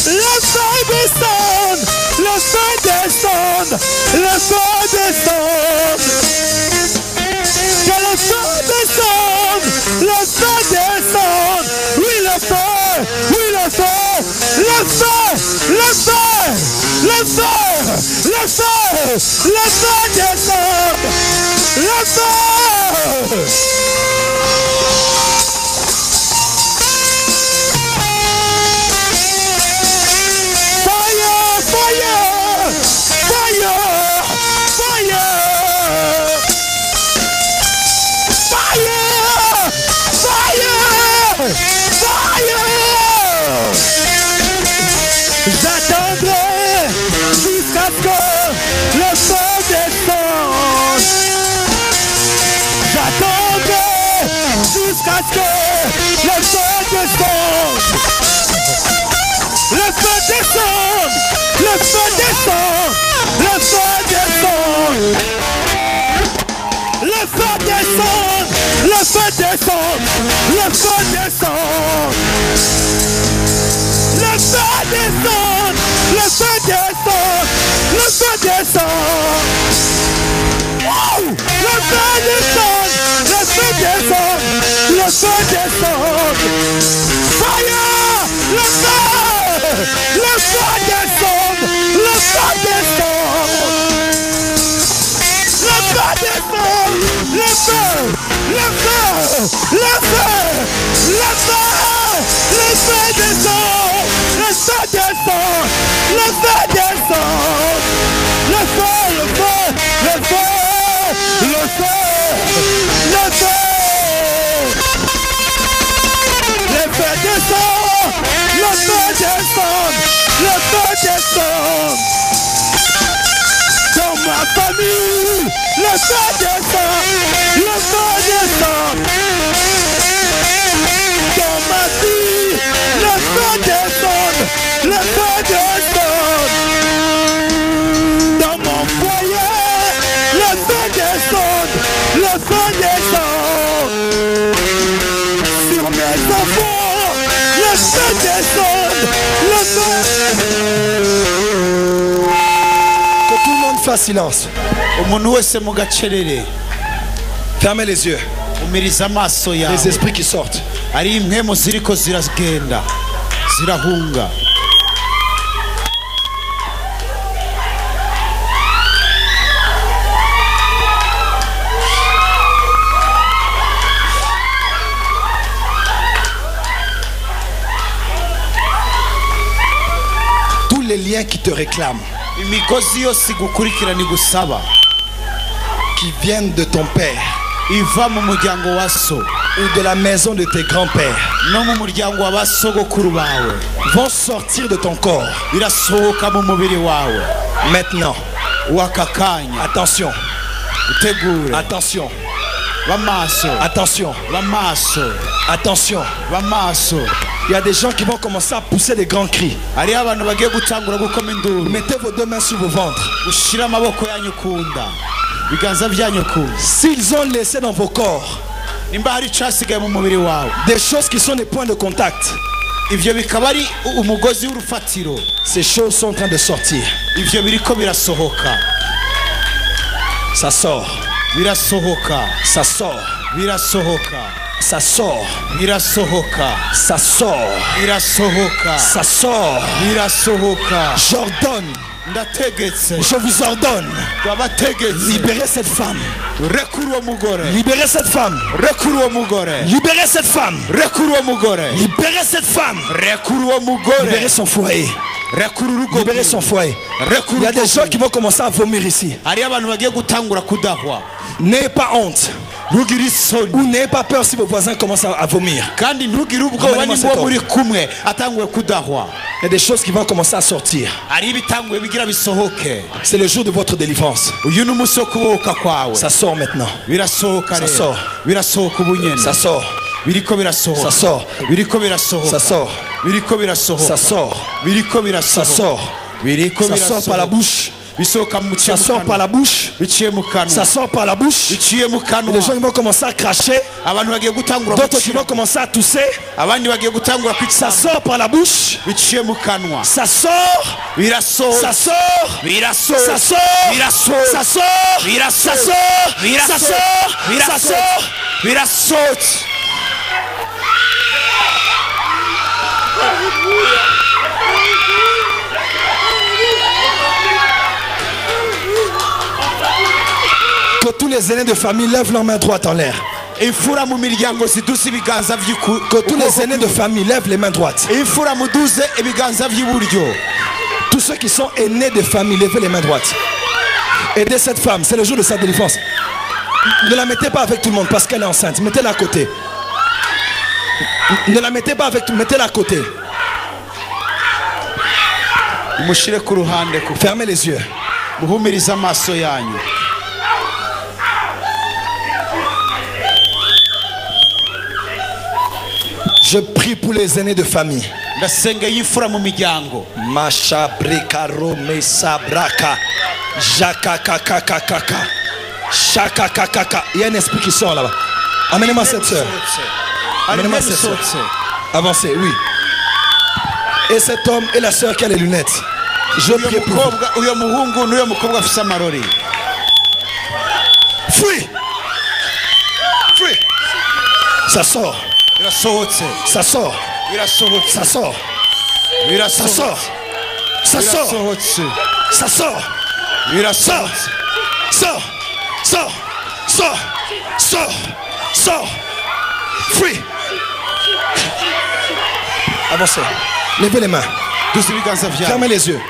Le feu descende, le feu descende, le feu descende. Que le feu descende, le feu descende. Oui, le feu, oui, le feu, le feu, le feu, le feu, le feu, le feu descende, le feu. J'attendrai jusqu'à ce que le feu descende. J'attendrai jusqu'à ce que le feu descende. Le feu descende. Le feu descende. Le feu descende. Le feu descende. Le feu descende. Le feu descende. Le feu descend, le feu descend, le feu descend. Wow! Le feu descend, le feu descend, le feu descend. Fire! Le feu descend, le feu descend. Le feu descend, le feu, le feu, le feu, le feu, le feu descend. Le feu descend, le feu descend, le feu, le feu, le feu, le feu, le feu. Le feu descend, le feu descend, le feu descend. Dans ma famille, le feu descend, le feu descend. Dans ma vie, le feu descend, le feu descend. Dans mon foyer, le feu descend, le feu descend. Sur mes enfants, le feu descend, le feu. Que tout le monde fasse silence. Fermez les yeux. Les esprits qui sortent. Ari impwemu ziriko ziragenda zirahunga. liens qui te réclament, imigozi yose igukurikirana igusaba qui viennent de ton père iva mu muryango wa so ou de la maison de tes grands-pères, no mu muryango wa basogokuru bawe vont sortir de ton corps. birasohoka mu mubiri wawe Maintenant, w'aka kanya. attention, utegure attention, b'amaso attention, b'amaso attention. b'amaso. Il y a des gens qui vont commencer à pousser des grands cris. hariho abantu bagiye gutangura gukoma induru. Mettez vos deux mains sur vos ventres. ushyire amaboko yanyu ku nda, ibiganza byanyu ku nda. S'ils ont laissé dans vos corps nimba hari icyasigaye mu mubiri wawe, des choses qui sont des points de contact, ivyo bikaba ari umugozi w'urufatiro, ces choses sont en train de sortir. ivyo biriko birasohoka, Ça sort, birasohoka, ça sort, birasohoka, ça sort, birasohoka, ça sort, birasohoka, ça sort. birasohoka. J'ordonne, ndategetse, je vous ordonne, twabategetse, libérez cette femme, rekura uwo mugore, libérez cette femme, rekura uwo mugore, libérez cette femme, rekura uwo mugore, libérez cette femme, rekura uwo mugore, libérez son foyer, rekura urugo, libérez son foyer. Il y a des gens qui vont commencer à vomir ici. hariyo abantu bagiye gutangura kudahwa. N'ayez pas honte ntugire isoni ou n'ayez pas peur si vos voisins commencent à vomir. kandi ntugire ubwoba Ramenez-moi niba cet homme. muri kumwe atanguye kudahwa. Il y a des choses qui vont commencer à sortir. hariho ibitanguye bigira bisohoke. C'est le jour de votre délivrance. uyu ni umunsi wo kubohoka kwawe. Ça sort maintenant. birasohoka Ça rero, sort. birasohoka ubu nyene, Ça sort. biriko birasohoka, Ça sort. biriko birasohoka, Ça sort. biriko birasohoka, Ça sort. biriko Ça birasohoka, sort. biriko Ça sort par la bouche. bisohoka mu Ça sort par la bouche. biciye mu kanwa, Ça sort par la bouche. biciye mu Et kanwa. les gens ils vont commencer à cracher. abantu bagiye gutangura D'autres qui gukira, vont commencer à tousser. abandi bagiye gutangura Ça kwitsa, sort par la bouche. biciye mu kanwa, Ça sort. birasohoka, Ça sort. birasohoka, Ça sort. birasohoka, Ça sort. birasohoka, Ça sort. Ça birasohoka, sort. Ça birasohoka, sort. birasohoka. Que tous les aînés de famille lèvent leur main droite en l'air. imfura mu miryango ziduze ibiganza by'ukuri. Que tous les aînés de famille lèvent les mains droites. imfura muduze ibiganza by'iburyo. Tous ceux qui sont aînés de famille, levez les mains droites. Aidez cette femme, c'est le jour de sa délivrance. Ne la mettez pas avec tout le monde parce qu'elle est enceinte. Mettez-la à côté. Ne la mettez pas avec tout, mettez-la à côté. mushire ku ruhande kuko Fermez les yeux. muhumiriza amaso yanyu. Je prie pour les aînés de famille. ndasengeye imfura mu miryango. Masha brekaro mesabraka. Jakakakakaka. Shakakakaka. Il y a un esprit qui sort là-bas. Amenez-moi cette soeur. Amenez-moi cette soeur. Avancez, oui. Et cet homme et la soeur qui a les lunettes. Je uyo prie pour vous. mukobwa, uyo muhungu n'uyo mukobwa afise amarori. Fuis. Fuis. Ça sort. birasohotse, Ça sort. birasohotse, Ça sort. Ça birasohotse, sort. Ça sort. birasohotse, Ça sort. Sort. birasohotse. Sort. Sort. Sort. Sort. Sort. Fuis. Avancez. Levez les mains. duze ibiganza byawe. Fermez les yeux.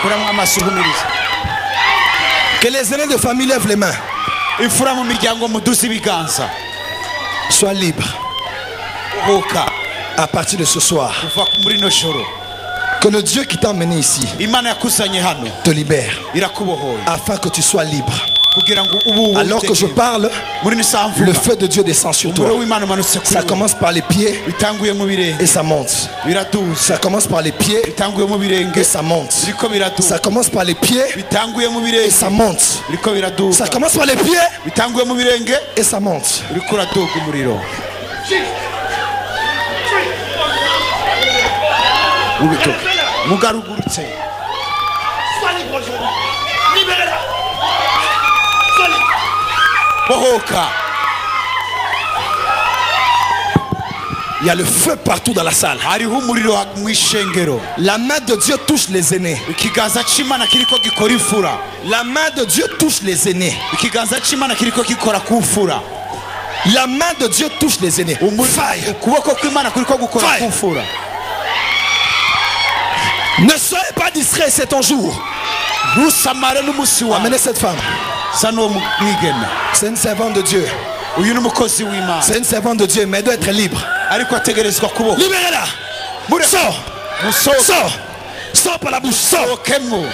kuramo amaso uhumiriza. Que les aînés de famille lèvent les mains. imfura mu miryango muduze ibiganza. Sois libre. bohoka À partir de ce soir. kuva muri no joro. Que le Dieu qui t'a emmené ici imana yakuzanye hano te libère. irakubohoye Afin que tu sois libre. kugira ngo ubu Alors que je parle, muri nisamvuga le feu de Dieu descend sur toi. umuriro w'imana umanutse kuri Ça wowe. commence par les pieds bitanguye mu birenge et ça monte. biraduza. Ça commence par les pieds bitanguye mu birenge et ça monte. biriko biraduza. Ça commence par les pieds bitanguye mu et birenge ça monte. biriko biraduza. Ça commence par les pieds bitanguye mu birenge et ça monte. biriko uraduga umuriro. mugarugurutse bohoka. Il y a le feu partout dans la salle. hariho umuriro mu ishengero. La main de Dieu touche les aînés. ikiganza c'imana kiriko gikora imfura. La main de Dieu touche les aînés. ikiganza c'imana kiriko gikora ku mfura. La main de Dieu touche les aînés. Fire. ukuboko kw'imana kuriko gukora Fire. ku mfura. Ne soyez pas distrait, c'est ton jour. ntusamare n'umunsi wawe. Amenez cette femme. Sa n'uwo mwigeme. C'est une servante de Dieu. Uyu ni umukozi w'Imana. C'est une servante de Dieu, mais elle doit être libre. Ariko ategerezwa kuboha. Libérez-la. Sors. Sors. Sors par la bouche. Sors.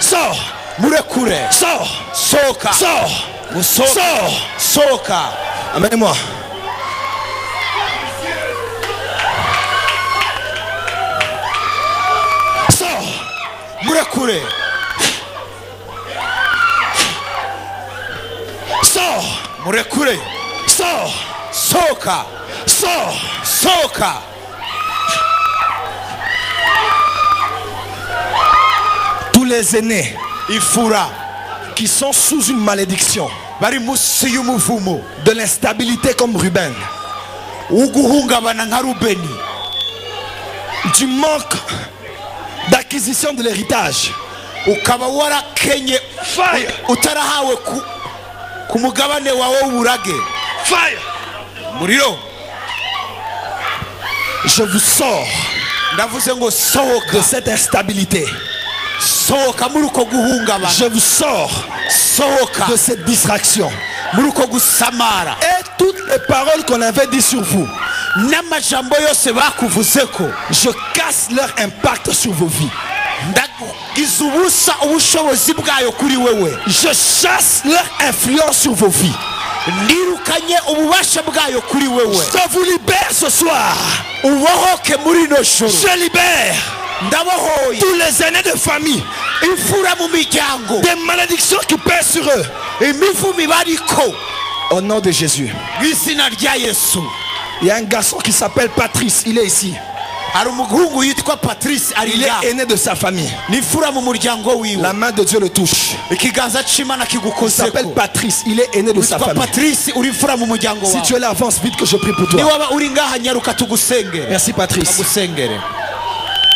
Sors. Murekure. Sors. Soka. Sors. Sors. Soka. Amenez-moi. Sors. Murekure. Sors. Murekure. Sors. Soka. Sors. Soka. Tous les aînés Ifura. qui sont sous une malédiction Bari musi y'umuvumo. de l'instabilité comme Ruben, Uguhungabana nka Rubeni. du manque d'acquisition de l'héritage, Ukaba warakenye. Fire. Utarahawe ku mugabane wawe w'uburage. fire, Muriro. je vous sors Ndavuze ngo sohoka. de cette instabilité. Sohoka muri uko guhungabana. Je vous sors Sohoka de cette distraction. muri uko gusamara. Et toutes les paroles qu'on avait dit sur vous, N'amajambo yose bakuvuzeko. je casse leur impact sur vos vies. Ndagize ubusa ubushobozi bwayo kuri wewe. Je chasse leur influence sur vos vies. Nirukanye ububasha bwayo kuri wewe. Je vous libère ce soir. Ubohoke muri no joro. Je libère Ndabohoye tous les aînés de famille imfura mu miryango. des malédictions qui pèsent sur eux. Imivumo bariko. Au nom de Jésus. Mu izina rya Yesu. Il y a un garçon qui s'appelle Patrice, il est ici. Hari umuhungu yitwa Patrice Il Ariya. est aîné de sa famille. Ni imfura mu muryango wiwe. La main de Dieu le touche. Ikiganza c'Imana Il s'appelle kigukozeko. Patrice, il est aîné de sa Witwa famille. Patrice uri imfura mu muryango Si wawe. tu es là, avance vite que je prie pour toi. Niwaba uri ngaha nyaruka tugusengere. Merci Patrice. Tugusengere.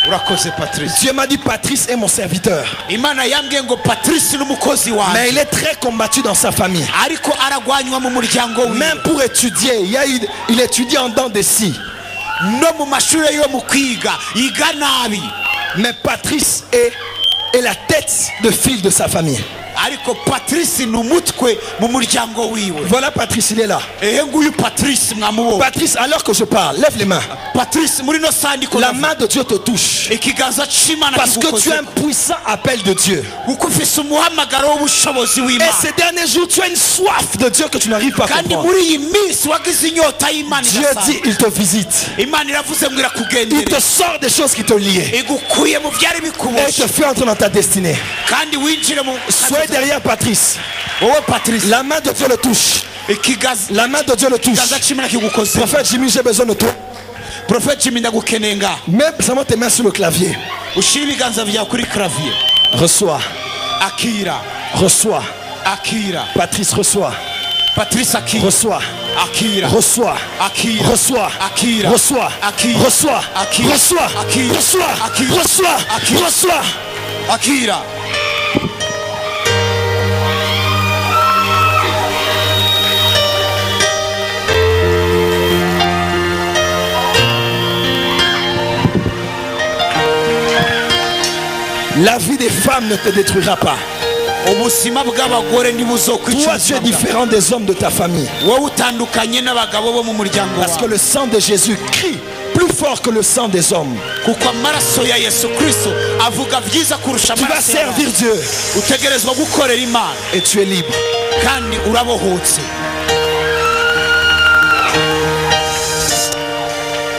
Urakoze Patrice. Dieu m'a dit Patrice est mon serviteur. Imana yambwiye ngo Patrice n'umukozi wawe. Mais il est très combattu dans sa famille. Ariko aragwanywa mu muryango wiwe. Même pour étudier, il étudie en dents de scie. No mu mashuri yo mu kwiga yiga nabi. Mais Patrice est la tête de file de sa famille. Ariko Patrice ni umutwe mu muryango wiwe. Voilà Patrice, il est là. Ehe nguyu Patrice mwamubona. Patrice, alors que je parle, lève les mains. Patrice muri no sandiko. La main de Dieu te touche. Ikiganza c'Imana Parce que tu as un puissant appel de Dieu. kuko ufise umuhamagaro w'ubushobozi Et w'Imana. ces derniers jours, tu as une soif de Dieu que tu n'arrives pas à Kandi comprendre. muri iyi minsi wagize inyota y'Imana. Dieu dit, il te visite. Imana iravuze ngo Il irakugendera. te sort des choses qui te lient. Igukuye mu byari Et il bikuboshe. te fait entrer dans ta destinée. Kandi winjire mu. Soyez derrière Patrice. Wowe Patrice. La main de Dieu le touche. Ikiganza. La main de Dieu le touche. Ikiganza c'Imana kigukoze. Prophète Jimmy, j'ai besoin de toi. Prophète Jimmy ndagukeneye nga. Mets seulement tes mains sur le clavier. Ushira ibiganza byawe kuri clavier. Reçois. Akira. Reçois. Akira. Patrice, reçois. Patrice Akira. Reçois. Akira. Reçois. Akira. Reçois. Akira. Reçois. Akira. Reçois. Akira. Reçois. Akira. Reçois. Akira. Reçois. Akira. Reçois. Akira. La vie des femmes ne te détruira pas. Ubuzima bw'abagore ntibuzokwica. Toi, tu es différent des hommes de ta famille. wowe utandukanye n'abagabo bo mu muryango Parce que wawe. le sang de Jésus crie plus fort que le sang des hommes. Kuko amaraso ya Yesu Kristo avuga byiza kurusha Tu vas amaraso servir y'abantu. Dieu Utegerezwa gukorera Imana et tu es libre. kandi urabohotse.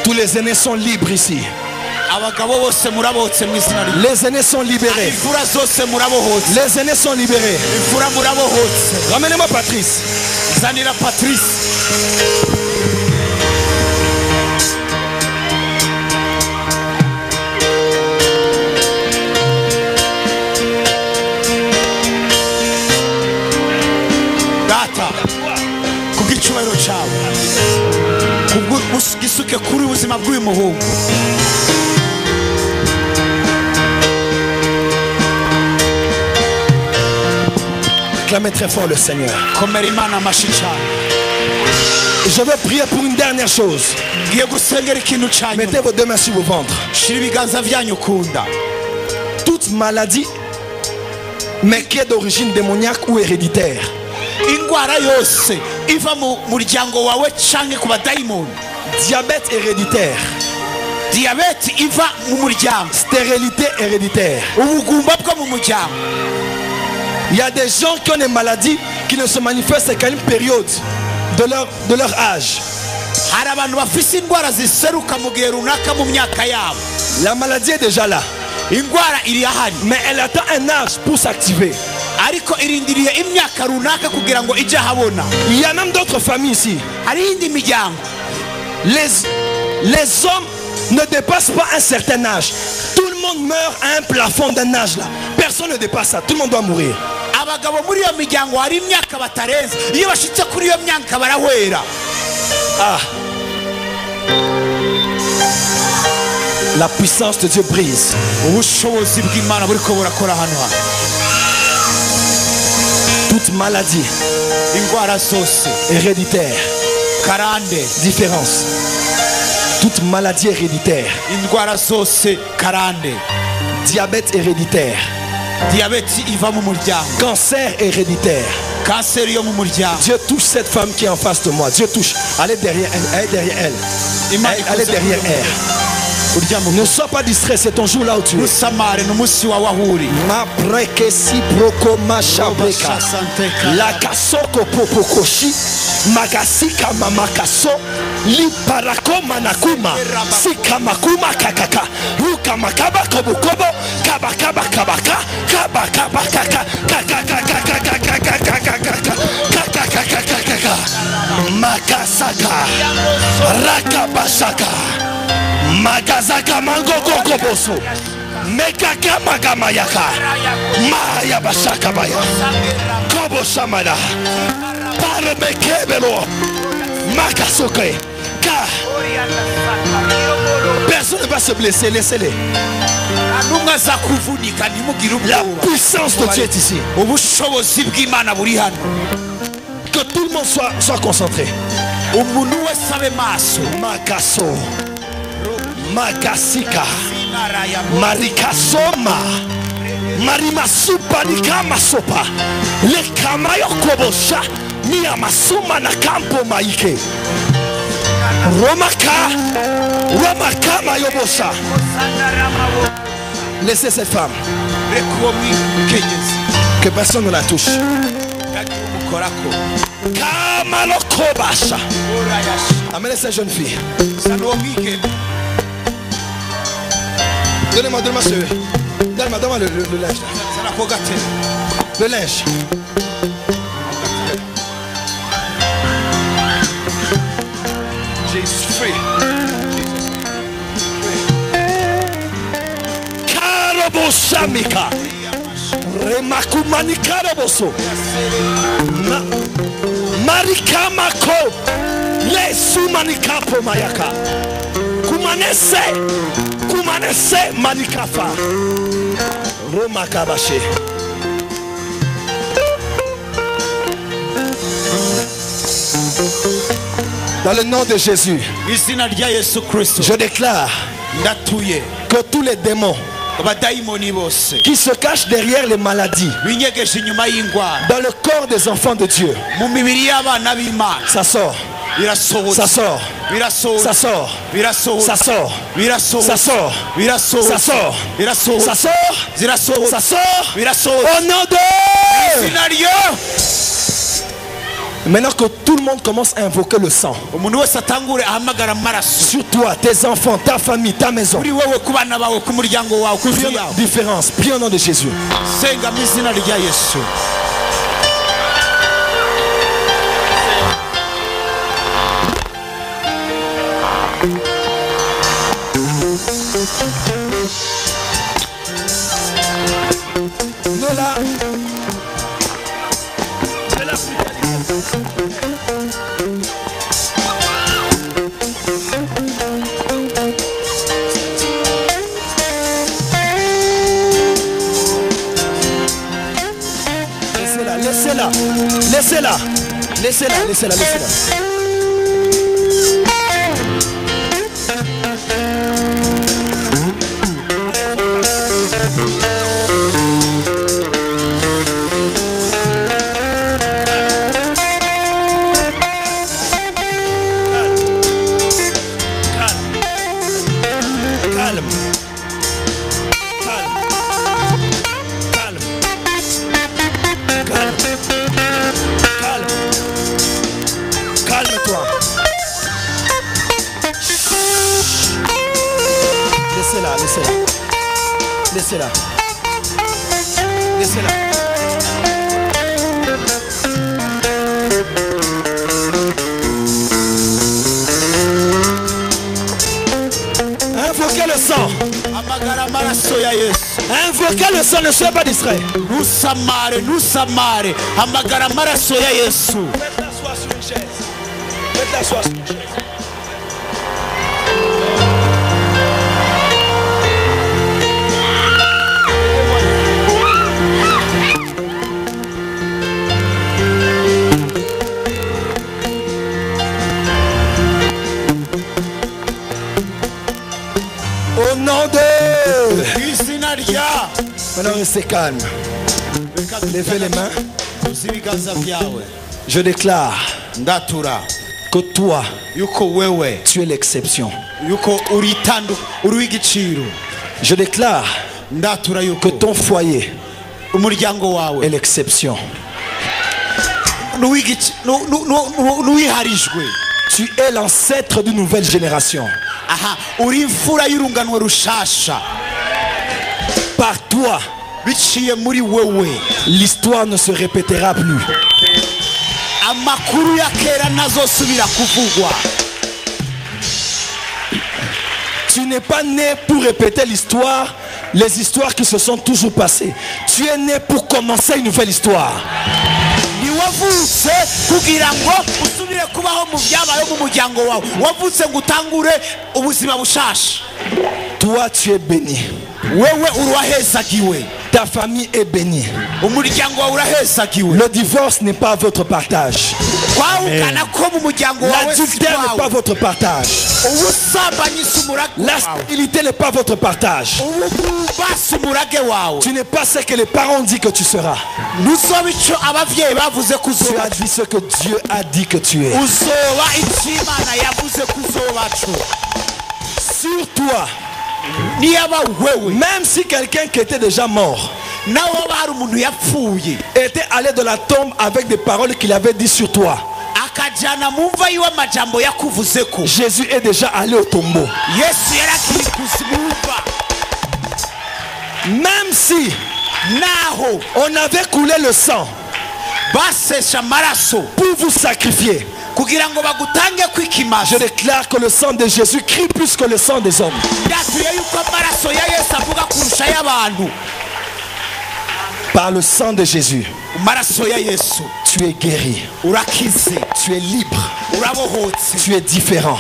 Tous les aînés sont libres ici. Abagabo bose murabohotse mu izina rye. Les aînés sont libérés. Imfura zose murabohotse. Les aînés sont libérés. Imfura murabohotse. Ramenez-moi Patrice. Zanira Patrice. Data kubw'icyubahiro cyawe kubw'ugisuke kuri ubuzima bw'uyu muhungu. Acclamez très fort le Seigneur. Komera Imana amashyi cyane. Et je vais prier pour une dernière chose. Ngiye gusengera ikintu cya Mettez nyuma. vos deux mains sur vos ventres. Shira ibiganza byanyu ku nda. toute maladie, mais qui est d'origine démoniaque ou héréditaire. indwara yose iva mu muryango wawe canke ku badayimoni. Diabète héréditaire. Diyabete iva mu muryango. Stérilité héréditaire. Ubugumba bwo mu muryango. Il y a des gens qui ont des maladies qui ne se manifestent qu'à une période de leur âge. Hari abantu bafise indwara ziseruka mu gihe runaka mu myaka yabo. La maladie est déjà là. Indwara iri ahari. Mais elle attend un âge pour s'activer. Ariko irindiriye imyaka runaka kugira ngo ije habona. Il y a même d'autres familles ici. Hari indi miryango. Les hommes ne dépassent pas un certain âge. Tout le monde meurt à un plafond d'un âge là. Personne ne dépasse ça. Tout le monde doit mourir. Abagabo muri iyo miryango hari imyaka batarenza. Iyo bashitse kuri iyo myaka barahwera. Ah. La puissance de Dieu brise. Ubushobozi bw'Imana buriko burakora hano. Toute maladie, indwara zose héréditaire, karande, différence. Toute maladie héréditaire, indwara zose karande, diabète héréditaire, diabète iva mu muryango, cancer héréditaire. Cancer yo mu muryango. Dieu touche cette femme qui est en face de moi. Dieu touche. Allez derrière elle. Allez derrière elle. Allez derrière elle. Ne sois pas distrait, c'est ton jour là où tu es. Ma prekesi broko mashabreka. La kasoko popokoshi. Magasika mamakaso. Li parako manakuma. Sika makuma kakaka. Ruka makaba kobo kobo. Kaba kaba kabaka. Kaba kaba kaka. Kaka kaka kaka kaka kaka. Makasaka. Rakabashaka. Magazaka mangoko koboso. Mekaka magamayaka. Maya bashaka baya. Kobo shamada. Parmekebelo. Makasoke. Ka. Personne ne va se blesser, laissez-les. La puissance de Dieu est ici. Que tout le monde soit concentré. Makaso. Magasika. Marikasoma. Marimasupa nikamasopa. Le kamayo kobosha. Miyamasuma na kampo maike. Romaka mayobosha. Laissez cette femme. Que personne ne la touche. Kamalokobasha. Amenez cette jeune fille. Donnez-moi ce. Donne-moi le linge. Le linge. Jésus free. Karaboshamika. Remakumani karaboso. Marikamako. Lesumanikapo mayaka. Kumanese manikafa. Romakabashe. Dans le nom de Jésus, je déclare que tous les démons qui se cachent derrière les maladies dans le corps des enfants de Dieu, ça sort. Ça sort. Ça sort. Ça sort. Ça sort. Ça sort. Ça sort. Ça sort. Au nom de maintenant que tout le monde commence à invoquer le sang sur toi, tes enfants, ta famille, ta maison. Différence. Prie au nom de Jésus. Nola. Laissez-la. Laissez-la. Laissez-la. Laissez-la. Laissez-la. Laissez-la. Laissez-la. Laissez-la. Invoquez le sang. Invoquez le sang, ne soyez pas distrait. Nusamare. Hamagara amaraso ya Yesu. Faites-la asseoir sur une chaise. Faites-la asseoir sur une chaise. Au nom de... Maintenant restez calme. Levez les mains. Je déclare que toi, tu es l'exception. Je déclare que ton foyer est l'exception. Tu es l'ancêtre d'une nouvelle génération. Par toi, l'histoire ne se répétera plus. Tu n'es pas né pour répéter l'histoire, les histoires qui se sont toujours passées. Tu es né pour commencer une nouvelle histoire. Toi, tu es béni. Ta famille est bénie. Le divorce n'est pas votre partage. L'adultère n'est pas votre partage. La stérilité n'est pas votre partage. Tu n'es pas ce que les parents ont dit que tu seras. Tu as dit ce que Dieu a dit que tu es. Sur toi, même si quelqu'un qui était déjà mort était allé de la tombe avec des paroles qu'il avait dit sur toi, Jésus est déjà allé au tombeau. Même si on avait coulé le sang pour vous sacrifier, je déclare que le sang de Jésus crie plus que le sang des hommes. Par le sang de Jésus, tu es guéri, tu es libre, tu es différent.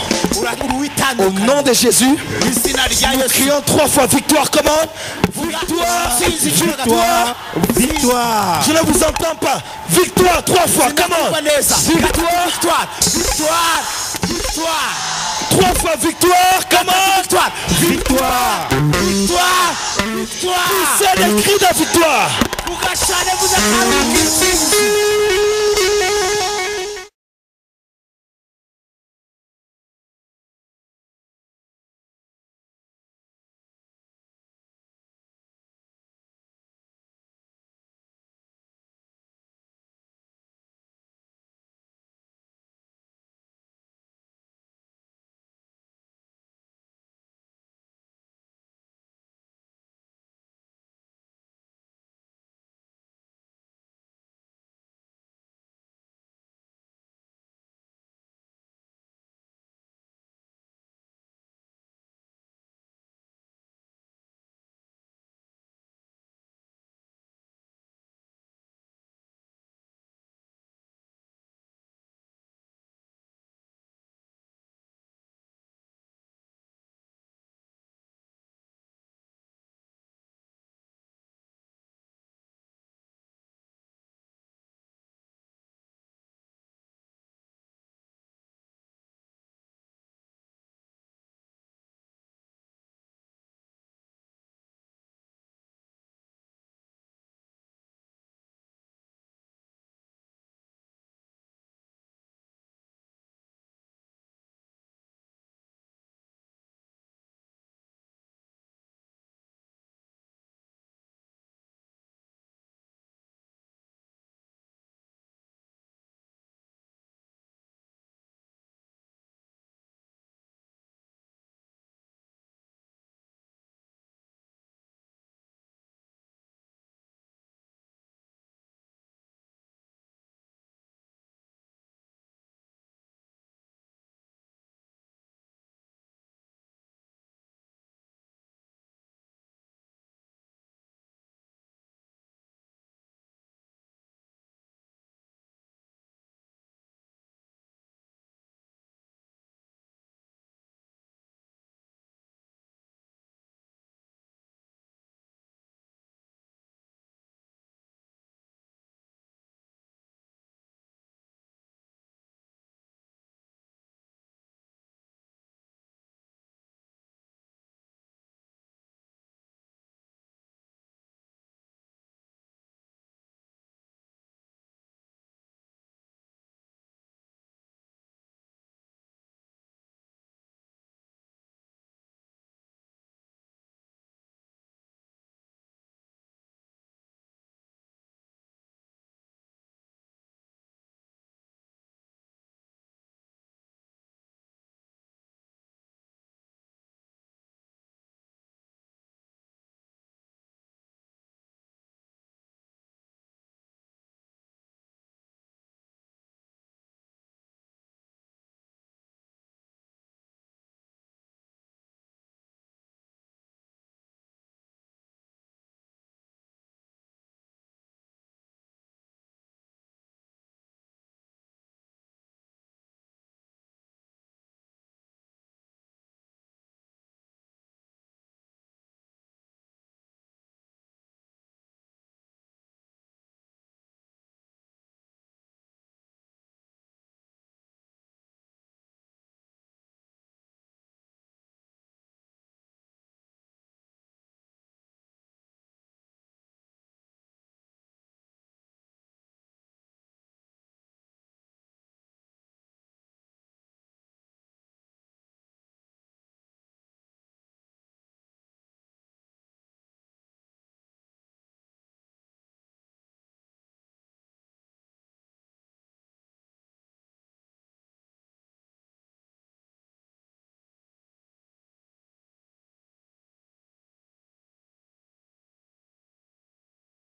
Au nom de Jésus, nous crions 3 fois victoire. Comment? Victoire, victoire, victoire. Je ne vous entends pas. Victoire 3 fois. Comment? Victoire, victoire, victoire, victoire. 3 fois victoire. Comment? Victoire, victoire, victoire, victoire. C'est le cri de victoire.